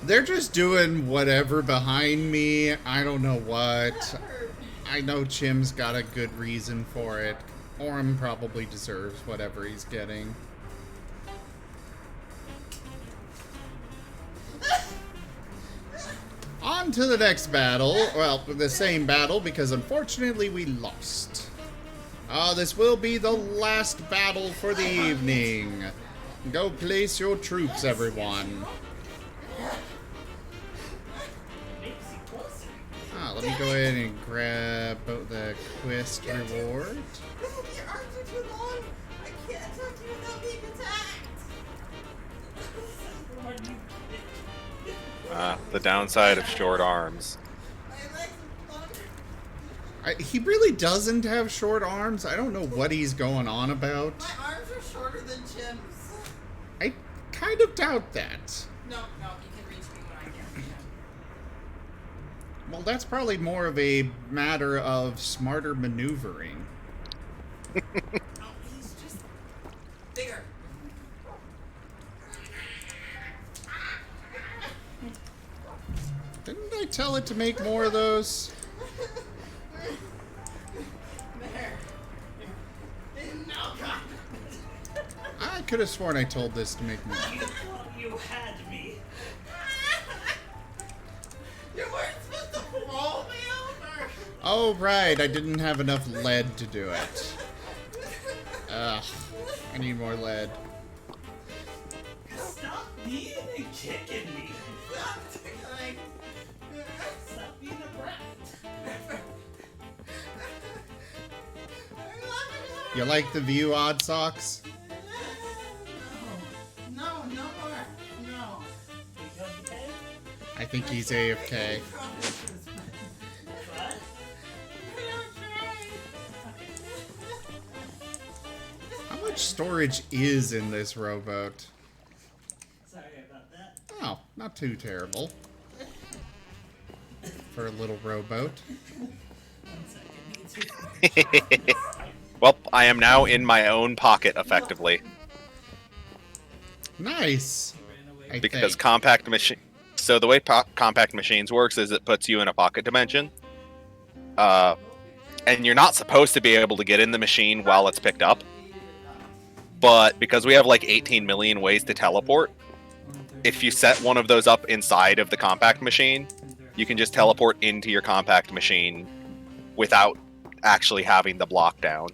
They're just doing whatever behind me. I don't know what. I know Chim's got a good reason for it. Aurum probably deserves whatever he's getting. On to the next battle. Well, the same battle, because unfortunately we lost. This will be the last battle for the evening. Go place your troops, everyone. Let me go ahead and grab the quest reward. Your arms are too long. I can't attack you without being attacked. The downside of short arms. My legs are longer. He really doesn't have short arms. I don't know what he's going on about. My arms are shorter than Jim's. I kind of doubt that. No, you can reach me when I can't reach him. Well, that's probably more of a matter of smarter maneuvering. Oh, he's just bigger. Didn't I tell it to make more of those? There. No, God. I could have sworn I told this to make more. You thought you had me. You weren't supposed to roll me over. Oh, right. I didn't have enough lead to do it. Ugh. I need more lead. Stop being and kicking me. Stop tickling. You like the view, Odd Socks? No, no more. No. You okay? I think he's AFK. What? How much storage is in this rowboat? Sorry about that. Oh, not too terrible. For a little rowboat. 1 second. Well, I am now in my own pocket, effectively, Nice. I because think. compact machine. So the way compact machines works is it puts you in a pocket dimension, and you're not supposed to be able to get in the machine while it's picked up. But because we have like 18 million ways to teleport, if you set one of those up inside of the compact machine, you can just teleport into your compact machine without actually having the block down.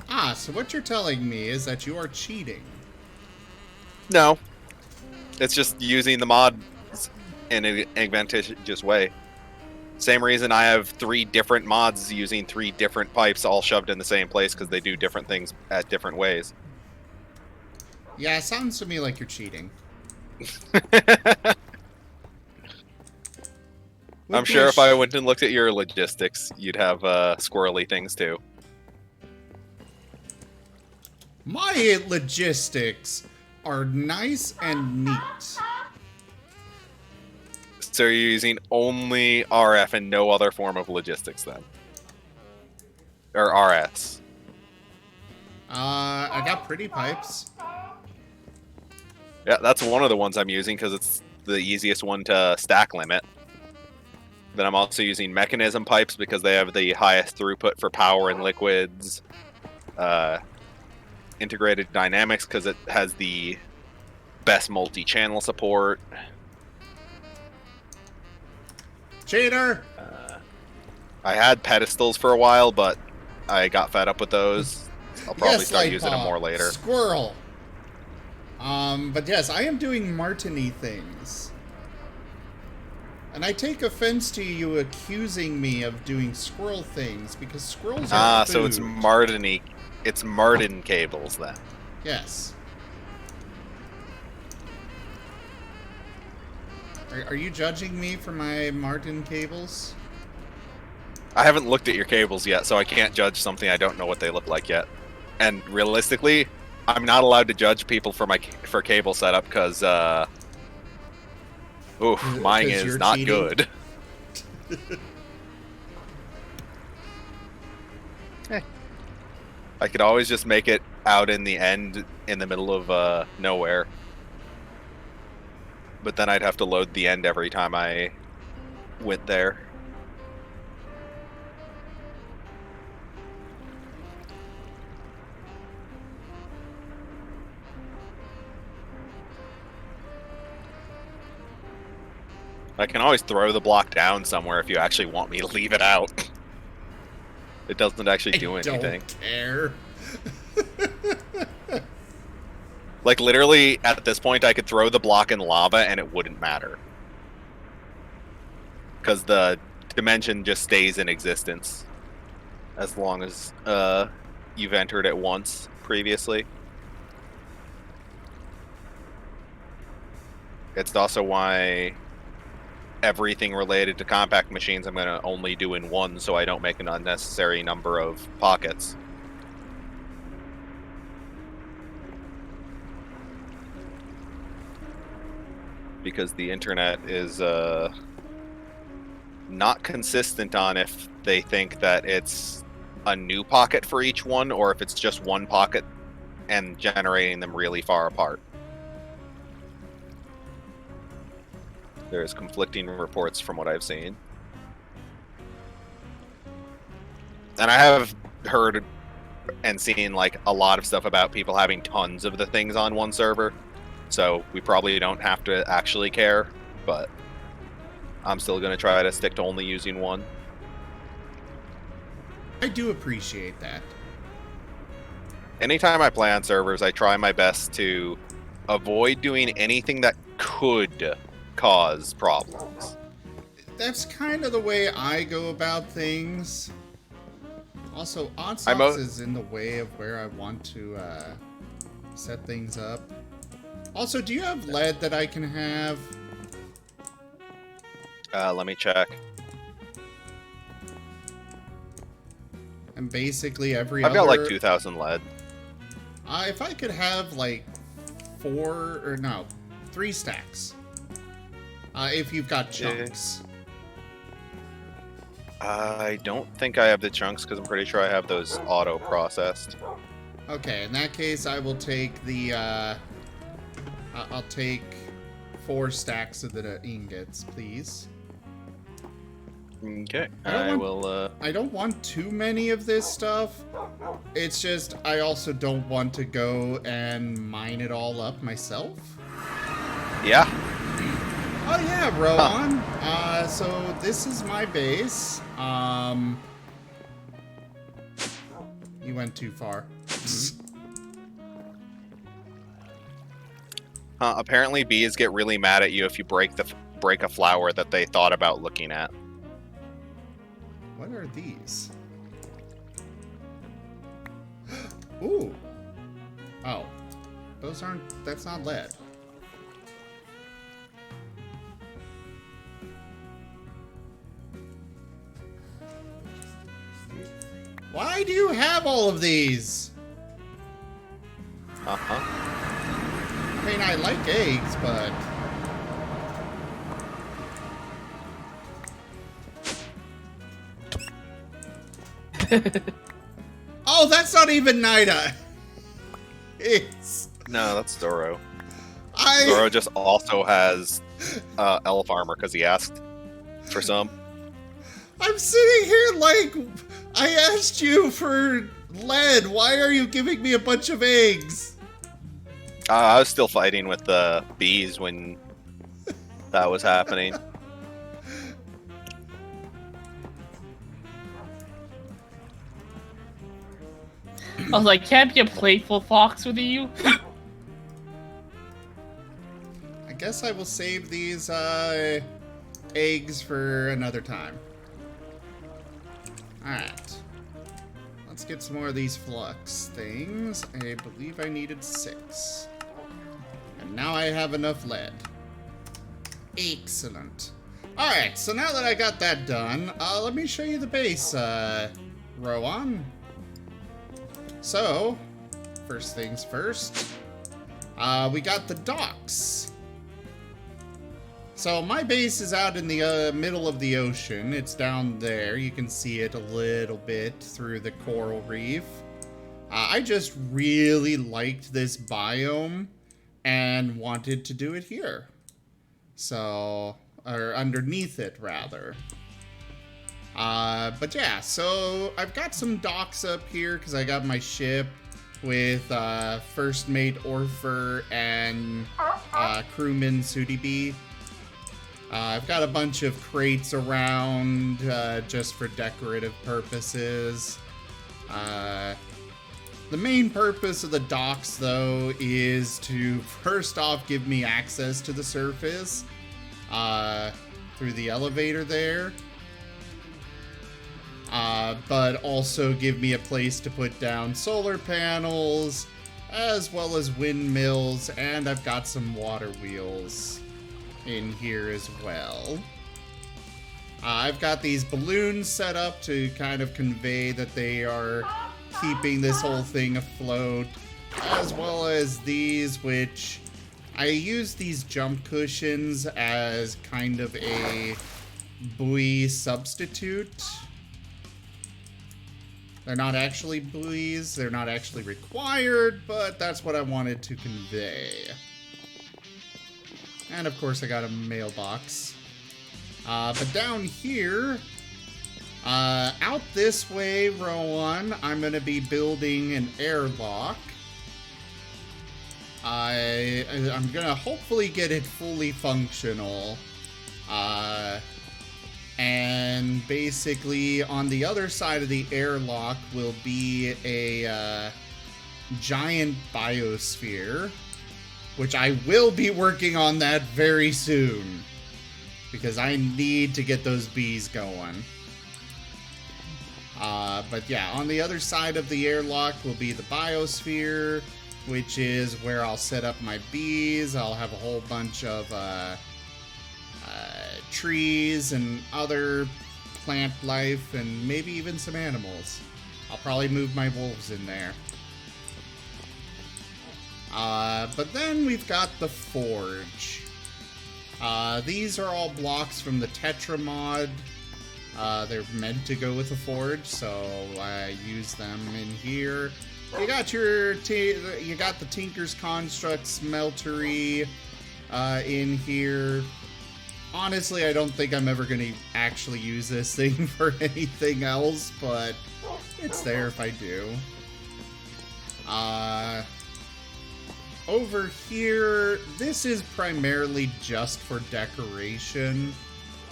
Ah, so what you're telling me is that you are cheating. No, it's just using the mod in an advantageous way. Same reason I have 3 different mods using 3 different pipes all shoved in the same place because they do different things at different ways. Yeah, it sounds to me like you're cheating. I'm sure if I went and looked at your logistics, you'd have squirrely things too. My logistics are nice and neat. So you're using only RF and no other form of logistics then? Or RS? I got pretty pipes. Yeah, that's one of the ones I'm using because it's the easiest one to stack limit. Then I'm also using mechanism pipes because they have the highest throughput for power and liquids. Integrated dynamics because it has the best multi-channel support. Cheater! I had pedestals for a while, but I got fed up with those. I'll probably Yes, start using them Lightpaw. more later. Squirrel. But yes, I am doing Marten-y things. And I take offense to you accusing me of doing squirrel things, because squirrels are food. So it's Marten-y. It's Marten cables then. Yes. Are you judging me for my Marten cables? I haven't looked at your cables yet, so I can't judge something I don't know what they look like yet. And realistically, I'm not allowed to judge people for for cable setup because, mine is you're not cheating? good. I could always just make it out in the end, in the middle of nowhere. But then I'd have to load the end every time I went there. I can always throw the block down somewhere if you actually want me to leave it out. It doesn't actually do anything. Don't care. Like, literally, at this point, I could throw the block in lava and it wouldn't matter. Because the dimension just stays in existence. As long as you've entered it once previously. It's also why everything related to compact machines I'm going to only do in one so I don't make an unnecessary number of pockets. Because the internet is not consistent on if they think that it's a new pocket for each one or if it's just one pocket and generating them really far apart. There's conflicting reports from what I've seen. And I have heard and seen like a lot of stuff about people having tons of the things on one server. So we probably don't have to actually care, but I'm still going to try to stick to only using one. I do appreciate that. Anytime I play on servers, I try my best to avoid doing anything that could cause problems. That's kind of the way I go about things. Also, odd I'm socks is in the way of where I want to set things up. Also, do you have lead that I can have? Let me check. And basically every I've other... got like 2,000 lead. if I could have like 3 stacks. If you've got chunks. I don't think I have the chunks because I'm pretty sure I have those auto-processed. Okay, in that case, I will take the, I'll take 4 stacks of the ingots, please. Okay, I I don't want too many of this stuff. It's just, I also don't want to go and mine it all up myself. Yeah. Oh yeah, Rowan. So this is my base. You went too far. Apparently, bees get really mad at you if you break a flower that they thought about looking at. What are these? Ooh. Oh. That's not lead. Why do you have all of these? Uh-huh. I mean, I like eggs, but... Oh, that's not even Nida. It's... No, that's Zoro. I... Zoro just also has elf armor because he asked for some. I'm sitting here like, I asked you for lead. Why are you giving me a bunch of eggs? I was still fighting with the bees when that was happening. I was like, can't be a playful fox with you. I guess I will save these eggs for another time. Alright. Let's get some more of these flux things. I believe I needed 6. And now I have enough lead. Excellent. Alright, so now that I got that done, let me show you the base, Rowan. So, first things first, we got the docks. So my base is out in the middle of the ocean. It's down there. You can see it a little bit through the coral reef. I just really liked this biome and wanted to do it here. So, or underneath it rather. But yeah, so I've got some docks up here because I got my ship with first mate Orpher and crewman Sudibee. I've got a bunch of crates around just for decorative purposes. The main purpose of the docks, though, is to first off give me access to the surface through the elevator there. But also give me a place to put down solar panels, as well as windmills, and I've got some water wheels in here as well. I've got these balloons set up to kind of convey that they are keeping this whole thing afloat, as well as these, which I use these jump cushions as kind of a buoy substitute. They're not actually buoys, they're not actually required, but that's what I wanted to convey. And of course I got a mailbox. But down here, out this way, row 1, I'm going to be building an airlock. I'm going to hopefully get it fully functional. And basically on the other side of the airlock will be a giant biosphere, which I will be working on that very soon, because I need to get those bees going. But yeah, on the other side of the airlock will be the biosphere, which is where I'll set up my bees. I'll have a whole bunch of trees and other plant life, and maybe even some animals. I'll probably move my wolves in there. But then we've got the forge. These are all blocks from the Tetra mod. They're meant to go with the forge, so I use them in here. You got the Tinker's Construct Smeltery in here. Honestly, I don't think I'm ever going to actually use this thing for anything else, but it's there if I do. Over here, this is primarily just for decoration.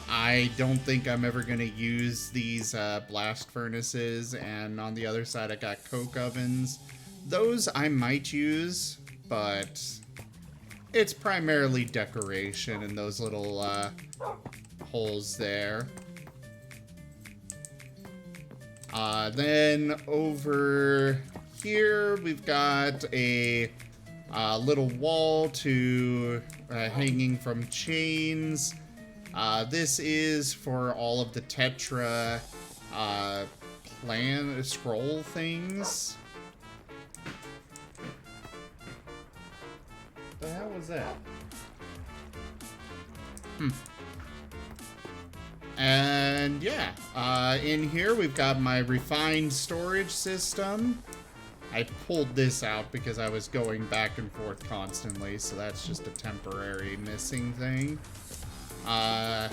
I don't think I'm ever going to use these blast furnaces, and on the other side I got coke ovens. Those I might use, but it's primarily decoration in those little holes there. Then over here we've got a little wall to hanging from chains. This is for all of the Tetra scroll things. What the hell was that? And yeah, in here we've got my refined storage system. I pulled this out because I was going back and forth constantly, so that's just a temporary missing thing. That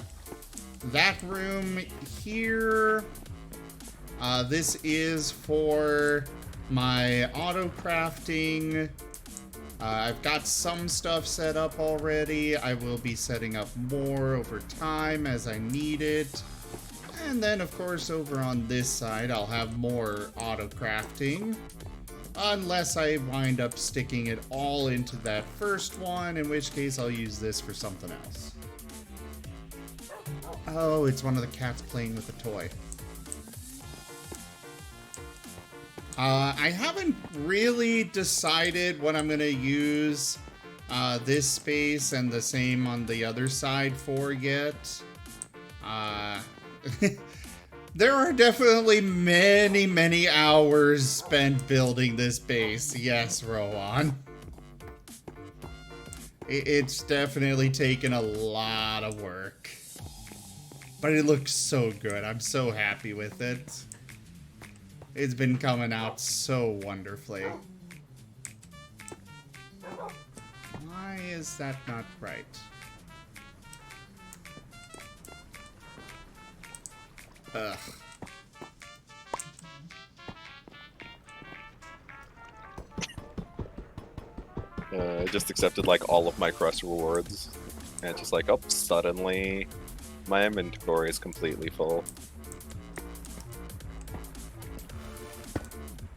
room here, this is for my auto-crafting. I've got some stuff set up already. I will be setting up more over time as I need it. And then, of course, over on this side, I'll have more auto-crafting. Unless I wind up sticking it all into that first one, in which case I'll use this for something else. Oh, it's one of the cats playing with a toy. I haven't really decided what I'm going to use this space and the same on the other side for yet. There are definitely many, many hours spent building this base. Yes, Rowan. It's definitely taken a lot of work. But it looks so good. I'm so happy with it. It's been coming out so wonderfully. Why is that not right? Ugh. I just accepted like all of my quest rewards. And just like, oh, suddenly my inventory is completely full.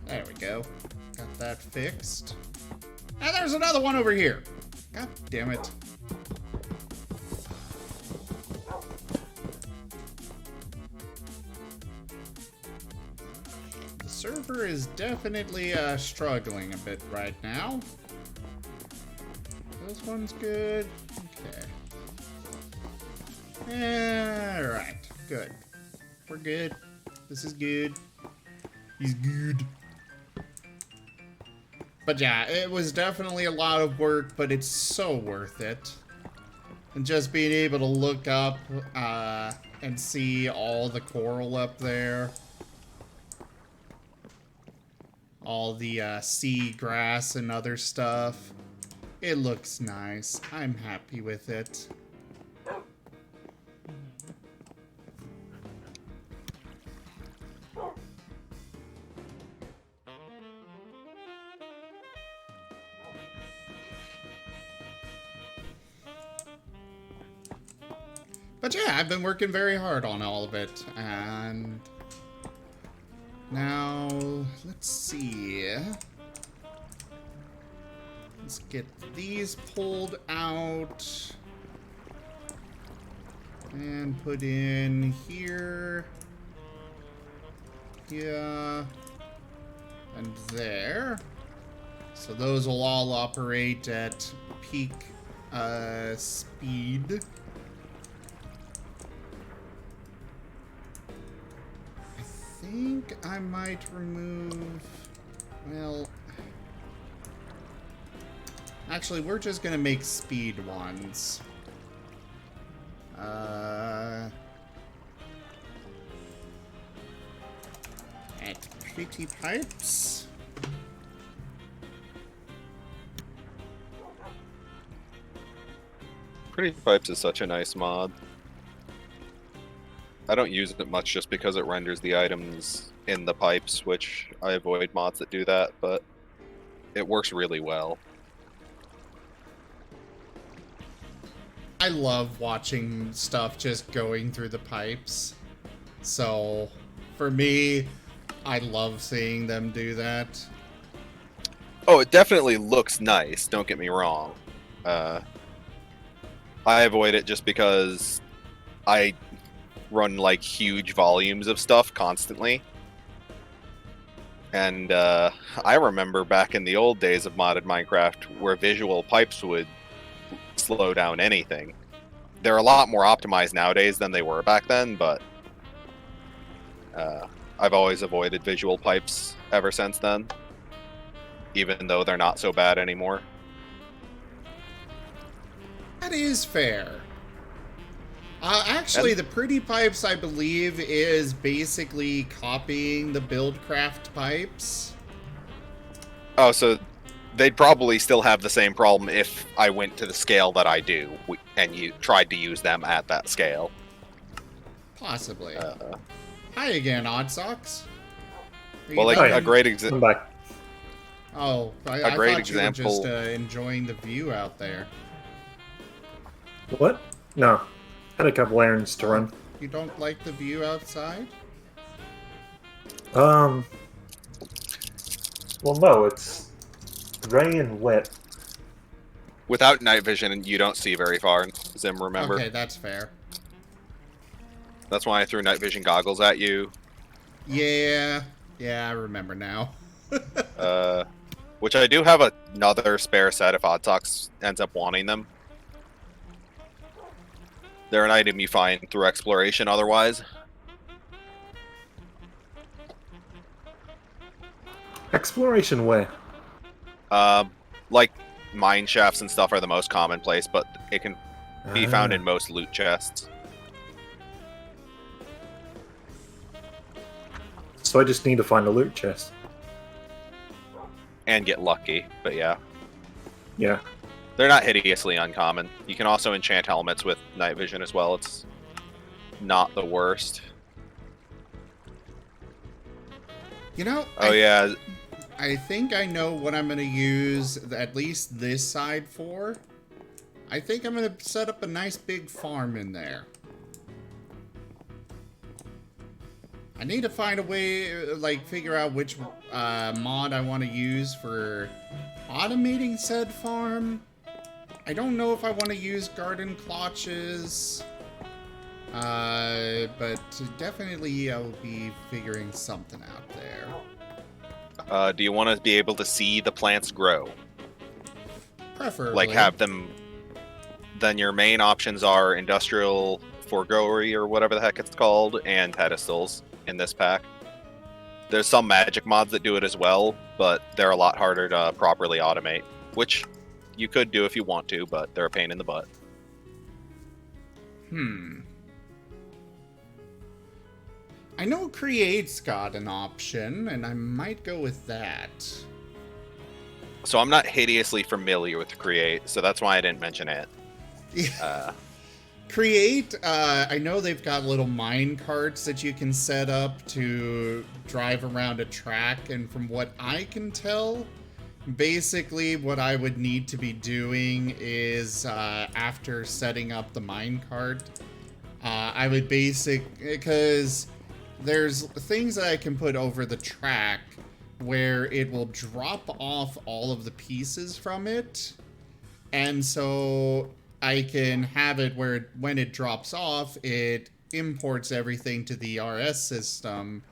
There we go. Got that fixed. And there's another one over here. God damn it. The server is definitely struggling a bit right now. This one's good. Okay. Alright. Good. We're good. This is good. He's good. But yeah, it was definitely a lot of work, but it's so worth it. And just being able to look up and see all the coral up there. All the sea grass and other stuff. It looks nice. I'm happy with it. But yeah, I've been working very hard on all of it, and now let's see. Let's get these pulled out and put in here. here and there. So those will all operate at peak speed. I think I might remove... Well... Actually, we're just gonna make speed ones. At pretty pipes. Pretty Pipes is such a nice mod. I don't use it much just because it renders the items in the pipes, which I avoid mods that do that, but it works really well. I love watching stuff just going through the pipes. So, for me, I love seeing them do that. Oh, it definitely looks nice, don't get me wrong. I avoid it just because I run like huge volumes of stuff constantly. And I remember back in the old days of modded Minecraft where visual pipes would slow down anything. They're a lot more optimized nowadays than they were back then, but I've always avoided visual pipes ever since then, even though they're not so bad anymore. That is fair. Actually, the Pretty Pipes, I believe, is basically copying the Buildcraft pipes. Oh, so they'd probably still have the same problem if I went to the scale that I do, and you tried to use them at that scale. Possibly. Hi again, Odd Socks. Are Well, you like done? a great I'm back. Oh, I great thought example. you were just enjoying the view out there. What? No. Had a couple errands to run. You don't like the view outside? Well, no, it's gray and wet. Without night vision, you don't see very far, Zim, remember? Okay, that's fair. That's why I threw night vision goggles at you. Yeah, I remember now. Which I do have another spare set if Autox ends up wanting them. They're an item you find through exploration otherwise. Exploration where? Like mine shafts and stuff are the most commonplace, but it can be found in most loot chests. So I just need to find a loot chest. And get lucky, but yeah. Yeah. They're not hideously uncommon. You can also enchant helmets with night vision as well. It's not the worst. You know, Oh yeah, I think I know what I'm going to use at least this side for. I think I'm going to set up a nice big farm in there. I need to find a way, like, figure out which mod I want to use for automating said farm. I don't know if I want to use garden clutches. But definitely I'll be figuring something out there. do you want to be able to see the plants grow? Preferably. Like have them... Then your main options are industrial foregory or whatever the heck it's called, and pedestals in this pack. There's some magic mods that do it as well, but they're a lot harder to properly automate, which you could do if you want to, but they're a pain in the butt. I know Create's got an option, and I might go with that. So I'm not hideously familiar with Create, so that's why I didn't mention it. Create, I know they've got little mine carts that you can set up to drive around a track, and from what I can tell, basically what I would need to be doing is, after setting up the mine cart, I would because there's things that I can put over the track where it will drop off all of the pieces from it, and so I can have it where when it drops off, it imports everything to the RS system,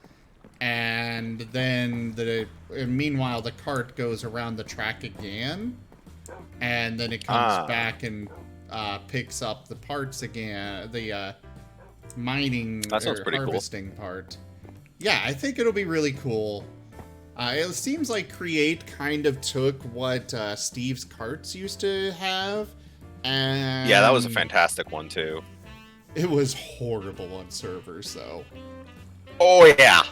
and then meanwhile the cart goes around the track again, and then it comes back and picks up the parts again, the mining That sounds or pretty cool. harvesting part. Yeah, I think it'll be really cool. It seems like Create kind of took what Steve's carts used to have, and Yeah, that was a fantastic one too. It was horrible on servers, though. Oh yeah,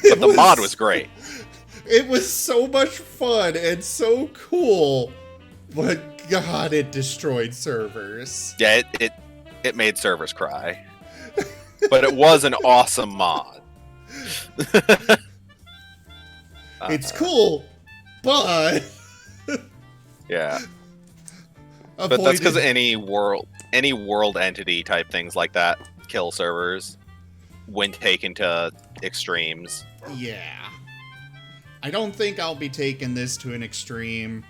but the mod was great. It was so much fun and so cool, but God, it destroyed servers. Yeah, it made servers cry, but it was an awesome mod. It's cool, but yeah. But that's avoided- because any world entity type things like that kill servers when taken to extremes. Yeah. I don't think I'll be taking this to an extreme.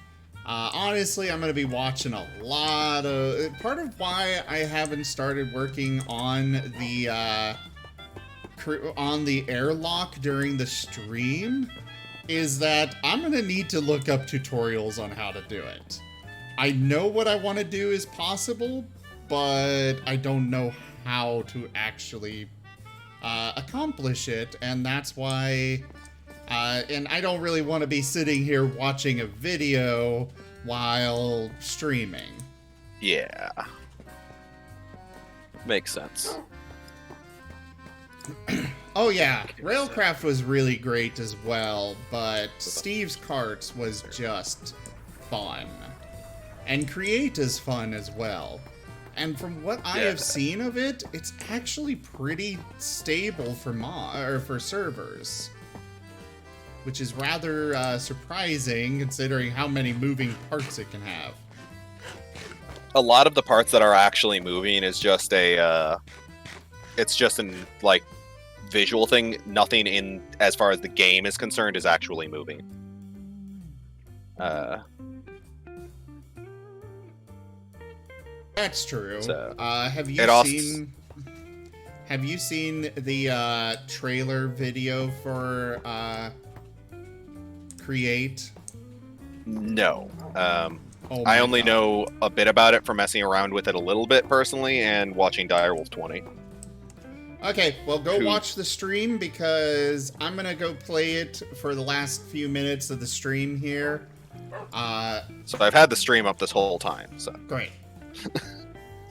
Honestly, I'm going to be watching a lot of... Part of why I haven't started working on the airlock during the stream is that I'm going to need to look up tutorials on how to do it. I know what I want to do is possible, but I don't know how to actually accomplish it, and that's why... and I don't really want to be sitting here watching a video while streaming. Yeah. Makes sense. Oh yeah, Railcraft was really great as well, but Steve's Carts was just fun. And Create is fun as well. And from what I have seen of it, it's actually pretty stable for servers. Which is rather surprising considering how many moving parts it can have. A lot of the parts that are actually moving is just it's just an like visual thing. Nothing in as far as the game is concerned is actually moving. That's true. So, have you seen the trailer video for Create? No. Oh I my only God. know a bit about it from messing around with it a little bit personally and watching Direwolf 20. Okay, well go Who- watch the stream because I'm gonna go play it for the last few minutes of the stream here. So I've had the stream up this whole time. So Great.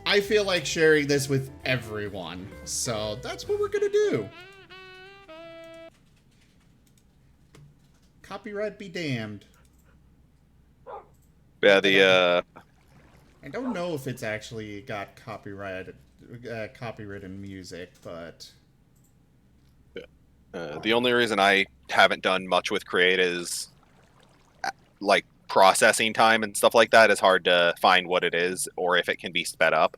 I feel like sharing this with everyone, so that's what we're gonna do. Copyright be damned. yeah, the I don't know if it's actually got copyrighted music, but the only reason I haven't done much with Create is like processing time and stuff like that is hard to find what it is or if it can be sped up.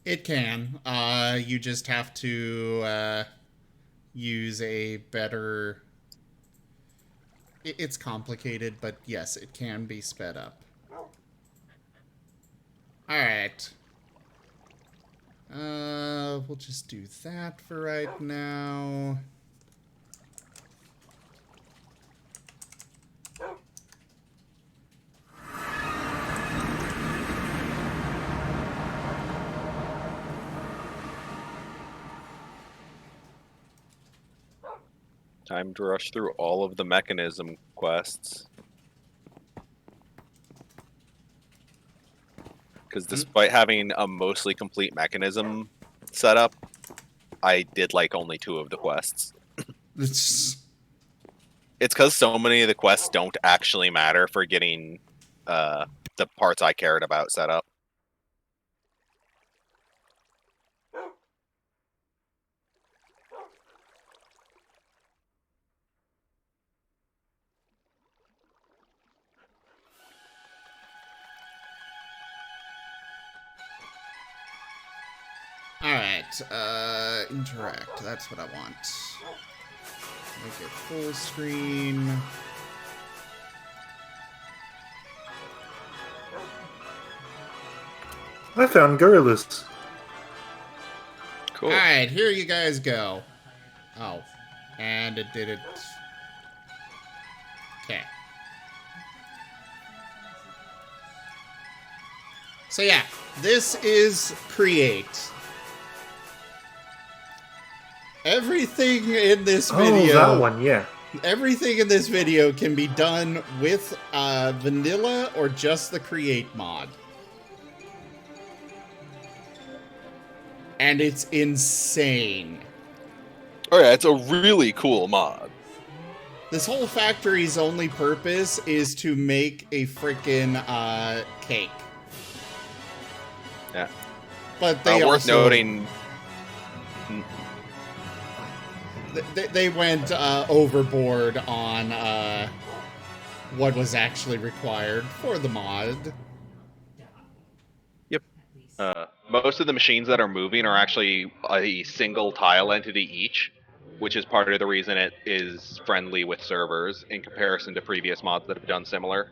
it can. You just have to use a better... It's complicated, but yes, it can be sped up. Alright. We'll just do that for right now. Time to rush through all of the mechanism quests. Because despite having a mostly complete mechanism setup, I did like only 2 of the quests. It's... It's because so many of the quests don't actually matter for getting the parts I cared about set up. Alright, interact. That's what I want. Make it full screen. I found gorillas. Cool. Alright, here you guys go. Oh. And it did it. Okay. So yeah, this is Create. Everything in this video... Oh, that one, yeah. Everything in this video can be done with vanilla or just the Create mod. And it's insane. Oh yeah, it's a really cool mod. This whole factory's only purpose is to make a freaking cake. Yeah. But they Worth also... noting. They went overboard on what was actually required for the mod. Yep. Most of the machines that are moving are actually a single tile entity each, which is part of the reason it is friendly with servers in comparison to previous mods that have done similar.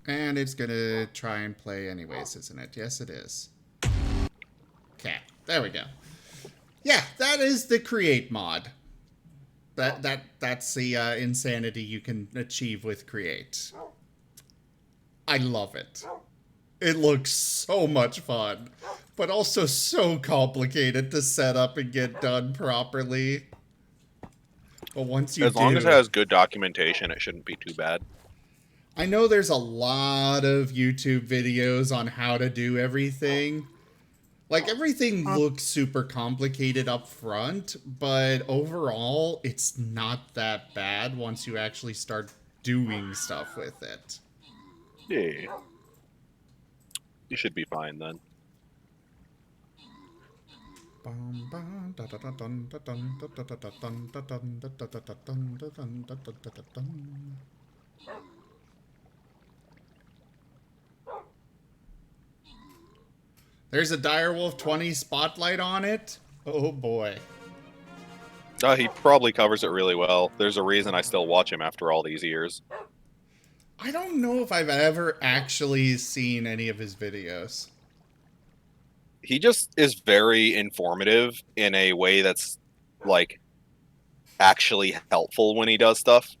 And it's gonna try and play anyways, isn't it? Yes, it is. Okay, there we go. Yeah, that is the Create mod. That's the insanity you can achieve with Create. I love it. It looks so much fun, but also so complicated to set up and get done properly. But once you As long as it has good documentation, it shouldn't be too bad. I know there's a lot of YouTube videos on how to do everything. Like, everything looks super complicated up front, but overall, it's not that bad once you actually start doing stuff with it. Yeah. You should be fine then. There's a Direwolf 20 spotlight on it. Oh boy. He probably covers it really well. There's a reason I still watch him after all these years. I don't know if I've ever actually seen any of his videos. He just is very informative in a way that's, like, actually helpful when he does stuff.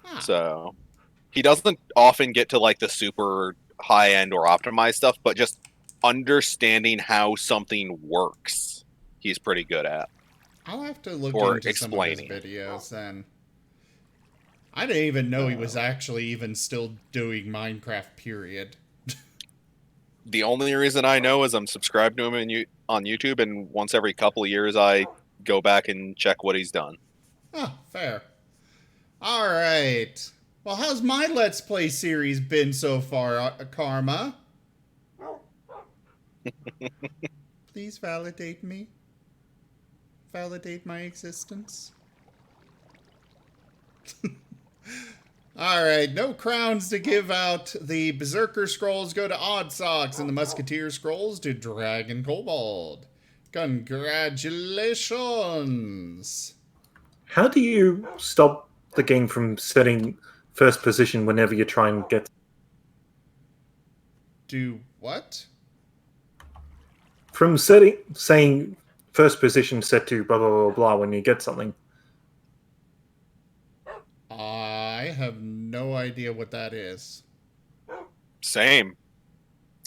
Huh. So, he doesn't often get to, like, the super high-end or optimized stuff, but just understanding how something works, he's pretty good at. I'll have to look Or into some of his explaining. videos then. I didn't even know he was actually even still doing Minecraft, period. The only reason I know is I'm subscribed to him on YouTube, and once every couple of years I go back and check what he's done. Oh, fair. Alright. Well, how's my Let's Play series been so far, Karma? Please validate me. Validate my existence. Alright, no crowns to give out. The Berserker Scrolls go to Odd Socks, and the Musketeer Scrolls to Dragon Kobold. Congratulations! How do you stop the game from setting first position whenever you try and get... Do what? From saying first position set to blah, blah, blah, blah when you get something. I have no idea what that is. Same.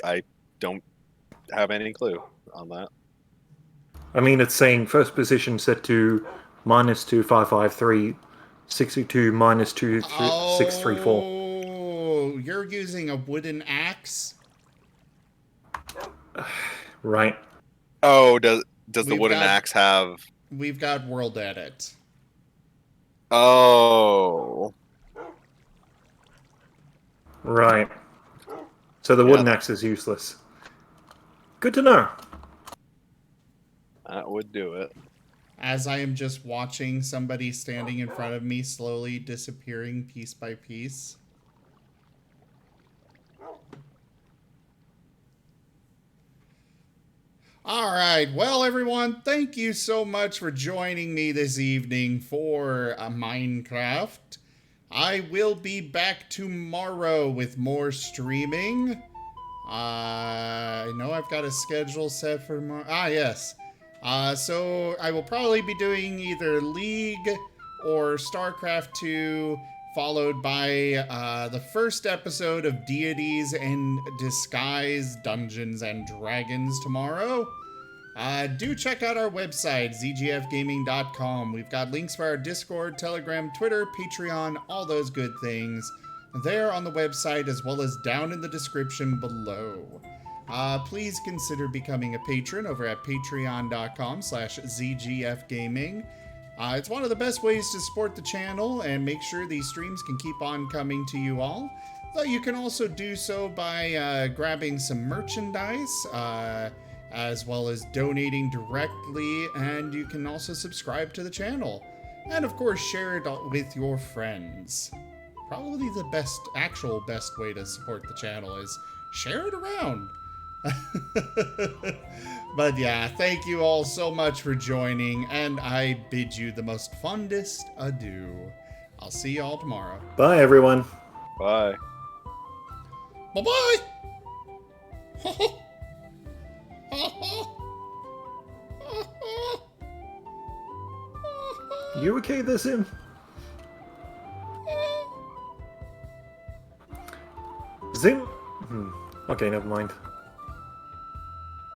I don't have any clue on that. I mean, it's saying first position set to -2553, 62 -2634. Oh, you're using a wooden axe? Right. Oh, does the We've wooden got- axe have... We've got World Edit. Oh. Right. So the wooden axe is useless. Good to know. That would do it. As I am just watching somebody standing in front of me slowly disappearing piece by piece. Alright, well everyone, thank you so much for joining me this evening for Minecraft. I will be back tomorrow with more streaming. I know I've got a schedule set for tomorrow. Ah, yes. So I will probably be doing either League or StarCraft 2, followed by the first episode of Deities in Disguise Dungeons and Dragons tomorrow. Do check out our website, zgfgaming.com. We've got links for our Discord, Telegram, Twitter, Patreon, all those good things there on the website, as well as down in the description below. Please consider becoming a patron over at patreon.com/zgfgaming. It's one of the best ways to support the channel and make sure these streams can keep on coming to you all. Though you can also do so by grabbing some merchandise, as well as donating directly, and you can also subscribe to the channel. And of course, share it with your friends. Probably the actual best way to support the channel is share it around. But yeah, thank you all so much for joining, and I bid you the most fondest adieu. I'll see you all tomorrow. Bye, everyone. Bye. Bye-bye! You okay there, Sim? Zim? Okay, never mind.